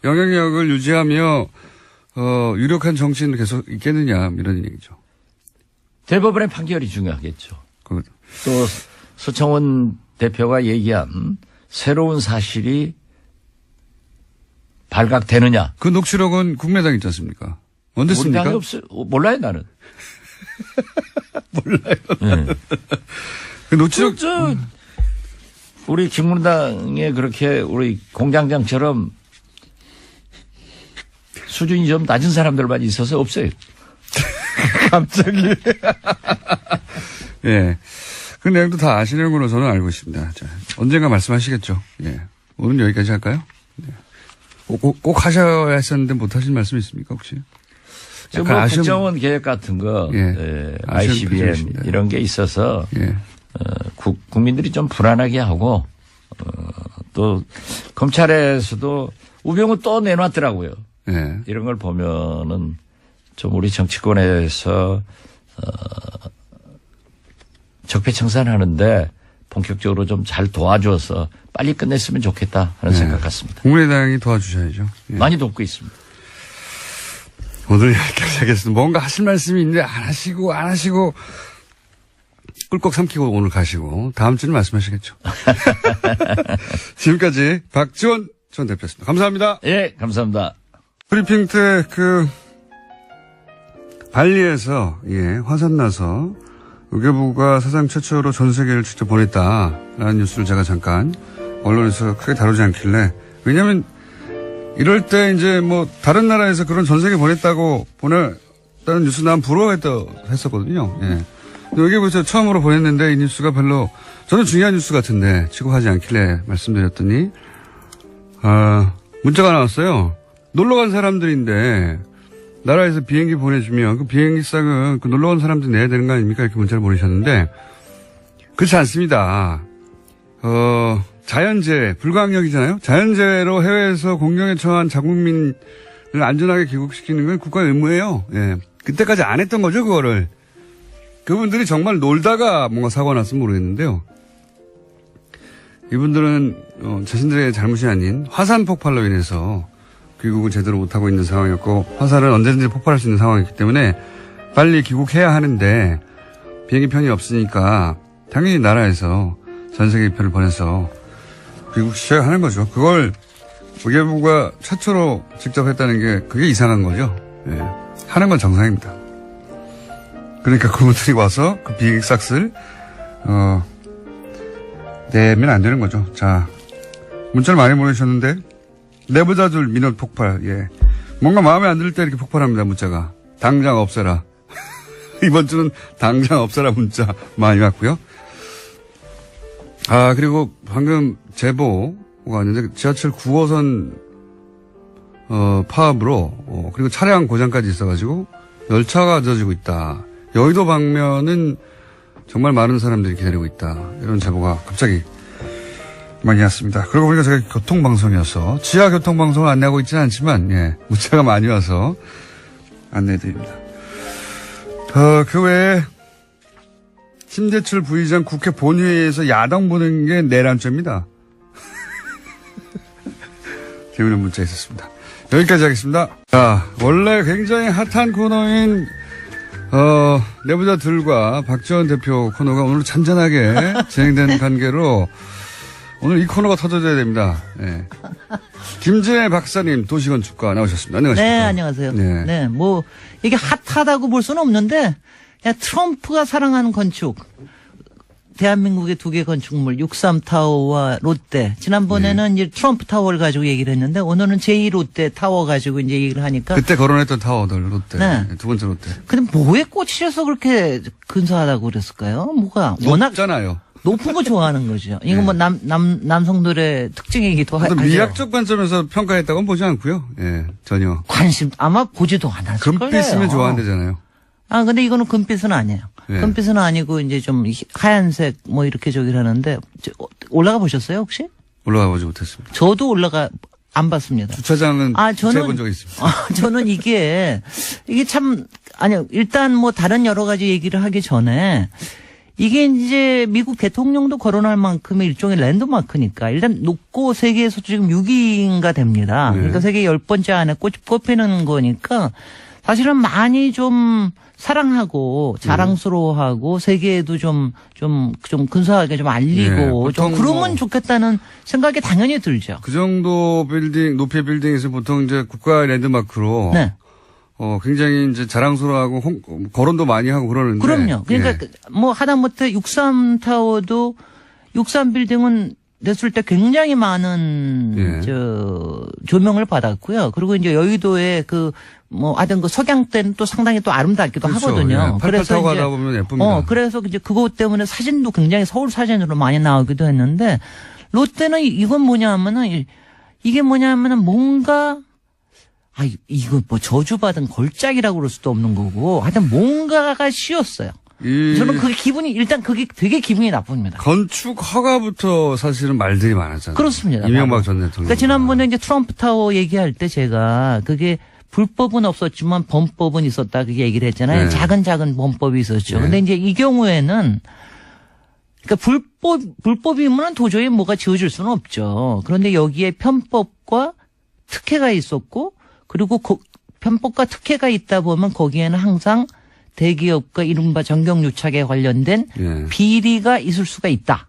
영향력을 유지하며 유력한 정치인을 계속 있겠느냐 이런 얘기죠. 대법원의 판결이 중요하겠죠. 또 서청원 대표가 얘기한 새로운 사실이 발각되느냐. 그 녹취록은 국민의당 있지 않습니까? 언제 우리 씁니까? 당이 없어요. 몰라요, 나는. 몰라요. 네. 그 녹취록 우리 국민당에 그렇게 우리 공장장처럼 수준이 좀 낮은 사람들만 있어서 없어요. 갑자기. 예. 그 내용도 다 아시는 걸로 저는 알고 있습니다. 자, 언젠가 말씀하시겠죠. 예. 오늘 여기까지 할까요? 네. 꼭 하셔야 했었는데 못 하신 말씀 있습니까, 혹시? 뭐 국정원 계획 같은 거, 예. ICBM 이런 게 있어서 예. 국민들이 좀 불안하게 하고 또 검찰에서도 우병우 또 내놨더라고요. 예. 이런 걸 보면은 좀 우리 정치권에서 적폐청산하는데 본격적으로 좀 잘 도와줘서 빨리 끝냈으면 좋겠다 하는 생각 같습니다. 국민의당이 도와주셔야죠. 예. 많이 돕고 있습니다. 오늘 여기까지 하겠습니다. 뭔가 하실 말씀이 있는데 안 하시고 꿀꺽 삼키고 오늘 가시고 다음 주는 말씀하시겠죠. 지금까지 박지원 전 대표였습니다. 감사합니다. 예, 감사합니다. 브리핑 때 발리에서 화산 나서 의료부가 사상 최초로 전 세계를 직접 보냈다라는 뉴스를 제가 잠깐 언론에서 크게 다루지 않길래, 왜냐하면 이럴 때 이제 뭐 다른 나라에서 그런 전 세계 보냈다는 뉴스 난 부러워했었거든요. 예. 근데 의료부에서 처음으로 보냈는데 이 뉴스가 별로 저는 중요한 뉴스 같은데 취급하지 않길래 말씀드렸더니 문자가 나왔어요. 놀러 간 사람들인데 나라에서 비행기 보내주면 그 비행기 싹은 그 놀러 간 사람들 내야 되는 거 아닙니까? 이렇게 문자를 보내셨는데 그렇지 않습니다. 자연재해, 불가항력이잖아요. 자연재해로 해외에서 공경에 처한 자국민을 안전하게 귀국시키는 건 국가의 의무예요. 예. 그때까지 안 했던 거죠, 그거를. 그분들이 정말 놀다가 뭔가 사고가 났으면 모르겠는데요. 이분들은 자신들의 잘못이 아닌 화산 폭발로 인해서 귀국을 제대로 못하고 있는 상황이었고, 화산은 언제든지 폭발할 수 있는 상황이기 때문에 빨리 귀국해야 하는데 비행기 편이 없으니까 당연히 나라에서 전 세계 편을 보내서 귀국시켜야 하는 거죠. 그걸 의료부가 최초로 직접 했다는 게 그게 이상한 거죠. 예. 하는 건 정상입니다. 그러니까 그분들이 와서 그 비행기 싹을 내면 안 되는 거죠. 자, 문자를 많이 보내주셨는데 내부자들 민원 폭발. 예. 뭔가 마음에 안 들 때 이렇게 폭발합니다. 문자가. 당장 없애라. 이번 주는 당장 없애라 문자 많이 왔고요. 그리고 방금 제보가 왔는데 지하철 9호선 파업으로 그리고 차량 고장까지 있어가지고 열차가 늦어지고 있다. 여의도 방면은 정말 많은 사람들이 기다리고 있다. 이런 제보가 갑자기 많이 왔습니다. 그러고 보니까 제가 교통방송이어서 지하 교통방송을 안내하고 있지는 않지만 문자가 많이 와서 안내해드립니다. 그 외에 심재철 부의장 국회 본회의에서 야당 보는 게 내란죄입니다. 재미있는 문자 있었습니다. 여기까지 하겠습니다. 자, 원래 굉장히 핫한 코너인 내부자들과 박지원 대표 코너가 오늘 잔잔하게 진행되는 관계로 오늘 이 코너가 터져줘야 됩니다. 네. 김진애 박사님 도시건축가 나오셨습니다. 안녕하십니까? 네, 안녕하세요. 네. 네, 뭐 이게 핫하다고 볼 수는 없는데 그냥 트럼프가 사랑하는 건축. 대한민국의 두 개 건축물 63타워와 롯데. 지난번에는 이제 트럼프 타워를 가지고 얘기를 했는데 오늘은 제2 롯데 타워 가지고 이제 얘기를 하니까 그때 거론했던 타워들 롯데. 네. 두 번째 롯데. 근데 뭐에 꽂히셔서 그렇게 근사하다고 그랬을까요? 뭐가 워낙 높잖아요. 높은 거 좋아하는 거죠. 이거 뭐 남성들의 특징이기도 하죠. 미학적 관점에서 평가했다고는 보지 않고요. 예, 전혀. 관심 아마 보지도 않았을 거예요. 금빛 쓰면 좋아한대잖아요. 근데 이거는 금빛은 아니에요. 네. 금빛은 아니고 이제 좀 하얀색 뭐 이렇게 저기를 하는데 올라가 보셨어요 혹시? 올라가 보지 못했습니다. 저도 안 봤습니다. 주차장은 세본 적이 있습니다. 저는 이게 참 아니요 일단 뭐 다른 여러 가지 얘기를 하기 전에 이게 이제 미국 대통령도 거론할 만큼의 일종의 랜드마크니까 일단 높고 세계에서 지금 6위인가 됩니다. 네. 그러니까 세계 10번째 안에 꼽히는 거니까 사실은 많이 좀 사랑하고 자랑스러워하고 세계에도 좀 근사하게 좀 알리고 좀 그러면 좋겠다는 생각이 당연히 들죠. 그 정도 높이의 빌딩에서 보통 이제 국가 랜드마크로 네. 굉장히 이제 자랑스러워하고 거론도 많이 하고 그러는데. 그럼요. 그러니까 뭐 하다못해 63타워도 63빌딩은 됐을 때 굉장히 많은 조명을 받았고요. 그리고 이제 여의도에 하여튼 석양 때는 또 상당히 또 아름답기도 그렇죠. 하거든요. 그래서 가다 보면 예쁩니다. 그래서 이제 그것 때문에 사진도 굉장히 서울 사진으로 많이 나오기도 했는데 롯데는 이건 뭐냐면은 이게 뭐냐면은 뭔가 이거 뭐 저주받은 걸작이라고 그럴 수도 없는 거고 하여튼 뭔가가 씌었어요. 저는 그게 되게 기분이 나쁩니다. 건축 허가부터 사실은 말들이 많았잖아요. 그렇습니다. 이명박 전 대통령. 그러니까 지난번에 이제 트럼프 타워 얘기할 때 제가 그게 불법은 없었지만 범법은 있었다 그게 얘기를 했잖아요. 네. 작은 범법이 있었죠. 네. 근데 이제 이 경우에는 그러니까 불법이면 도저히 뭐가 지어질 수는 없죠. 그런데 여기에 편법과 특혜가 있었고, 그리고 편법과 특혜가 있다 보면 거기에는 항상 대기업과 이른바 정경유착에 관련된 예. 비리가 있을 수가 있다.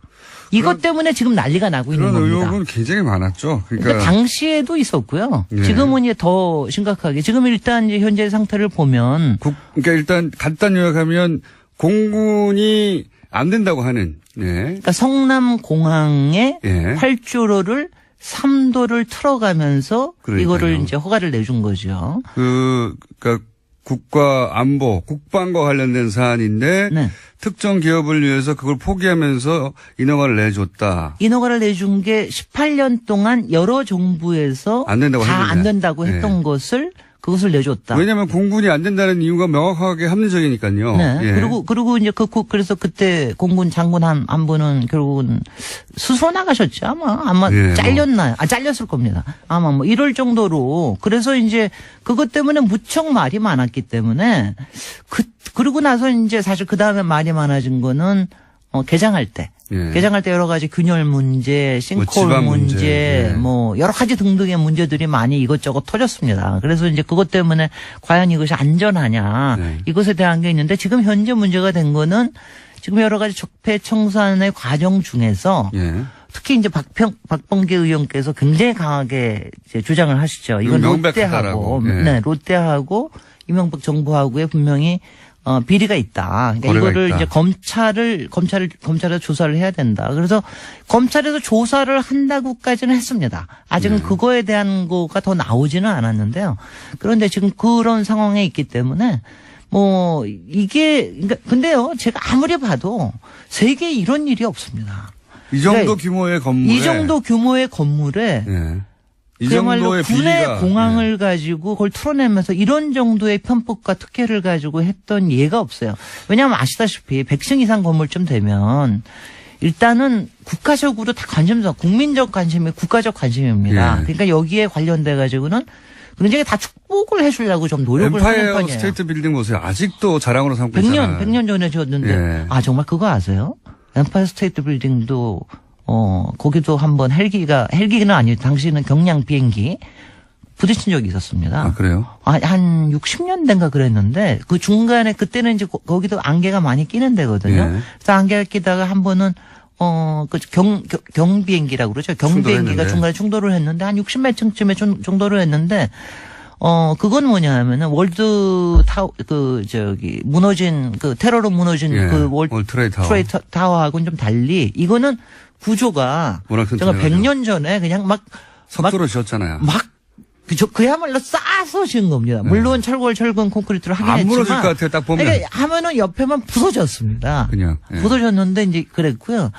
이것 때문에 지금 난리가 나고 있는 그런 겁니다. 의혹은 굉장히 많았죠. 그러니까 당시에도 있었고요. 예. 지금은 이제 더 심각하게. 지금 일단 이제 현재 상태를 보면 그러니까 일단 간단 요약하면 공군이 안 된다고 하는. 예. 그러니까 성남공항에 예. 활주로를 3도를 틀어가면서 그러니까요. 이거를 이제 허가를 내준 거죠. 그러니까 국가 안보, 국방과 관련된 사안인데 네. 특정 기업을 위해서 그걸 포기하면서 인허가를 내줬다. 인허가를 내준 게 18년 동안 여러 정부에서 안 된다고 다 안 했는데. 된다고 했던 것을 그것을 내줬다. 왜냐하면 공군이 안 된다는 이유가 명확하게 합리적이니까요. 네. 예. 그리고 이제 그래서 그때 공군 장군 한 분은 결국은 스스로 나가셨죠. 아마 예, 잘렸나요? 잘렸을 겁니다. 아마 뭐 이럴 정도로. 그래서 이제 그것 때문에 무척 말이 많았기 때문에 그러고 나서 이제 사실 그 다음에 말이 많아진 거는 개장할 때. 예. 개장할 때 여러 가지 균열 문제, 싱크홀 지방 문제, 예. 뭐 여러 가지 등등의 문제들이 많이 이것저것 터졌습니다. 그래서 이제 그것 때문에 과연 이것이 안전하냐 네. 이것에 대한 게 있는데 지금 현재 문제가 된 거는 지금 여러 가지 적폐청산의 과정 중에서 예. 특히 이제 박범계 의원께서 굉장히 강하게 이제 주장을 하시죠. 이건 명백하다라고. 롯데하고, 예. 네, 롯데하고 이명박 정부하고의 분명히 비리가 있다. 그러니까 이거를 있다. 이제 검찰에서 조사를 해야 된다. 그래서 검찰에서 조사를 한다고까지는 했습니다. 아직은 네. 그거에 대한 거가 더 나오지는 않았는데요. 그런데 지금 그런 상황에 있기 때문에 뭐 이게 그러니까 근데요, 제가 아무리 봐도 세계에 이런 일이 없습니다. 이 정도 그러니까 규모의 건물에. 이 정도 규모의 건물에 예. 이 그야말로 정도의 군의 비리가. 공항을 가지고 그걸 틀어내면서 이런 정도의 편법과 특혜를 가지고 했던 예가 없어요. 왜냐하면 아시다시피 100층 이상 건물쯤 되면 일단은 국가적으로 다 관심사, 국민적 관심이 국가적 관심입니다. 예. 그러니까 여기에 관련돼 가지고는 굉장히 다 축복을 해주려고 좀 노력을 하는 엠파이어 편이에요. 스테이트 빌딩 보세요. 아직도 자랑으로 삼고 있잖아요. 100년 전에 지었는데 예. 정말 그거 아세요? 엠파이어 스테이트 빌딩도 거기도 한번 헬기는 아니에요. 당시에는 경량 비행기 부딪힌 적이 있었습니다. 아, 그래요? 한 60년대인가 그랬는데 그 중간에 그때는 이제 거기도 안개가 많이 끼는 데거든요. 예. 그래서 안개가 끼다가 한 번은 경비행기라고 그러죠. 경비행기가 충돌했는데. 중간에 충돌을 했는데 한 60몇 층쯤에 충돌을 했는데 그건 뭐냐 하면은 월드 타워, 무너진, 테러로 무너진 예. 월드 트레이드 타워. 트레이드 타워하고는 좀 달리 이거는 구조가 워낙 제가 튼튼해가지고. 100년 전에 그냥 석도로 지었잖아요. 그야말로 싸서 지은 겁니다. 물론 철근 콘크리트를 하긴 안 했지만. 무너질 것 같아요. 딱 보면. 그러니까 하면은 옆에만 부서졌습니다. 그냥. 예. 부서졌는데 이제 그랬고요.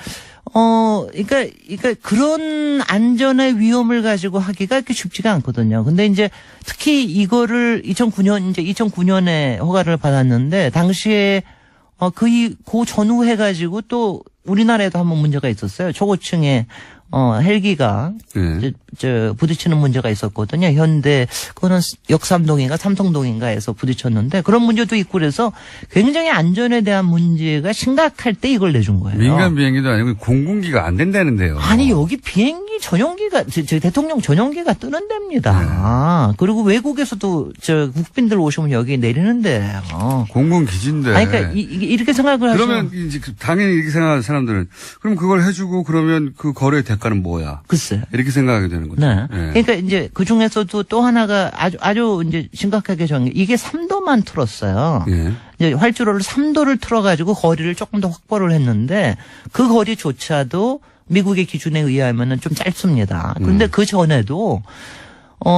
그러니까 그런 안전의 위험을 가지고 하기가 그렇게 쉽지가 않거든요. 근데 이제 특히 이거를 2009년에 허가를 받았는데 당시에 그 전후 해가지고 또 우리나라에도 한번 문제가 있었어요. 초고층에 헬기가 예. 부딪히는 문제가 있었거든요. 현대 그거는 역삼동인가 삼성동인가에서 부딪혔는데 그런 문제도 있고 그래서 굉장히 안전에 대한 문제가 심각할 때 이걸 내준 거예요. 민간 비행기도 아니고 공군기가 안 된다는데요. 아니 여기 비행기 전용기가 대통령 전용기가 뜨는 데입니다. 그리고 외국에서도 국빈들 오시면 여기 내리는데. 공군 기지인데. 아니 그러니까 이렇게 생각을 하시면 그러면 이제 당연히 이렇게 생각하는 사람들은 그럼 그걸 해주고 그러면 그 거래의 대가는 뭐야? 글쎄. 이렇게 생각하게 되는 거죠. 네. 예. 그러니까 이제 그 중에서도 또 하나가 아주 이제 심각하게 정해 이게 3도만 틀었어요. 예. 이제 활주로를 3도를 틀어가지고 거리를 조금 더 확보를 했는데 그 거리조차도 미국의 기준에 의하면은 좀 짧습니다. 그런데 그 전에도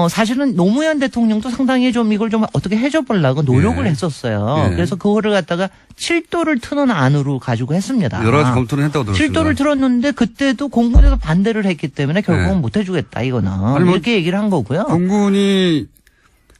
사실은 노무현 대통령도 상당히 좀 이걸 좀 어떻게 해줘 보려고 노력을 예. 했었어요. 예. 그래서 그거를 갖다가 7도를 트는 안으로 가지고 했습니다. 여러 가지 검토를 했다고 들었어요. 7도를 틀었는데 그때도 공군에서 반대를 했기 때문에 결국은 예. 못 해주겠다 이거는 아니, 뭐 이렇게 얘기를 한 거고요. 공군이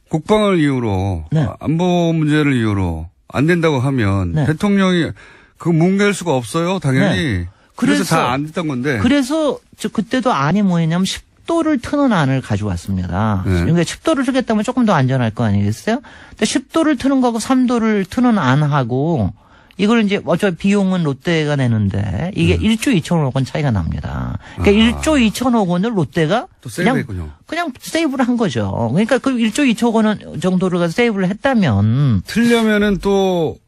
국방을 이유로 네. 안보 문제를 이유로 안 된다고 하면 네. 대통령이 그 뭉갤 수가 없어요. 당연히. 네. 그래서 그래서 다 안 됐던 건데. 그래서 그때도 안이 뭐였냐면 10도를 트는 안을 가져왔습니다. 네. 그러니까 10도를 트겠다면 조금 더 안전할 거 아니겠어요? 근데 10도를 트는 거하고 3도를 트는 안하고 이걸 이제 어차피 비용은 롯데가 내는데 이게 1조 2천억 원 차이가 납니다. 그러니까 1조 2천억 원을 롯데가 또 세이브했군요. 그냥 세이브를 한 거죠. 그러니까 그 1조 2천억 원 정도를 가서 세이브를 했다면 틀려면은 또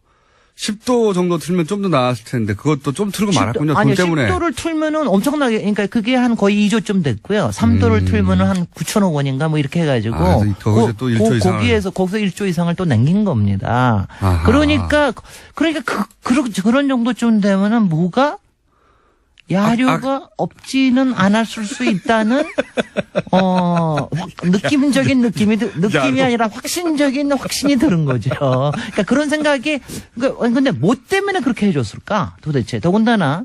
10도 정도 틀면 좀 더 나았을 텐데 그것도 좀 틀고 말았군요. 돈 아니요, 때문에. 10도를 틀면은 엄청나게, 그러니까 그게 한 거의 2조쯤 됐고요. 3도를 틀면은 한 9천억 원인가 뭐 이렇게 해가지고. 거기서 또 1조 이상을. 거기서 1조 이상을 또 남긴 겁니다. 아하. 그러니까 그런 정도쯤 되면은 뭐가 야류가 없지는 않았을 수 있다는 느낌이 아니라 확신이 드는 거죠. 그러니까 그런 생각이 근데 뭐 때문에 그렇게 해줬을까 도대체. 더군다나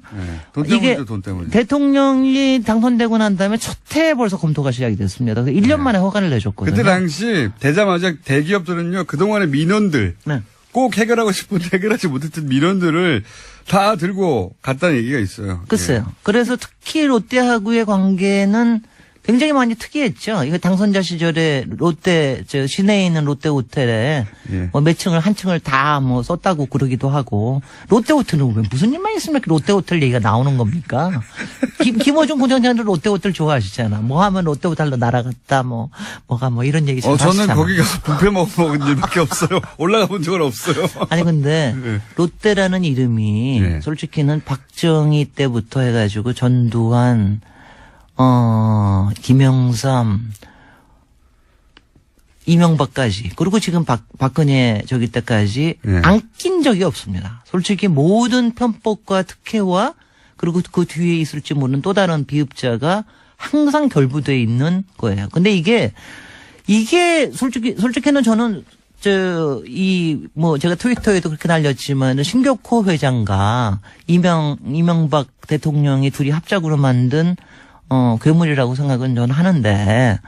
돈 때문이죠, 돈 때문에. 대통령이 당선되고 난 다음에 첫 해에 벌써 검토가 시작이 됐습니다. 그래서 1년 만에 허가를 내줬거든요. 그때 당시 되자마자 대기업들은요 그동안의 민원들 네. 꼭 해결하고 싶은데 해결하지 못했던 민원들을 다 들고 갔다는 얘기가 있어요. 글쎄요. 예. 그래서 특히 롯데하고의 관계는 굉장히 많이 특이했죠. 이거 당선자 시절에 시내에 있는 롯데 호텔에 예. 뭐 몇 층을 한 층을 다 뭐 썼다고 그러기도 하고 롯데 호텔은 왜 무슨 일만 있으면 이렇게 롯데 호텔 얘기가 나오는 겁니까? 김어준 부장장도 롯데 호텔 좋아하시잖아. 뭐 하면 롯데 호텔로 날아갔다 뭐가 이런 얘기 잘 저는 하시잖아. 거기 가서 뷔페 먹은 일밖에 없어요. 올라가 본 적은 없어요. 아니 근데 네. 롯데라는 이름이 네. 솔직히는 박정희 때부터 해가지고 전두환 김영삼, 이명박까지, 그리고 지금 박근혜 저기 때까지 네. 안 낀 적이 없습니다. 솔직히 모든 편법과 특혜와 그리고 그 뒤에 있을지 모르는 또 다른 비읍자가 항상 결부되어 있는 거예요. 근데 이게 솔직히는 저는 제가 트위터에도 그렇게 날렸지만, 신격호 회장과 이명박 대통령이 둘이 합작으로 만든 괴물이라고 생각은 저는 하는데,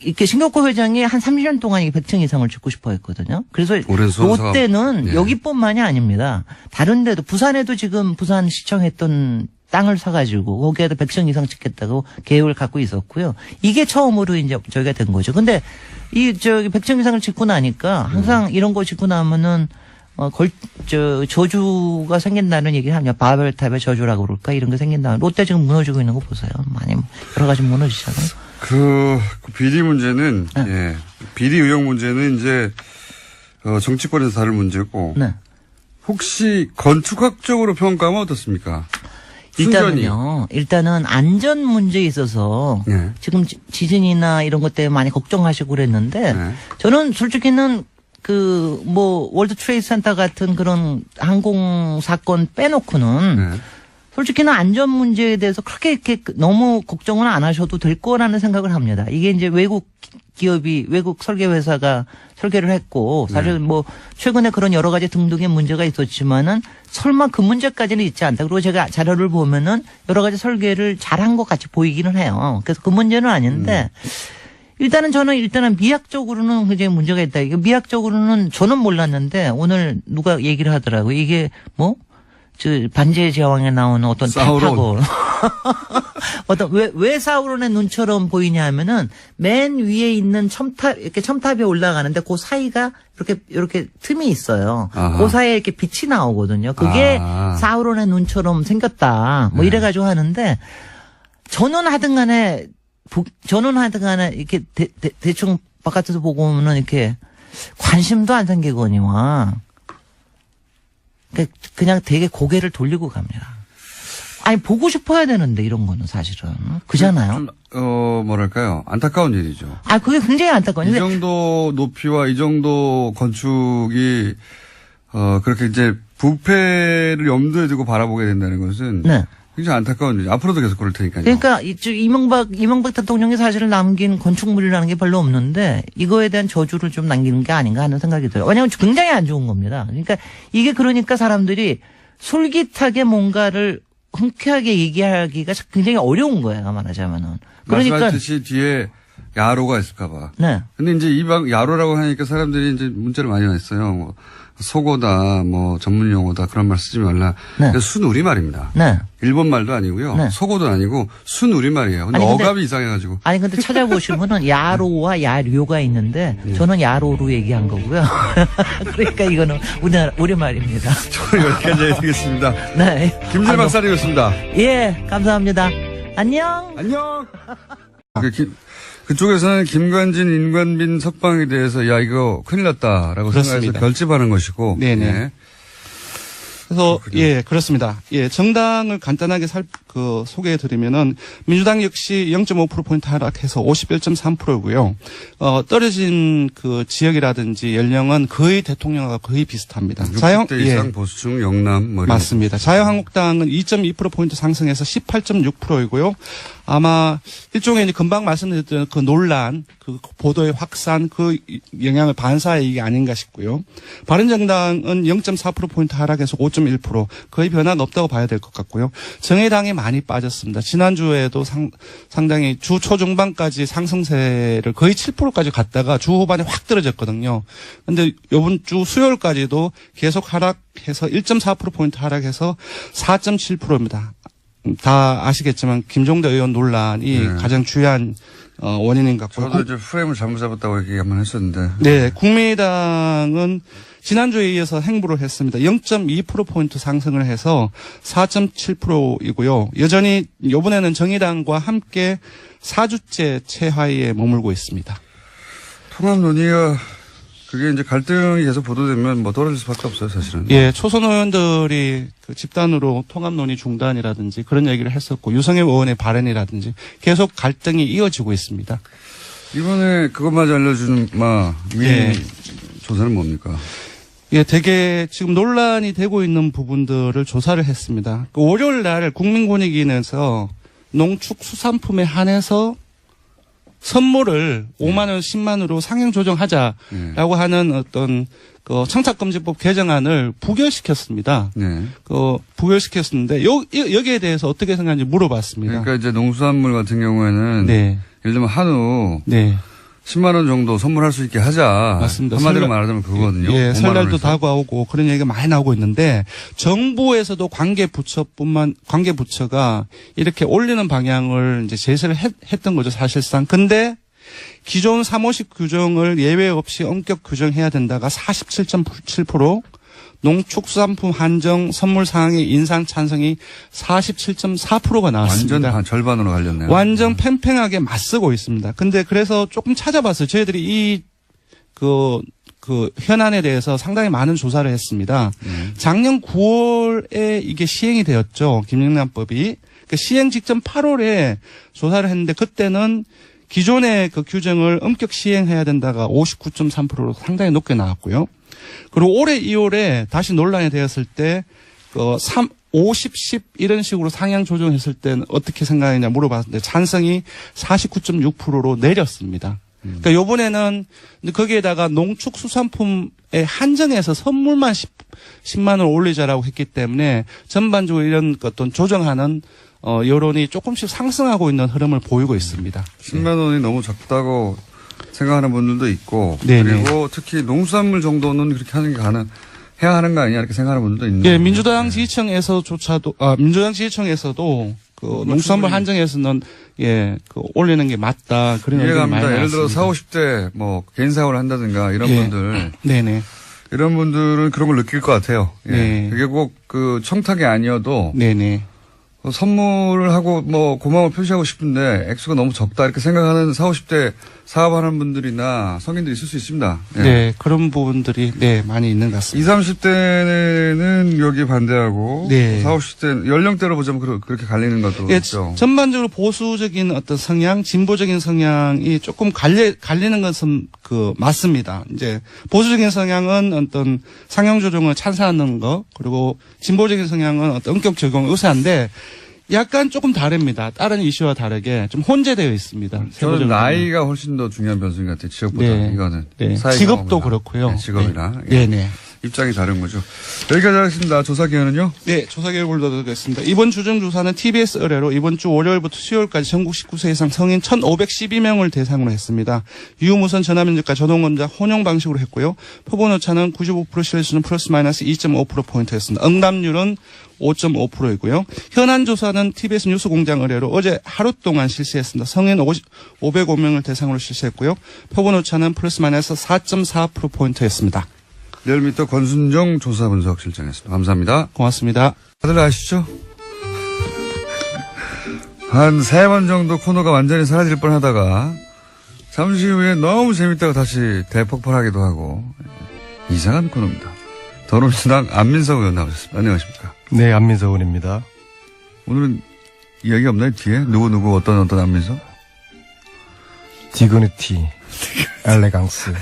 이렇게 신격호 회장이 한 30년 동안 100층 이상을 짓고 싶어 했거든요. 그래서 롯데는 예. 여기뿐만이 아닙니다. 다른 데도, 부산에도 지금 부산시청 했던 땅을 사가지고 거기에도 100층 이상 짓겠다고 계획을 갖고 있었고요. 이게 처음으로 이제 저기가 된 거죠. 근데 100층 이상을 짓고 나니까 항상 이런 거 짓고 나면은 저주가 생긴다는 얘기를 하냐. 바벨탑의 저주라고 그럴까? 이런 게 생긴다. 롯데 지금 무너지고 있는 거 보세요. 많이 여러 가지 무너지잖아요. 그 비리 문제는 예. 비리 의혹 문제는 이제 정치권에서 다룰 문제고. 네. 혹시 건축학적으로 평가하면 어떻습니까? 일단은 안전 문제에 있어서 네. 지금 지진이나 이런 것 때문에 많이 걱정하시고 그랬는데 네. 저는 솔직히는 월드 트레이드 센터 같은 그런 항공 사건 빼놓고는 네. 솔직히는 안전 문제에 대해서 그렇게 이렇게 너무 걱정은 안 하셔도 될 거라는 생각을 합니다. 이게 이제 외국 설계 회사가 설계를 했고, 사실 최근에 그런 여러 가지 등등의 문제가 있었지만은 설마 그 문제까지는 있지 않다. 그리고 제가 자료를 보면은 여러 가지 설계를 잘한 것 같이 보이기는 해요. 그래서 그 문제는 아닌데, 저는 미학적으로는 굉장히 문제가 있다. 이게 미학적으로는 저는 몰랐는데, 오늘 누가 얘기를 하더라고요. 이게 반지의 제왕에 나오는 어떤 사우론. 왜 사우론의 눈처럼 보이냐 하면은 맨 위에 있는 첨탑에 올라가는데 그 사이가 이렇게 틈이 있어요. 아하. 그 사이에 이렇게 빛이 나오거든요. 그게 사우론의 눈처럼 생겼다. 이래가지고 하는데 저는 하든 간에 이렇게 대충 바깥에서 보고 오면은 이렇게 관심도 안 생기거니와 그냥 되게 고개를 돌리고 갑니다. 아니, 보고 싶어야 되는데, 이런 거는 사실은. 그잖아요? 뭐랄까요. 안타까운 일이죠. 그게 굉장히 안타까워요. 이 정도 높이와 이 정도 건축이, 그렇게 이제 부패를 염두에 두고 바라보게 된다는 것은. 네. 굉장히 안타까운 일이죠. 앞으로도 계속 그럴 테니까요. 그러니까, 이명박 대통령이 사실은 남긴 건축물이라는 게 별로 없는데, 이거에 대한 저주를 좀 남기는 게 아닌가 하는 생각이 들어요. 왜냐하면 굉장히 안 좋은 겁니다. 그러니까 사람들이 솔깃하게 뭔가를 흔쾌하게 얘기하기가 굉장히 어려운 거예요, 말하자면은. 말씀하셨듯이 뒤에 야로가 있을까봐. 네. 근데 이제 야로라고 하니까 사람들이 이제 문자를 많이 왔어요. 뭐 속어다, 뭐 전문 용어다 그런 말 쓰지 말라. 네. 순우리말입니다. 네. 일본 말도 아니고요. 네. 속어도 아니고 순우리말이에요. 근데 아니, 근데- 어감이 이상해가지고. 아니 근데 찾아보시면은 야로와 야료가 있는데 저는 야로로 얘기한 거고요. 그러니까 이거는 우리말입니다. 저는 여기까지 해드리겠습니다. 네. 김진일 박사님이었습니다. 예, 감사합니다. 안녕. 안녕. 그쪽에서는 김관진, 임관빈 석방에 대해서 야 이거 큰일 났다라고 생각해서 그렇습니다. 결집하는 것이고. 네네. 예. 그래서 그렇군요. 예 그렇습니다. 예 정당을 간단하게 소개해드리면은 민주당 역시 0.5%포인트 하락해서 51.3%고요. 떨어진 그 지역이라든지 연령은 거의 대통령과 거의 비슷합니다. 60대 이상 보수층 영남 뭐 이런 맞습니다. 자유한국당은 2.2%포인트 상승해서 18.6%이고요. 아마 일종의 이제 금방 말씀드렸던 그 논란, 그 보도의 확산, 그 영향을 반사의 이게 아닌가 싶고요. 바른정당은 0.4%포인트 하락해서 5.1%, 거의 변화는 없다고 봐야 될 것 같고요. 정의당이 많이 빠졌습니다. 지난주에도 상당히 주 초중반까지 상승세를 거의 7%까지 갔다가 주 후반에 확 떨어졌거든요. 근데 이번 주 수요일까지도 계속 하락해서 1.4%포인트 하락해서 4.7%입니다. 다 아시겠지만 김종대 의원 논란이 가장 주요한 원인인 것 같고요. 저도 이제 프레임을 잘못 잡았다고 얘기 한번 했었는데. 네, 국민의당은 지난주에 이어서 행보를 했습니다. 0.2%포인트 상승을 해서 4.7%이고요. 여전히 이번에는 정의당과 함께 4주째 최하위에 머물고 있습니다. 통합 논의가 그게 이제 갈등이 계속 보도되면 뭐 떨어질 수밖에 없어요, 사실은. 예, 초선 의원들이 그 집단으로 통합 논의 중단이라든지 그런 얘기를 했었고 유성엽 의원의 발언이라든지 계속 갈등이 이어지고 있습니다. 이번에 그것마저 알려주는 예. 조사는 뭡니까? 예, 되게 지금 논란이 되고 있는 부분들을 조사를 했습니다. 그 월요일 날 국민권익위원회에서 농축수산품에 한해서 선물을 5만 원, 10만 원으로 상향 조정하자라고 하는 어떤 그 청탁금지법 개정안을 부결시켰습니다. 네. 부결시켰는데 여기에 대해서 어떻게 생각하는지 물어봤습니다. 그러니까 이제 농수산물 같은 경우에는 네. 예를 들면 한우 네. 10만 원 정도 선물할 수 있게 하자. 맞습니다. 한마디로 설날- 말하자면 그거거든요. 예, 5만 설날도 원에서. 다가오고 그런 얘기가 많이 나오고 있는데 정부에서도 관계부처가 이렇게 올리는 방향을 이제 제시를 했던 거죠, 사실상. 근데 기존 350 규정을 예외 없이 엄격 규정해야 된다가 47.7%, 농축수산품 한정 선물 사항의 인상 찬성이 47.4%가 나왔습니다. 완전 절반으로 갈렸네요. 완전 팽팽하게 맞서고 있습니다. 근데 그래서 조금 찾아봤어요. 저희들이 이 현안에 대해서 상당히 많은 조사를 했습니다. 작년 9월에 이게 시행이 되었죠. 김영란법이. 그 시행 직전 8월에 조사를 했는데 그때는 기존의 그 규정을 엄격 시행해야 된다가 59.3%로 상당히 높게 나왔고요. 그리고 올해 2월에 다시 논란이 되었을 때, 50, 10 이런 식으로 상향 조정했을 때는 어떻게 생각하느냐 물어봤는데 찬성이 49.6%로 내렸습니다. 그러니까 요번에는 거기에다가 농축수산품에 한정해서 선물만 10만 원 올리자라고 했기 때문에 전반적으로 이런 어떤 조정하는 여론이 조금씩 상승하고 있는 흐름을 보이고 있습니다. 10만 원이 너무 적다고 생각하는 분들도 있고 네네. 그리고 특히 농수산물 정도는 그렇게 하는 게 해야 하는 거 아니냐 이렇게 생각하는 분들도 있는데. 예, 민주당 지지층에서도 그 농수산물 한정에서는 올리는 게 맞다 그런 의견이 많이 이해갑니다. 나왔습니다. 예를 들어 40, 50대 뭐 개인 사업을 한다든가 이런 분들 네네. 이런 분들은 그런 걸 느낄 것 같아요. 예. 네. 그게 꼭 그 청탁이 아니어도 네네. 선물을 하고 뭐 고마움을 표시하고 싶은데 액수가 너무 적다 이렇게 생각하는 40, 50대 사업하는 분들이나 성인들이 있을 수 있습니다. 예. 네, 그런 부분들이 많이 있는 것 같습니다. 20, 30대는 여기 반대하고 네. 40, 50대 연령대로 보자면 그렇게 갈리는 것도 예, 있죠. 전반적으로 보수적인 어떤 성향, 진보적인 성향이 조금 갈리는 것은 맞습니다. 이제 보수적인 성향은 어떤 상향 조정을 찬성하는 거, 그리고 진보적인 성향은 어떤 엄격 적용을 의사한데 약간 조금 다릅니다. 다른 이슈와 다르게 좀 혼재되어 있습니다. 저는 세부적으로 나이가 훨씬 더 중요한 변수인 것 같아요. 지역보다 네. 이거는 네. 사회 직업도 경험이나. 그렇고요. 네, 직업이나 네네. 입장이 다른 거죠. 여기까지 하겠습니다. 조사 기간은요? 네, 조사 결과를 드리겠습니다. 이번 주정조사는 TBS 의뢰로 이번 주 월요일부터 수요일까지 전국 19세 이상 성인 1,512명을 대상으로 했습니다. 유무선 전화면접과 자동검사 혼용 방식으로 했고요. 표본 오차는 95% 신뢰수준 플러스 마이너스 2.5%포인트였습니다. 응답률은 5.5%이고요. 현안 조사는 TBS 뉴스공장 의뢰로 어제 하루 동안 실시했습니다. 성인 505명을 대상으로 실시했고요. 표본 오차는 플러스 마이너스 4.4%포인트였습니다. 리얼미터 권순정 조사분석실장이었습니다. 감사합니다. 고맙습니다. 다들 아시죠? 한 3번 정도 코너가 완전히 사라질 뻔 하다가 잠시 후에 너무 재밌다고 다시 대폭발하기도 하고 이상한 코너입니다. 더불어민주당 안민석 의원 나오셨습니다. 안녕하십니까? 네, 안민석 의원입니다. 오늘은 이야기 없나요? 뒤에? 누구 어떤 안민석? 디그니티, 엘레강스.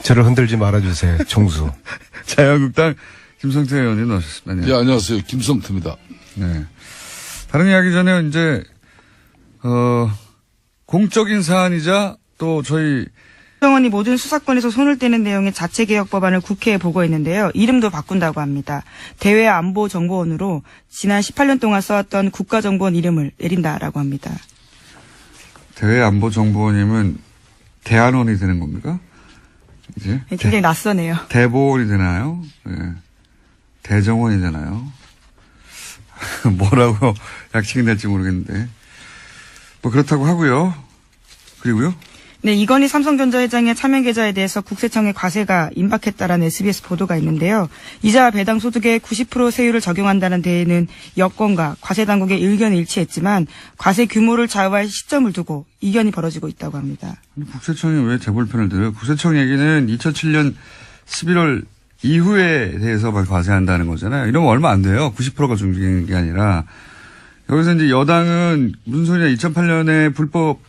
저를 흔들지 말아주세요. 총수. 자유한국당 김성태 의원님 나오셨습니다. 네, 안녕하세요. 김성태입니다. 네. 다른 이야기 전에 이제 공적인 사안이자 또 저희 국정원이 모든 수사권에서 손을 떼는 내용의 자체개혁 법안을 국회에 보고했는데요. 이름도 바꾼다고 합니다. 대외안보정보원으로 지난 18년 동안 써왔던 국가정보원 이름을 내린다라고 합니다. 대외안보정보원이면 대안원이 되는 겁니까? 이제 굉장히 낯서네요. 대보원이 되나요? 네. 대정원이 되나요? 뭐라고 약칭이 될지 모르겠는데 뭐 그렇다고 하고요. 그리고요. 네, 이건희 삼성전자 회장의 차명 계좌에 대해서 국세청의 과세가 임박했다라는 SBS 보도가 있는데요. 이자 배당 소득의 90% 세율을 적용한다는 데에는 여권과 과세 당국의 의견이 일치했지만 과세 규모를 좌우할 시점을 두고 이견이 벌어지고 있다고 합니다. 국세청이 왜 재벌편을 들어요? 국세청 얘기는 2007년 11월 이후에 대해서만 과세한다는 거잖아요. 이러면 얼마 안 돼요. 90%가 중징한 게 아니라. 여기서 이제 여당은 무슨 소리냐. 2008년에 불법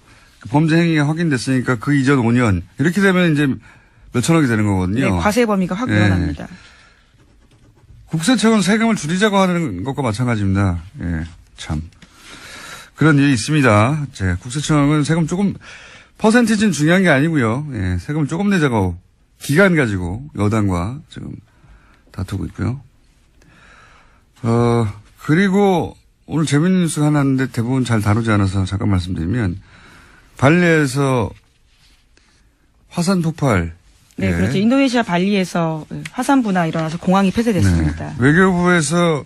범죄 행위가 확인됐으니까 그 이전 5년. 이렇게 되면 이제 몇천억이 되는 거거든요. 네, 과세 범위가 확 늘어납니다. 국세청은 세금을 줄이자고 하는 것과 마찬가지입니다. 예, 참. 그런 일이 있습니다. 국세청은 세금 조금, 퍼센티지는 중요한 게 아니고요. 예, 세금을 조금 내자고 기간 가지고 여당과 지금 다투고 있고요. 그리고 오늘 재밌는 뉴스가 하나 있는데 대부분 잘 다루지 않아서 잠깐 말씀드리면 발리에서 화산 폭발. 네, 예. 그렇죠. 인도네시아 발리에서 화산 분화 일어나서 공항이 폐쇄됐습니다. 네. 외교부에서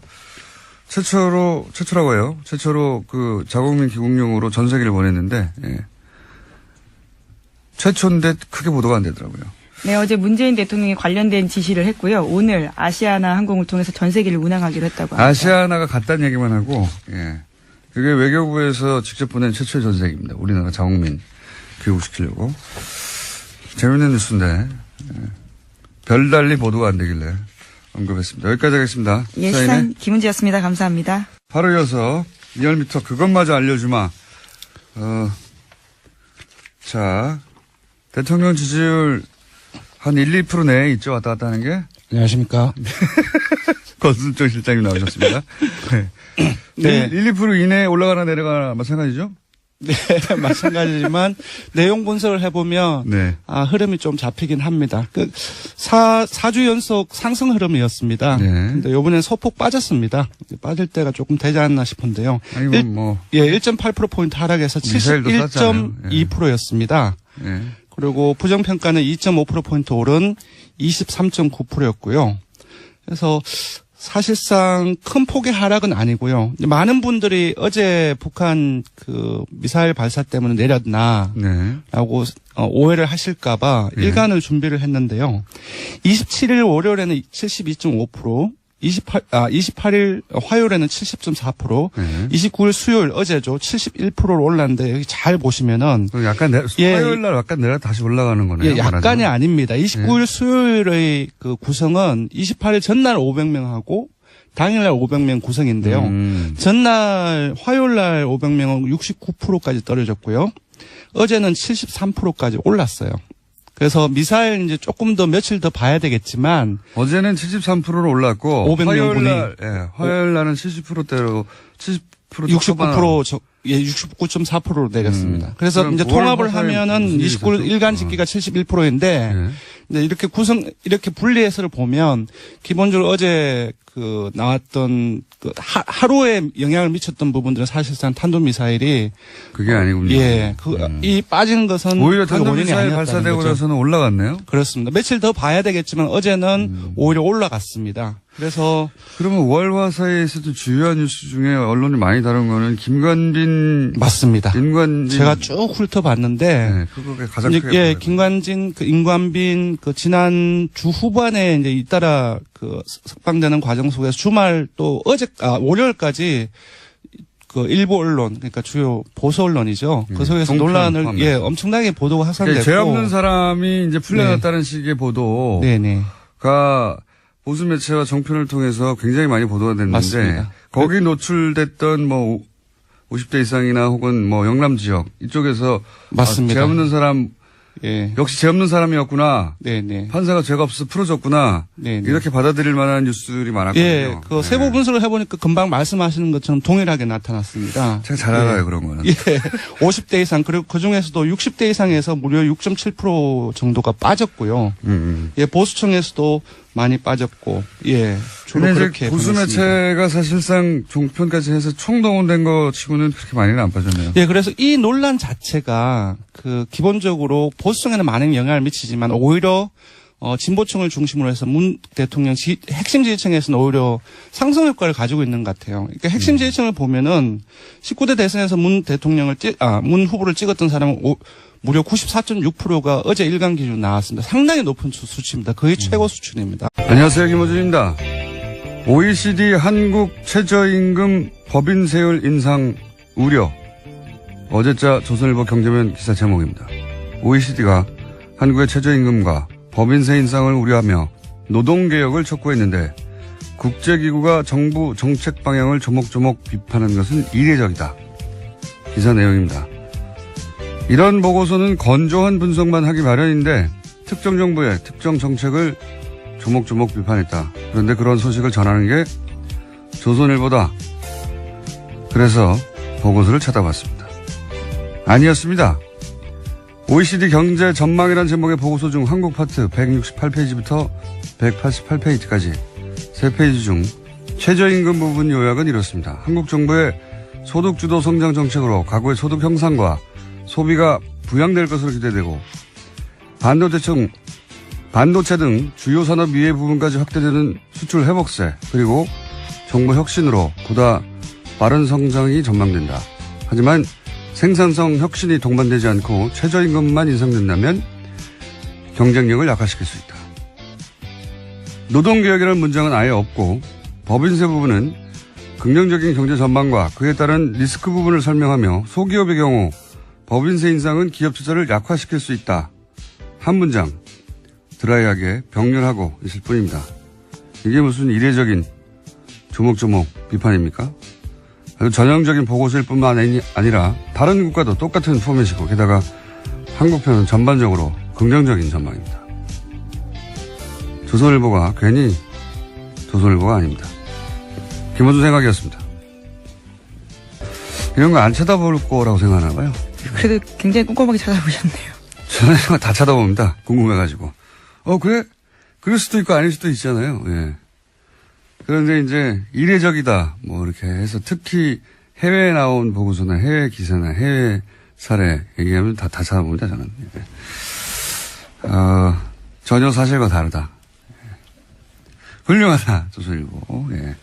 최초라고 해요. 최초로 그 자국민 귀국용으로 전 세계를 보냈는데, 예. 최초인데 크게 보도가 안 되더라고요. 네, 어제 문재인 대통령이 관련된 지시를 했고요. 오늘 아시아나 항공을 통해서 전 세계를 운항하기로 했다고 합니다. 아시아나가 갔다는 얘기만 하고, 예. 그게 외교부에서 직접 보낸 최초의 전세기입니다. 우리나라 자국민 귀국시키려고. 재밌는 뉴스인데, 예. 별달리 보도가 안 되길래 언급했습니다. 여기까지 하겠습니다. 예, 시사인 김은지였습니다. 감사합니다. 바로 이어서 리얼미터 그것마저 알려주마. 자, 대통령 지지율 한 1, 2% 내에 있죠. 왔다 갔다 하는 게. 안녕하십니까. 권순정 실장님 나오셨습니다. 네. 네. 1, 2% 이내에 올라가나 내려가나 마찬가지죠? 네, 마찬가지지만 내용 분석을 해보면 네. 흐름이 좀 잡히긴 합니다. 4주 연속 상승 흐름이었습니다. 네. 근데 이번엔 소폭 빠졌습니다. 빠질 때가 조금 되지 않나 싶은데요. 아니, 1.8%포인트 하락해서 미사일도 71.2%였습니다. 네. 그리고 부정평가는 2.5%포인트 오른 23.9%였고요. 그래서 사실상 큰 폭의 하락은 아니고요. 많은 분들이 어제 북한 그 미사일 발사 때문에 내렸나 네. 라고 오해를 하실까봐 네. 일간을 준비를 했는데요. 27일 월요일에는 72.5%, 28일 화요일에는 70.4%, 네. 29일 수요일 어제죠. 71%로 올랐는데 여기 잘 보시면은 약간 화요일 날 약간 내려 다시 올라가는 거네요. 예, 약간이 말하자면. 아닙니다. 29일 수요일의 그 구성은 28일 전날 500명하고 당일날 500명 구성인데요. 전날 화요일날 500명은 69%까지 떨어졌고요. 어제는 73%까지 올랐어요. 그래서 미사일 이제 조금 더 며칠 더 봐야 되겠지만 어제는 73%로 올랐고 500명 화요일 날은 70%대로 70% 69% 예, 69.4%로 내렸습니다. 그래서 그럼 이제 9월 통합을 화사에 하면은 무슨 일이 29일 있었죠? 일간 집기가 71%인데 네. 이제 이렇게 분리해서를 보면 기본적으로 어제 그 나왔던 그 하루에 영향을 미쳤던 부분들은 사실상 탄도미사일이 그게 아니군요. 예, 이 빠진 것은 오히려 그 원인이 탄도미사일 아니었다는 발사되고 거죠. 나서는 올라갔네요. 그렇습니다. 며칠 더 봐야 되겠지만 어제는 오히려 올라갔습니다. 그래서 그러면 월화 사이에 있었던 주요한 뉴스 중에 언론이 많이 다룬 거는 김관빈 맞습니다. 인관빈 제가 쭉 훑어봤는데 네, 그거가 가장 이제 크게 예, 보여요. 김관진, 그 임관빈, 그 지난 주 후반에 이제 잇따라 그 석방되는 과정 속에서 주말 또 월요일까지 그 일부 언론, 그러니까 주요 보수 언론이죠. 그 속에서 종편 논란을 포함해서. 예, 엄청나게 보도가 확산됐고. 그러니까 죄 없는 사람이 이제 풀려났다는 식의 보도가 네네. 보수 매체와 정편을 통해서 굉장히 많이 보도가 됐는데 맞습니다. 거기 노출됐던 뭐 50대 이상이나 혹은 뭐 영남 지역 이쪽에서 맞습니다. 죄 없는 사람 예. 역시 죄 없는 사람이었구나. 네네. 판사가 죄가 없어 풀어줬구나. 네네. 이렇게 받아들일 만한 뉴스들이 많았거든요. 예, 그 세부 분석을 해보니까 금방 말씀하시는 것처럼 동일하게 나타났습니다. 제가 잘 알아요, 그런 거는. 예, 50대 이상 그리고 그 중에서도 60대 이상에서 무려 6.7% 정도가 빠졌고요. 예, 보수층에서도 많이 빠졌고, 예, 주로 근데 그렇게 이제 보수 보냈습니다. 매체가 사실상 종편까지 해서 총동원된 거 치고는 그렇게 많이는 안 빠졌네요. 예, 그래서 이 논란 자체가 그 기본적으로 보수층에는 많은 영향을 미치지만 오히려 진보층을 중심으로 해서 문 대통령 핵심 지지층에서는 오히려 상승 효과를 가지고 있는 것 같아요. 그러니까 핵심 지지층을 보면은 19대 대선에서 문 후보를 찍었던 사람은 무려 94.6%가 어제 일간 기준 나왔습니다. 상당히 높은 수치입니다. 거의 최고 수준입니다. 안녕하세요, 김호준입니다. OECD 한국 최저임금 법인 세율 인상 우려. 어제자 조선일보 경제면 기사 제목입니다. OECD가 한국의 최저임금과 법인세 인상을 우려하며 노동개혁을 촉구했는데 국제기구가 정부 정책 방향을 조목조목 비판한 것은 이례적이다. 기사 내용입니다. 이런 보고서는 건조한 분석만 하기 마련인데 특정 정부의 특정 정책을 조목조목 비판했다. 그런데 그런 소식을 전하는 게 조선일보다. 그래서 보고서를 찾아봤습니다. 아니었습니다. OECD 경제 전망이라는 제목의 보고서 중 한국 파트 168페이지부터 188페이지까지 3페이지 중 최저임금 부분 요약은 이렇습니다. 한국 정부의 소득주도 성장 정책으로 가구의 소득 형상과 소비가 부양될 것으로 기대되고 반도체 등 주요 산업 이해 부분까지 확대되는 수출 회복세 그리고 정부 혁신으로 보다 빠른 성장이 전망된다. 하지만 생산성 혁신이 동반되지 않고 최저임금만 인상된다면 경쟁력을 약화시킬 수 있다. 노동개혁이라는 문장은 아예 없고 법인세 부분은 긍정적인 경제 전망과 그에 따른 리스크 부분을 설명하며 소기업의 경우 법인세 인상은 기업 투자를 약화시킬 수 있다. 한 문장 드라이하게 병렬하고 있을 뿐입니다. 이게 무슨 이례적인 조목조목 비판입니까? 아주 전형적인 보고서일 뿐만 아니라 다른 국가도 똑같은 포맷이고 게다가 한국편은 전반적으로 긍정적인 전망입니다. 조선일보가 괜히 조선일보가 아닙니다. 김원준 생각이었습니다. 이런 거 안 쳐다볼 거라고 생각하나 봐요. 그래도 굉장히 꼼꼼하게 찾아보셨네요. 저는 다 쳐다봅니다. 궁금해가지고. 그래? 그럴 수도 있고 아닐 수도 있잖아요. 예. 그런데 이제 이례적이다. 뭐 이렇게 해서 특히 해외에 나온 보고서나 해외 기사나 해외 사례 얘기하면 다 찾아봅니다. 저는. 예. 전혀 사실과 다르다. 예. 훌륭하다. 조선일보. 예.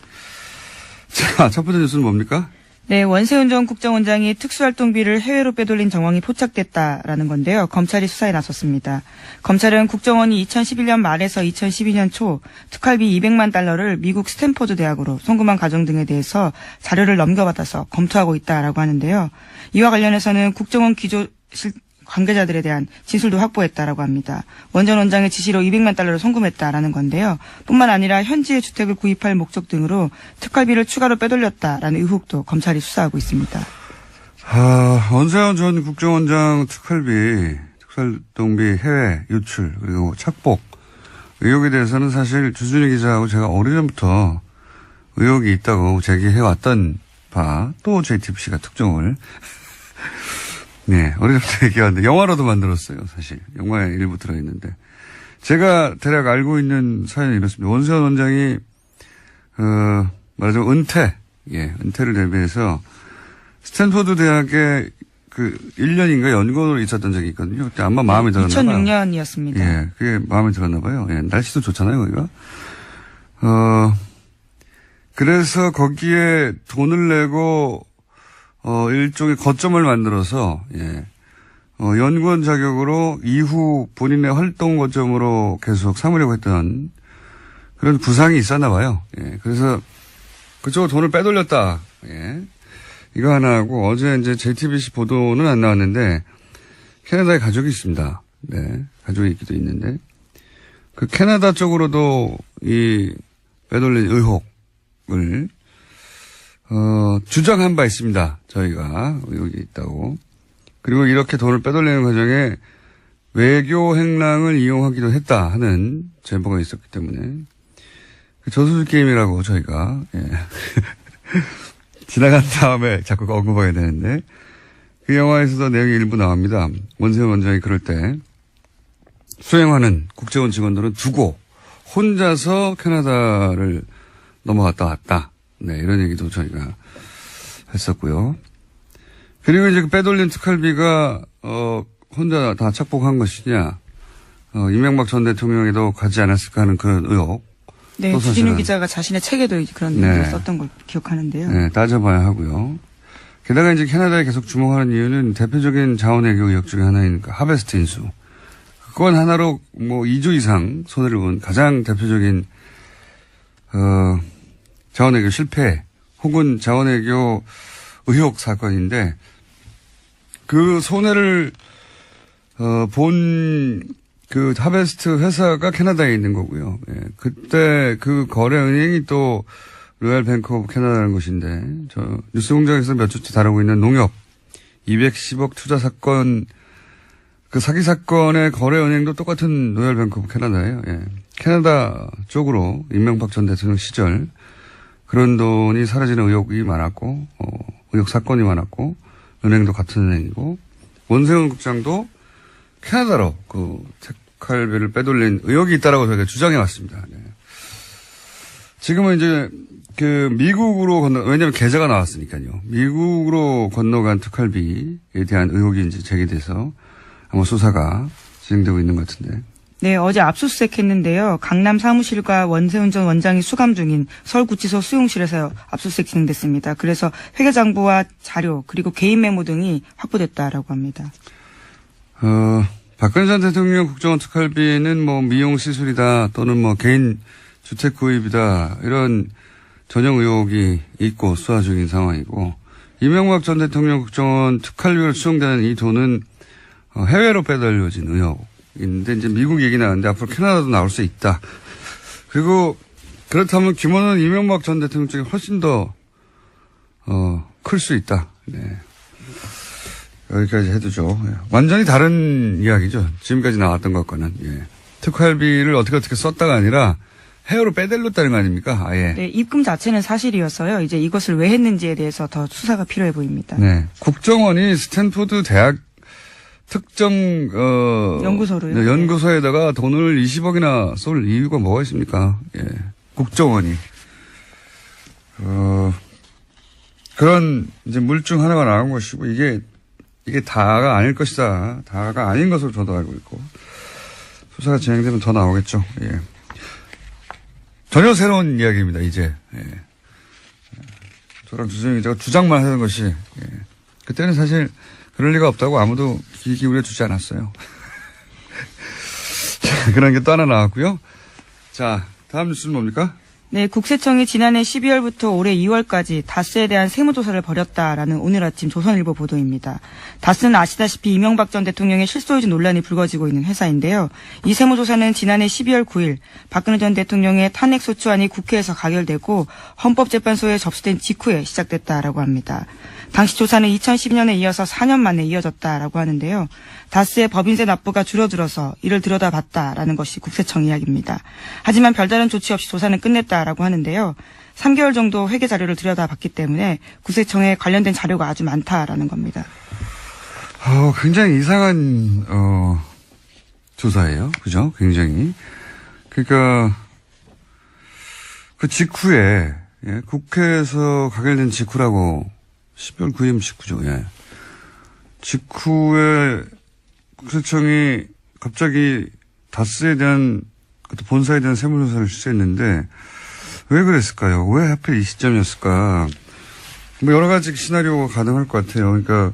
자, 첫 번째 뉴스는 뭡니까? 네, 원세훈 전 국정원장이 특수활동비를 해외로 빼돌린 정황이 포착됐다라는 건데요. 검찰이 수사에 나섰습니다. 검찰은 국정원이 2011년 말에서 2012년 초 특활비 200만 달러를 미국 스탠포드 대학으로 송금한 과정 등에 대해서 자료를 넘겨받아서 검토하고 있다라고 하는데요. 이와 관련해서는 국정원 기조실 관계자들에 대한 진술도 확보했다라고 합니다. 원 전 원장의 지시로 200만 달러를 송금했다라는 건데요. 뿐만 아니라 현지의 주택을 구입할 목적 등으로 특활비를 추가로 빼돌렸다라는 의혹도 검찰이 수사하고 있습니다. 원세훈 전 국정원장 특활동비 해외 유출 그리고 착복 의혹에 대해서는 사실 주준희 기자하고 제가 오래전부터 의혹이 있다고 제기해왔던 봐. 또 JTBC가 특종을. 네, 어려서 얘기하는데 영화로도 만들었어요, 사실. 영화에 일부 들어있는데. 제가 대략 알고 있는 사연이 이렇습니다. 원세훈 원장이, 말하자면 은퇴를 대비해서 스탠포드 대학에 1년인가 연구원으로 있었던 적이 있거든요. 그때 아마 마음에 들었나 봐요. 2006년이었습니다. 예, 그게 마음에 들었나 봐요. 예, 날씨도 좋잖아요, 거기가. 그래서 거기에 돈을 내고, 일종의 거점을 만들어서, 예, 연구원 자격으로 이후 본인의 활동 거점으로 계속 삼으려고 했던 그런 부상이 있었나 봐요. 예, 그래서 그쪽으로 돈을 빼돌렸다. 예. 이거 하나 하고, 어제 이제 JTBC 보도는 안 나왔는데, 캐나다에 가족이 있습니다. 네. 가족이 있기도 있는데, 그 캐나다 쪽으로도 이 빼돌린 의혹을, 주장한 바 있습니다. 저희가. 의혹이 있다고. 그리고 이렇게 돈을 빼돌리는 과정에 외교 행랑을 이용하기도 했다 하는 제보가 있었기 때문에, 저수지 게임이라고 저희가, 예. 지나간 다음에 자꾸 언급하게 되는데, 그 영화에서도 내용이 일부 나옵니다. 원세훈 원장이 그럴 때 수행하는 국제원 직원들은 두고 혼자서 캐나다를 넘어갔다 왔다. 네, 이런 얘기도 저희가 했었고요. 그리고 이제 그 빼돌린 특활비가 혼자 다 착복한 것이냐, 이명박 전 대통령에도 가지 않았을까 하는 그런 의혹. 네, 주진우 기자가 자신의 책에도 그런 내용을 썼던 걸 기억하는데요. 네, 따져봐야 하고요. 게다가 이제 캐나다에 계속 주목하는 이유는 대표적인 자원외교 의혹 중에 하나인 하베스트 인수. 그건 하나로 2조 이상 손해를 본 가장 대표적인, 자원외교 실패 혹은 자원외교 의혹 사건인데, 그 손해를, 본 그 하베스트 회사가 캐나다에 있는 거고요. 예. 그때 그 거래 은행이 또 로얄 뱅크 오브 캐나다라는 곳인데, 저 뉴스공장에서 몇 주째 다루고 있는 농협 210억 투자 사건, 그 사기 사건의 거래 은행도 똑같은 로얄 뱅크 오브 캐나다예요. 예. 캐나다 쪽으로 이명박 전 대통령 시절 그런 돈이 사라지는 의혹이 많았고, 의혹 사건이 많았고, 은행도 같은 은행이고, 원세훈 국장도 캐나다로 그 특활비를 빼돌린 의혹이 있다라고 저희가 주장해 왔습니다. 네. 지금은 이제 그 미국으로 왜냐하면 계좌가 나왔으니까요. 미국으로 건너간 특활비에 대한 의혹이 이제 제기돼서 아마 수사가 진행되고 있는 것 같은데. 네, 어제 압수수색했는데요. 강남 사무실과 원세훈 전 원장이 수감 중인 서울구치소 수용실에서 압수수색 진행됐습니다. 그래서 회계장부와 자료 그리고 개인 메모 등이 확보됐다라고 합니다. 박근혜 전 대통령 국정원 특활비는 미용 시술이다 또는 개인 주택 구입이다 이런 전형 의혹이 있고 수사 중인 상황이고, 이명박 전 대통령 국정원 특활비로 추정되는 이 돈은 해외로 빼돌려진 의혹인데, 이제 미국 얘기 나왔는데 앞으로 캐나다도 나올 수 있다. 그리고 그렇다면 규모는 이명박 전 대통령 쪽이 훨씬 더 클 수 있다. 네. 여기까지 해두죠. 예. 완전히 다른 이야기죠. 지금까지 나왔던 것과는. 예. 특활비를 어떻게 썼다가 아니라 해외로 빼돌렸다는 거 아닙니까? 아예. 네, 입금 자체는 사실이었어요. 이제 이것을 왜 했는지에 대해서 더 수사가 필요해 보입니다. 네. 국정원이 스탠포드 대학 특정 연구소로요. 네, 연구소에다가 돈을 20억이나 쏠 이유가 뭐가 있습니까? 예. 국정원이 그런 이제 물증 하나가 나온 것이고, 이게 다가 아닐 것이다. 다가 아닌 것으로 저도 알고 있고, 수사가 진행되면 더 나오겠죠. 예. 전혀 새로운 이야기입니다, 이제. 예. 저랑 주진우 기자가 주장만 하는 것이, 예. 그때는 사실 그럴 리가 없다고 아무도 귀 기울여 주지 않았어요. 그런 게 또 하나 나왔고요. 자, 다음 뉴스는 뭡니까? 네, 국세청이 지난해 12월부터 올해 2월까지 다스에 대한 세무조사를 벌였다라는 오늘 아침 조선일보 보도입니다. 다스는 아시다시피 이명박 전 대통령의 실소유주 논란이 불거지고 있는 회사인데요. 이 세무조사는 지난해 12월 9일 박근혜 전 대통령의 탄핵소추안이 국회에서 가결되고 헌법재판소에 접수된 직후에 시작됐다라고 합니다. 당시 조사는 2012년에 이어서 4년 만에 이어졌다라고 하는데요. 다스의 법인세 납부가 줄어들어서 이를 들여다봤다라는 것이 국세청 이야기입니다. 하지만 별다른 조치 없이 조사는 끝냈다. 했다라고 하는데요. 3개월 정도 회계 자료를 들여다봤기 때문에 국세청에 관련된 자료가 아주 많다라는 겁니다. 굉장히 이상한 조사예요. 그죠? 굉장히. 그러니까 그 직후에 국회에서 가결된 직후라고 12월 9일 직후죠. 예. 직후에 국세청이 갑자기 다스에 대한 본사에 대한 세무조사를 실시했는데 왜 그랬을까요? 왜 하필 이 시점이었을까? 뭐 여러 가지 시나리오가 가능할 것 같아요. 그러니까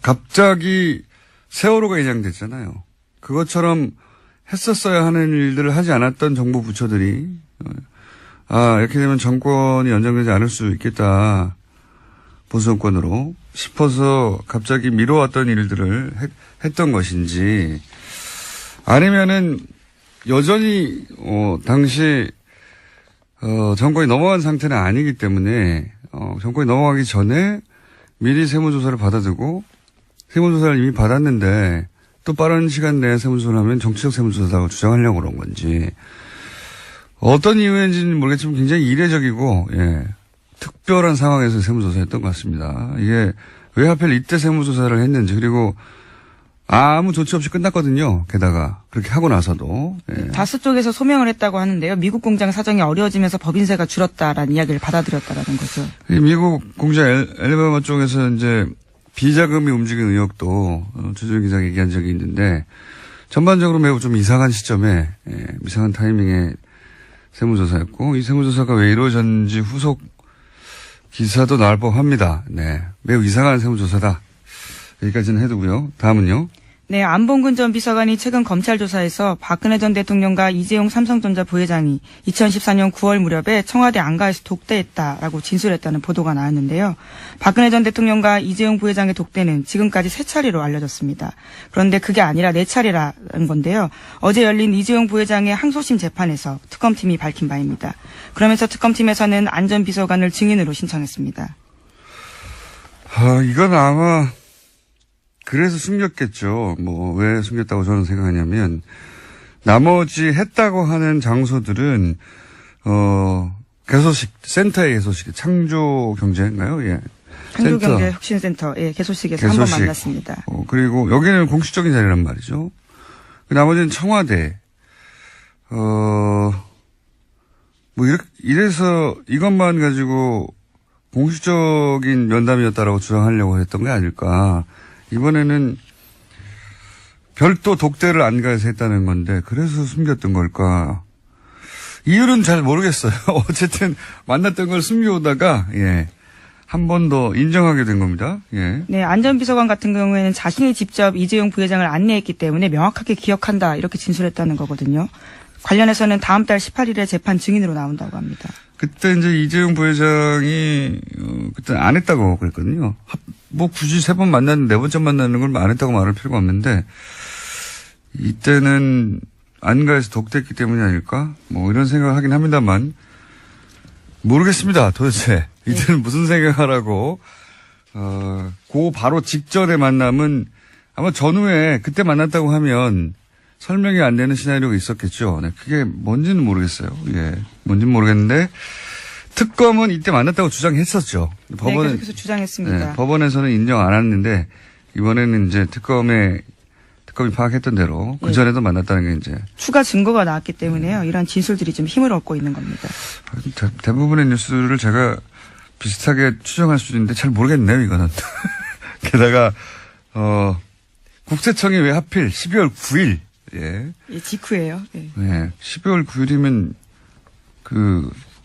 갑자기 세월호가 예정됐잖아요. 그것처럼 했었어야 하는 일들을 하지 않았던 정부 부처들이 이렇게 되면 정권이 연장되지 않을 수 있겠다. 보수 정권으로 싶어서 갑자기 미뤄왔던 일들을 했던 것인지 아니면은 여전히 당시 정권이 넘어간 상태는 아니기 때문에 정권이 넘어가기 전에 미리 세무조사를 받아두고 세무조사를 이미 받았는데 또 빠른 시간 내에 세무조사를 하면 정치적 세무조사라고 주장하려고 그런 건지 어떤 이유인지는 모르겠지만 굉장히 이례적이고 특별한 상황에서 세무조사했던 것 같습니다. 이게 왜 하필 이때 세무조사를 했는지 그리고 아무 조치 없이 끝났거든요. 게다가 그렇게 하고 나서도. 다스 쪽에서 소명을 했다고 하는데요. 미국 공장 사정이 어려워지면서 법인세가 줄었다라는 이야기를 받아들였다라는 거죠. 미국 공장 엘리바마 쪽에서 이제 비자금이 움직인 의혹도 주준 기자가 얘기한 적이 있는데 전반적으로 매우 좀 이상한 시점에 이상한 타이밍에 세무조사였고 이 세무조사가 왜 이루어졌는지 후속 기사도 나올 법합니다. 네, 매우 이상한 세무조사다. 여기까지는 해두고요. 다음은요. 네, 안봉근 전 비서관이 최근 검찰 조사에서 박근혜 전 대통령과 이재용 삼성전자 부회장이 2014년 9월 무렵에 청와대 안가에서 독대했다라고 진술했다는 보도가 나왔는데요. 박근혜 전 대통령과 이재용 부회장의 독대는 지금까지 3차례로 알려졌습니다. 그런데 그게 아니라 4차례라는 건데요. 어제 열린 이재용 부회장의 항소심 재판에서 특검팀이 밝힌 바입니다. 그러면서 특검팀에서는 안 전 비서관을 증인으로 신청했습니다. 이건 아마 그래서 숨겼겠죠. 왜 숨겼다고 저는 생각하냐면, 나머지 했다고 하는 장소들은, 개소식, 센터의 개소식, 창조경제인가요? 예. 창조경제혁신센터, 개소식에서 한 번 만났습니다. 그리고 여기는 공식적인 자리란 말이죠. 나머지는 청와대, 이래서 이것만 가지고 공식적인 면담이었다라고 주장하려고 했던 게 아닐까. 이번에는 별도 독대를 안가에서 했다는 건데 그래서 숨겼던 걸까? 이유는 잘 모르겠어요. 어쨌든 만났던 걸 숨겨오다가 한 번 더 인정하게 된 겁니다. 네, 안 전 비서관 같은 경우에는 자신이 직접 이재용 부회장을 안내했기 때문에 명확하게 기억한다 이렇게 진술했다는 거거든요. 관련해서는 다음 달 18일에 재판 증인으로 나온다고 합니다. 그때 이제 이재용 부회장이 그때 안 했다고 그랬거든요. 굳이 3번 만났는데 4번째 만나는 걸 안 했다고 말할 필요가 없는데 이때는 안가에서 독대했기 때문이 아닐까? 이런 생각을 하긴 합니다만 모르겠습니다. 도대체 이때는 무슨 생각하라고 그 바로 직전의 만남은 아마 전후에 그때 만났다고 하면 설명이 안 되는 시나리오가 있었겠죠. 네, 그게 뭔지는 모르겠어요. 뭔지는 모르겠는데 특검은 이때 만났다고 주장했었죠. 법원은 계속해서 주장했습니다. 법원에서는 인정 안 했는데 이번에는 이제 특검이 파악했던 대로 그 전에도 만났다는 게 이제 추가 증거가 나왔기 때문에요. 이런 진술들이 좀 힘을 얻고 있는 겁니다. 대부분의 뉴스를 제가 비슷하게 추정할 수 있는데 잘 모르겠네요. 이거는 게다가 국세청이 왜 하필 12월 9일 직후예요. 12월 9일이면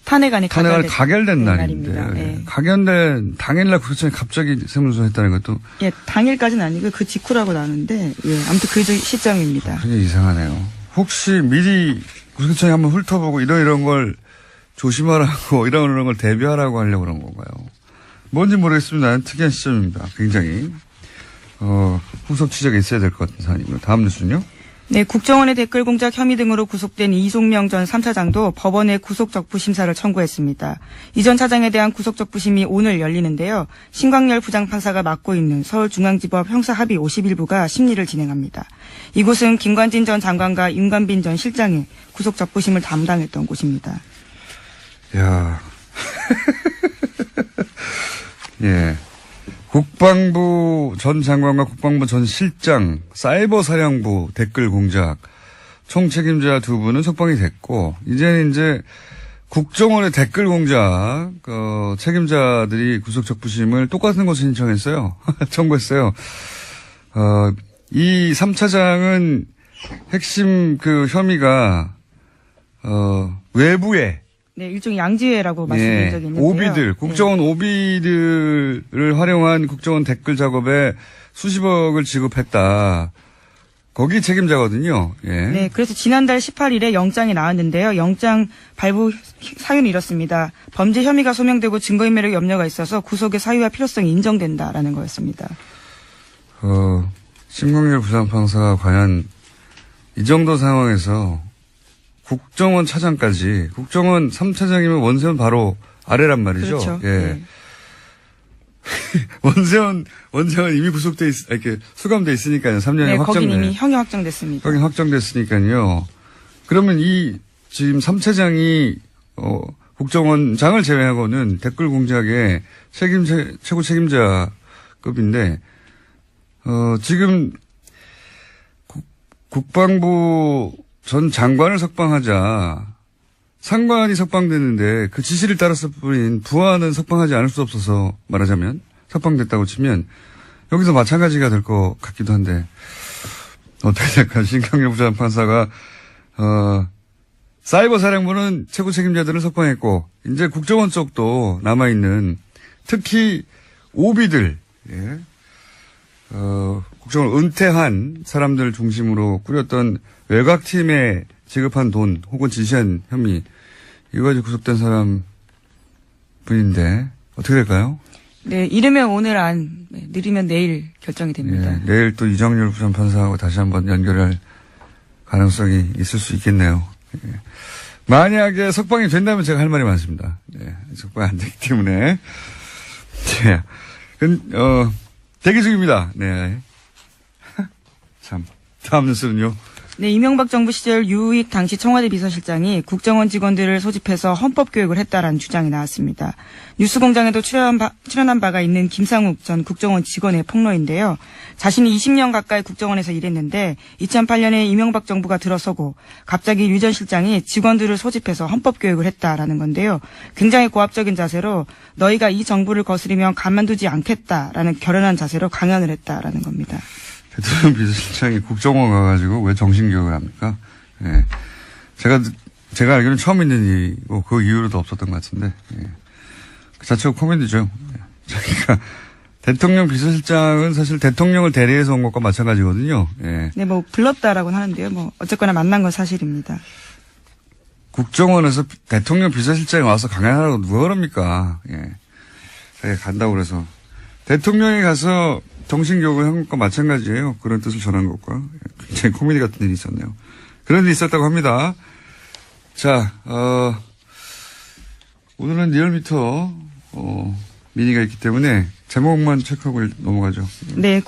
탄핵안이 가결된 날인데 가결된 당일날 국세청이 갑자기 세무조사 했다는 것도 당일까지는 아니고 그 직후라고 나오는데 아무튼 그 시점입니다. 굉장히 이상하네요. 혹시 미리 국세청이 한번 훑어보고 이런 걸 조심하라고 이런 걸 대비하라고 하려고 그런 건가요? 뭔지 모르겠습니다. 특이한 시점입니다. 굉장히 후속 취재가 있어야 될 것 같은 사안이고요. 다음 뉴스는요? 네, 국정원의 댓글 공작 혐의 등으로 구속된 이종명 전 3차장도 법원에 구속적부 심사를 청구했습니다. 이 전 차장에 대한 구속적부심이 오늘 열리는데요. 신광열 부장판사가 맡고 있는 서울중앙지법 형사합의 51부가 심리를 진행합니다. 이곳은 김관진 전 장관과 윤관빈 전 실장이 구속적부심을 담당했던 곳입니다. 야, 예. 국방부 전 장관과 국방부 전 실장, 사이버 사령부 댓글 공작, 총 책임자 두 분은 석방이 됐고, 이제는 이제 국정원의 댓글 공작, 책임자들이 구속적부심을 똑같은 곳에 신청했어요. 청구했어요. 이 3차장은 핵심 혐의가, 외부에, 네, 일종의 양지회라고 말씀드린 적이 있는데요. 오비들, 국정원 오비들을 활용한 국정원 댓글 작업에 수십억을 지급했다. 거기 책임자거든요. 예. 네, 그래서 지난달 18일에 영장이 나왔는데요. 영장 발부 사유는 이렇습니다. 범죄 혐의가 소명되고 증거인멸의 염려가 있어서 구속의 사유와 필요성이 인정된다라는 거였습니다. 신광열 부장판사가 과연 이 정도 상황에서 국정원 차장까지, 국정원 3차장이면 원세훈 바로 아래란 말이죠. 그렇죠. 예. 네. 원세훈 이미 이렇게 수감돼 있으니까요. 3년이 네, 확정돼. 거긴 이미 형이 확정됐습니다. 형이 확정됐으니까요. 그러면 지금 3차장이, 국정원장을 제외하고는 댓글 공작의 최고 책임자급인데, 지금 국방부 전 장관을 석방하자 상관이 석방됐는데 그 지시를 따랐을 뿐인 부하는 석방하지 않을 수 없어서 말하자면 석방됐다고 치면 여기서 마찬가지가 될 것 같기도 한데 어떻게 생각하세요? 신광열 부장판사가 사이버 사령부는 최고 책임자들을 석방했고 이제 국정원 쪽도 남아있는 특히 오비들 국정을 은퇴한 사람들 중심으로 꾸렸던 외곽팀에 지급한 돈 혹은 지시한 혐의 이거 가지고 구속된 사람 분인데 어떻게 될까요? 네, 이르면 오늘 안, 느리면 내일 결정이 됩니다. 네, 내일 또 이정열 부장판사하고 다시 한번 연결할 가능성이 있을 수 있겠네요. 예. 만약에 석방이 된다면 제가 할 말이 많습니다. 네, 석방이 안 되기 때문에. 네. 대기 중입니다. 네. 참. 다음 뉴스는요. 네, 이명박 정부 시절 유익 당시 청와대 비서실장이 국정원 직원들을 소집해서 헌법교육을 했다라는 주장이 나왔습니다. 뉴스공장에도 출연한 바가 있는 김상욱 전 국정원 직원의 폭로인데요. 자신이 20년 가까이 국정원에서 일했는데 2008년에 이명박 정부가 들어서고 갑자기 유 전 실장이 직원들을 소집해서 헌법교육을 했다라는 건데요. 굉장히 고압적인 자세로 너희가 이 정부를 거스르면 가만두지 않겠다라는 결연한 자세로 강연을 했다라는 겁니다. 대통령 비서실장이 국정원 가가지고 왜 정신교육을 합니까? 예. 제가 알기로는 처음 있는 일이고 그 이후로도 없었던 것 같은데, 예. 그 자체가 코미디죠. 예. 그러니까 대통령 비서실장은 사실 대통령을 대리해서 온 것과 마찬가지거든요. 예. 네, 뭐 불렀다라고는 하는데요. 어쨌거나 만난 건 사실입니다. 국정원에서 대통령 비서실장이 와서 강연하라고 누가 그럽니까? 예. 자기가 간다고 그래서. 대통령이 가서 정신교육을 한 것과 마찬가지예요. 그런 뜻을 전한 것과. 굉장히 코미디 같은 일이 있었네요. 그런 일이 있었다고 합니다. 자, 오늘은 리얼미터, 미니가 있기 때문에 제목만 체크하고 넘어가죠. 네,